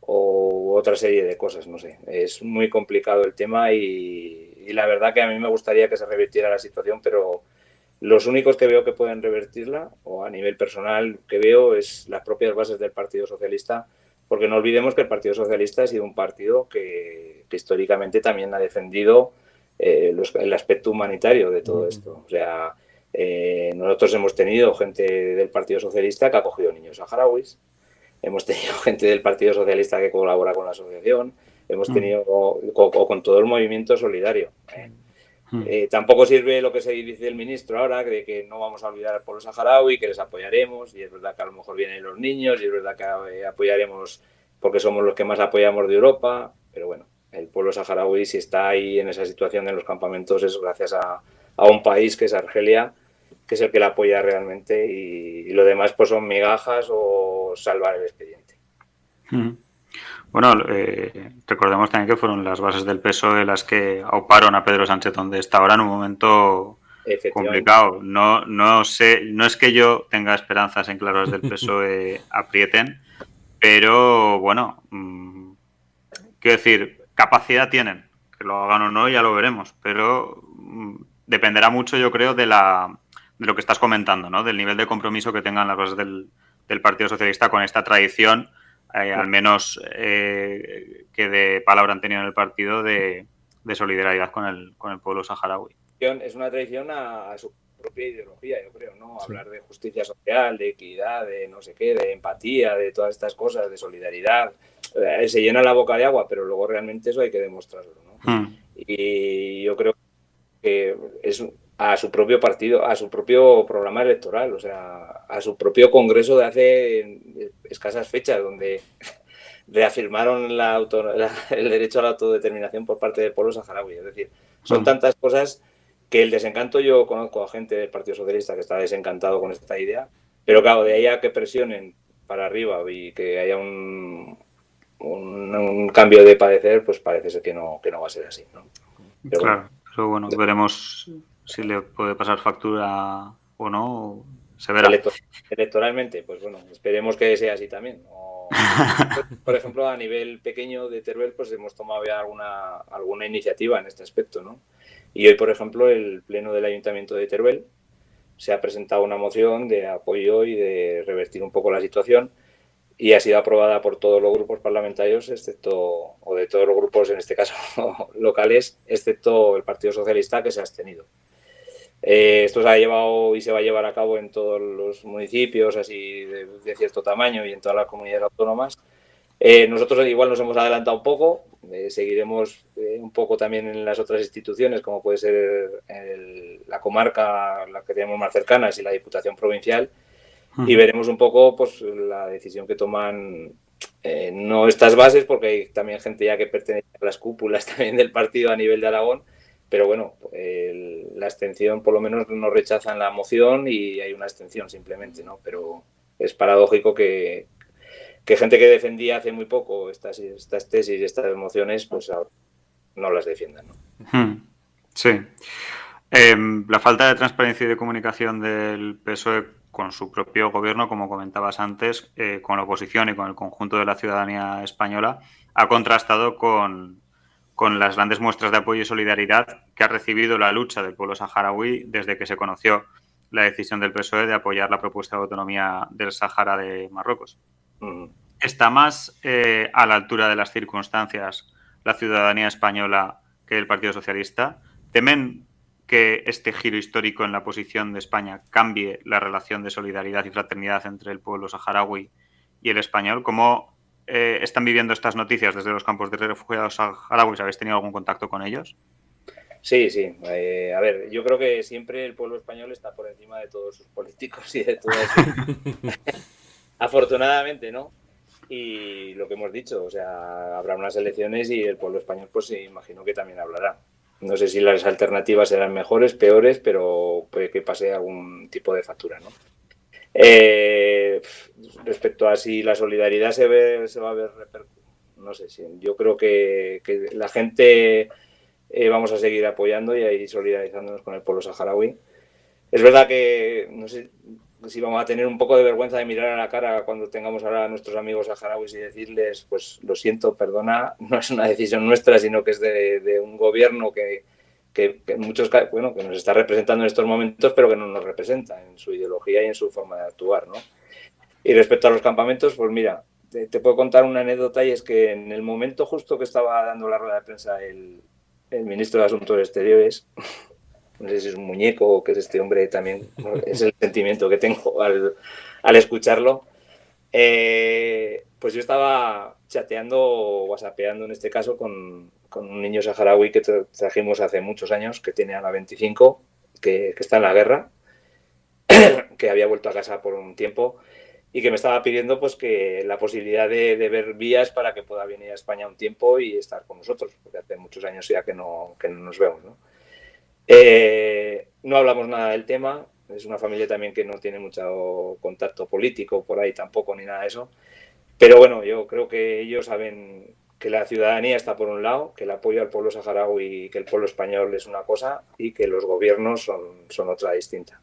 o otra serie de cosas, no sé. Es muy complicado el tema y la verdad que a mí me gustaría que se revirtiera la situación, pero los únicos que veo que pueden revertirla, o a nivel personal que veo, es las propias bases del Partido Socialista, porque no olvidemos que el Partido Socialista ha sido un partido que históricamente también ha defendido el aspecto humanitario de todo esto. O sea, nosotros hemos tenido gente del Partido Socialista que ha acogido niños saharauis, hemos tenido gente del Partido Socialista que colabora con la asociación, hemos tenido o con todo el movimiento solidario. Tampoco sirve lo que se dice el ministro ahora, de que no vamos a olvidar al pueblo saharaui, que les apoyaremos, y es verdad que a lo mejor vienen los niños, y es verdad que apoyaremos porque somos los que más apoyamos de Europa, pero bueno, el pueblo saharaui, si está ahí en esa situación en los campamentos, es gracias a un país que es Argelia, que es el que la apoya realmente, y lo demás pues son migajas o salvar el expediente. Bueno, recordemos también que fueron las bases del PSOE las que auparon a Pedro Sánchez donde está ahora en un momento complicado. No sé, no es que yo tenga esperanzas en que las bases del PSOE aprieten, pero bueno, quiero decir, capacidad tienen, que lo hagan o no ya lo veremos, pero dependerá mucho, yo creo, de lo que estás comentando, ¿no? Del nivel de compromiso que tengan las bases del Partido Socialista con esta tradición, al menos que de palabra han tenido en el partido, de solidaridad con el pueblo saharaui. Es una tradición a su propia ideología, yo creo, ¿no? Sí. Hablar de justicia social, de equidad, de no sé qué, de empatía, de todas estas cosas, de solidaridad. Se llena la boca de agua, pero luego realmente eso hay que demostrarlo, ¿no? Y yo creo que es a su propio partido, a su propio programa electoral, o sea, a su propio congreso de hace escasas fechas, donde reafirmaron el derecho a la autodeterminación por parte del pueblo saharaui. Es decir, son tantas cosas que el desencanto, yo conozco a gente del Partido Socialista que está desencantado con esta idea, pero claro, de ahí a que presionen para arriba y que haya un cambio de parecer, pues parece ser que no va a ser así, ¿no? Pero claro, pero bueno, veremos si le puede pasar factura o no. Se verá. Electoralmente, pues bueno, esperemos que sea así también. Por ejemplo, a nivel pequeño de Teruel, pues hemos tomado ya alguna iniciativa en este aspecto, ¿no? Y hoy, por ejemplo, el Pleno del Ayuntamiento de Teruel se ha presentado una moción de apoyo y de revertir un poco la situación y ha sido aprobada por todos los grupos parlamentarios, o de todos los grupos, en este caso, locales, excepto el Partido Socialista, que se ha abstenido. Esto se ha llevado y se va a llevar a cabo en todos los municipios así de cierto tamaño y en todas las comunidades autónomas. Nosotros igual nos hemos adelantado un poco, seguiremos un poco también en las otras instituciones, como puede ser la comarca, la que tenemos más cercanas, y la Diputación Provincial, y veremos un poco pues la decisión que toman, no estas bases, porque hay también gente ya que pertenece a las cúpulas también del partido a nivel de Aragón, pero bueno, la abstención por lo menos no rechazan la moción y hay una abstención simplemente, ¿no? Pero es paradójico que gente que defendía hace muy poco estas tesis y estas mociones, pues ahora no las defiendan, ¿no? Sí. La falta de transparencia y de comunicación del PSOE con su propio gobierno, como comentabas antes, con la oposición y con el conjunto de la ciudadanía española, ha contrastado con las grandes muestras de apoyo y solidaridad que ha recibido la lucha del pueblo saharaui desde que se conoció la decisión del PSOE de apoyar la propuesta de autonomía del Sáhara de Marruecos. ¿Está más a la altura de las circunstancias la ciudadanía española que el Partido Socialista? ¿Temen que este giro histórico en la posición de España cambie la relación de solidaridad y fraternidad entre el pueblo saharaui y el español? ¿Cómo están viviendo estas noticias desde los campos de refugiados saharauis? ¿Habéis tenido algún contacto con ellos? Sí. A ver, yo creo que siempre el pueblo español está por encima de todos sus políticos y de todo eso. Afortunadamente, ¿no? Y lo que hemos dicho, o sea, habrá unas elecciones y el pueblo español, pues imagino que también hablará. No sé si las alternativas serán mejores, peores, pero puede que pase algún tipo de factura, ¿no? Respecto a si la solidaridad se va a ver, no sé, yo creo que la gente vamos a seguir apoyando y ahí solidarizándonos con el pueblo saharaui. Es verdad que no sé si vamos a tener un poco de vergüenza de mirar a la cara cuando tengamos ahora a nuestros amigos saharauis y decirles, pues lo siento, perdona, no es una decisión nuestra, sino que es de un gobierno que en muchos casos, bueno, que nos está representando en estos momentos, pero que no nos representa en su ideología y en su forma de actuar, ¿no? Y respecto a los campamentos, pues mira, te puedo contar una anécdota, y es que en el momento justo que estaba dando la rueda de prensa el ministro de Asuntos Exteriores, no sé si es un muñeco o qué es este hombre también, es el sentimiento que tengo al escucharlo, pues yo estaba chateando o whatsappeando en este caso con un niño saharaui que trajimos hace muchos años, que tiene ahora 25, que está en la guerra, que había vuelto a casa por un tiempo y que me estaba pidiendo pues que la posibilidad de ver vías para que pueda venir a España un tiempo y estar con nosotros, porque hace muchos años ya que no nos vemos, ¿no? No hablamos nada del tema, es una familia también que no tiene mucho contacto político por ahí tampoco ni nada de eso, pero bueno, yo creo que ellos saben que la ciudadanía está por un lado, que el apoyo al pueblo saharaui y que el pueblo español es una cosa y que los gobiernos son otra distinta.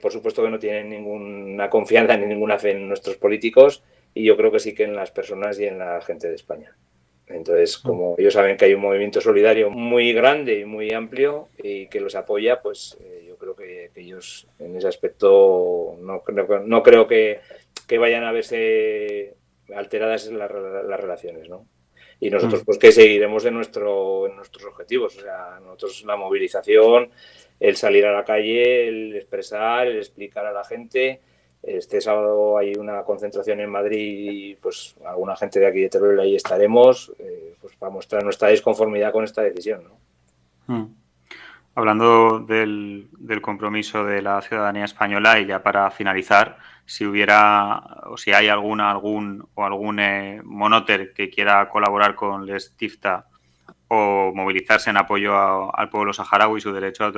Por supuesto que no tienen ninguna confianza ni ninguna fe en nuestros políticos, y yo creo que sí que en las personas y en la gente de España. Entonces, como ellos saben que hay un movimiento solidario muy grande y muy amplio y que los apoya, pues yo creo que ellos en ese aspecto no creo que vayan a verse alteradas las relaciones, ¿no? Y nosotros pues que seguiremos en nuestros objetivos, o sea, nosotros la movilización, el salir a la calle, el expresar, el explicar a la gente. Este sábado hay una concentración en Madrid y pues alguna gente de aquí de Teruel ahí estaremos, pues para mostrar nuestra disconformidad con esta decisión, ¿no? Hablando del compromiso de la ciudadanía española, y ya para finalizar, si hubiera o si hay algún monóter que quiera colaborar con Les Tifta o movilizarse en apoyo al pueblo saharaui y su derecho a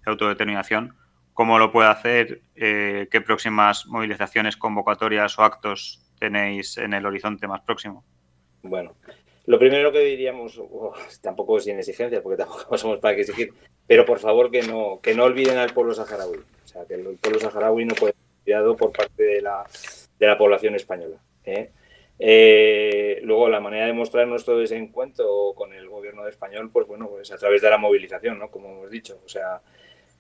autodeterminación, ¿cómo lo puede hacer? ¿Qué próximas movilizaciones, convocatorias o actos tenéis en el horizonte más próximo? Bueno, Lo primero que diríamos, tampoco sin exigencias, porque tampoco somos para que exigir, pero por favor que no olviden al pueblo saharaui. O sea, que el pueblo saharaui no puede ser olvidado por parte de la población española. Luego, la manera de mostrar nuestro desencuentro con el gobierno español, pues bueno, pues a través de la movilización, ¿no? Como hemos dicho. O sea,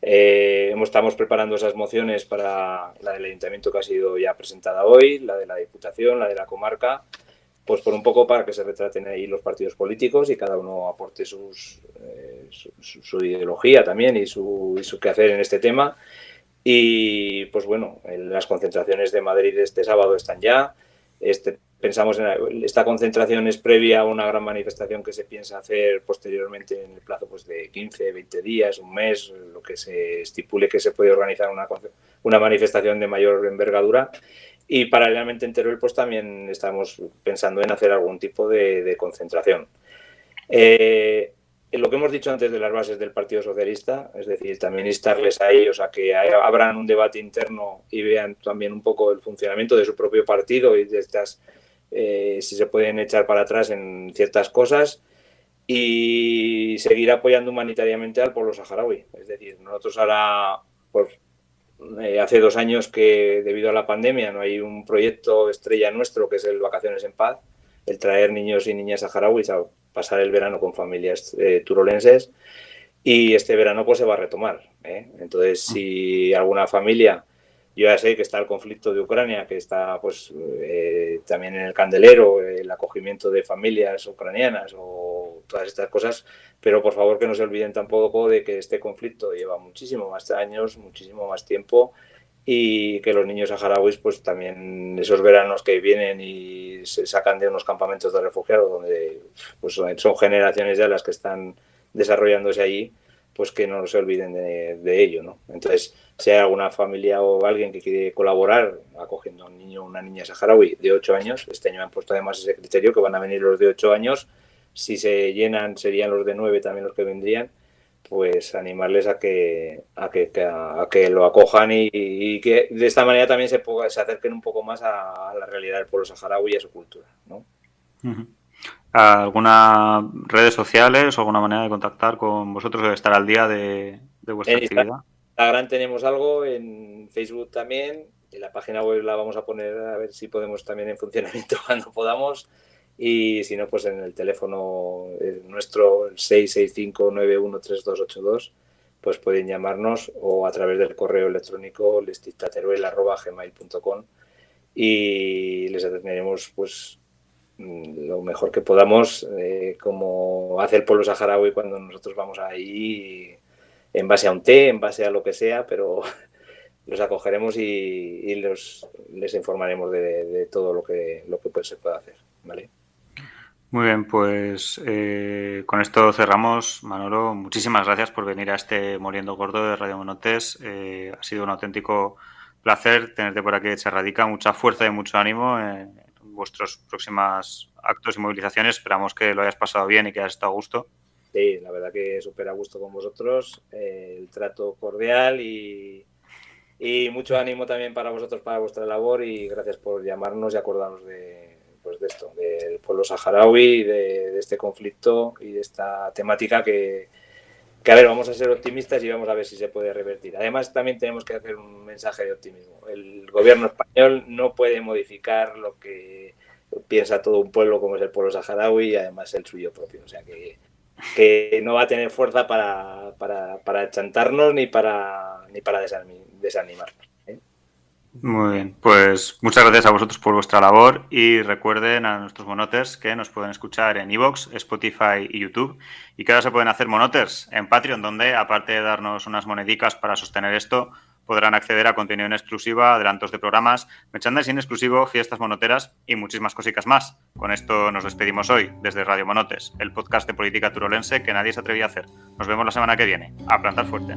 estamos preparando esas mociones para la del ayuntamiento que ha sido ya presentada hoy, la de la Diputación, la de la comarca, pues por un poco para que se retraten ahí los partidos políticos y cada uno aporte su ideología también y su quehacer en este tema. Y pues bueno, las concentraciones de Madrid este sábado están ya. Pensamos en esta concentración es previa a una gran manifestación que se piensa hacer posteriormente en el plazo pues, de 15, 20 días, un mes, lo que se estipule que se puede organizar una manifestación de mayor envergadura. Y paralelamente en Teruel pues también estamos pensando en hacer algún tipo de concentración. Lo que hemos dicho antes de las bases del Partido Socialista, es decir, también instarles a ellos a que abran un debate interno y vean también un poco el funcionamiento de su propio partido y de estas, si se pueden echar para atrás en ciertas cosas y seguir apoyando humanitariamente al pueblo saharaui. Es decir, nosotros ahora, pues, hace 2 años que debido a la pandemia no hay un proyecto estrella nuestro que es el Vacaciones en Paz, el traer niños y niñas saharauis a pasar el verano con familias turolenses y este verano pues se va a retomar. Entonces, si alguna familia, yo ya sé que está el conflicto de Ucrania, que está pues también en el candelero, el acogimiento de familias ucranianas o todas estas cosas, pero por favor que no se olviden tampoco de que este conflicto lleva muchísimo más años, muchísimo más tiempo y que los niños saharauis pues también esos veranos que vienen y se sacan de unos campamentos de refugiados donde pues son generaciones ya las que están desarrollándose allí, pues que no se olviden de ello, ¿no? Entonces, si hay alguna familia o alguien que quiere colaborar acogiendo a un niño o una niña saharaui de 8 años, este año han puesto además ese criterio que van a venir los de 8 años, si se llenan serían los de 9 también los que vendrían, pues animarles a que lo acojan y que de esta manera también se acerquen un poco más a la realidad del pueblo saharaui y a su cultura, ¿no? Uh-huh. ¿Alguna redes sociales o alguna manera de contactar con vosotros o de estar al día de vuestra actividad? En Instagram tenemos algo, en Facebook también, y la página web la vamos a poner a ver si podemos también en funcionamiento cuando podamos. Y si no, pues en el teléfono nuestro, el 665-913282, pues pueden llamarnos o a través del correo electrónico lestistateruel@gmail.com y les atenderemos pues lo mejor que podamos, como hace el pueblo saharaui cuando nosotros vamos ahí en base a un té, en base a lo que sea, pero los acogeremos y les informaremos de todo lo que pues se puede hacer, ¿vale? Muy bien, pues con esto cerramos. Manolo, muchísimas gracias por venir a este Moliendo Gordo de Radio Monotes. Ha sido un auténtico placer tenerte por aquí de Cherradica. Mucha fuerza y mucho ánimo en vuestros próximos actos y movilizaciones. Esperamos que lo hayas pasado bien y que hayas estado a gusto. Sí, la verdad que súper a gusto con vosotros. El trato cordial y mucho ánimo también para vosotros, para vuestra labor y gracias por llamarnos y acordarnos de esto, del pueblo saharaui, de este conflicto y de esta temática que a ver, vamos a ser optimistas y vamos a ver si se puede revertir. Además, también tenemos que hacer un mensaje de optimismo. El gobierno español no puede modificar lo que piensa todo un pueblo como es el pueblo saharaui y además el suyo propio. O sea que no va a tener fuerza para chantarnos ni para desanimarnos. Muy bien, pues muchas gracias a vosotros por vuestra labor y recuerden a nuestros monoters que nos pueden escuchar en iVoox, Spotify y YouTube y que ahora se pueden hacer monoters en Patreon, donde aparte de darnos unas monedicas para sostener esto, podrán acceder a contenido en exclusiva, adelantos de programas, merchandising exclusivo, fiestas monoteras y muchísimas cositas más. Con esto nos despedimos hoy desde Radio Monotes, el podcast de política turolense que nadie se atrevía a hacer. Nos vemos la semana que viene. A plantar fuerte.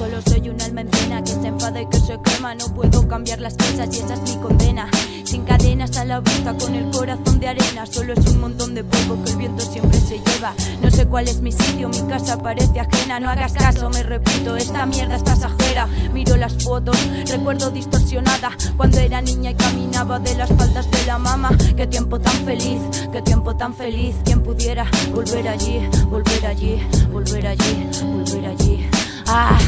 solo soy una alma en pena que se enfada y que se quema. No puedo cambiar las cosas y esa es mi condena. Sin cadenas a la vista, con el corazón de arena. Solo es un montón de polvo que el viento siempre se lleva. No sé cuál es mi sitio, mi casa parece ajena. No hagas caso, me repito, esta mierda es pasajera. Miro las fotos, recuerdo distorsionada cuando era niña y caminaba de las faldas de la mama. Qué tiempo tan feliz, qué tiempo tan feliz. Quien pudiera volver allí, volver allí, volver allí, volver allí. Ah.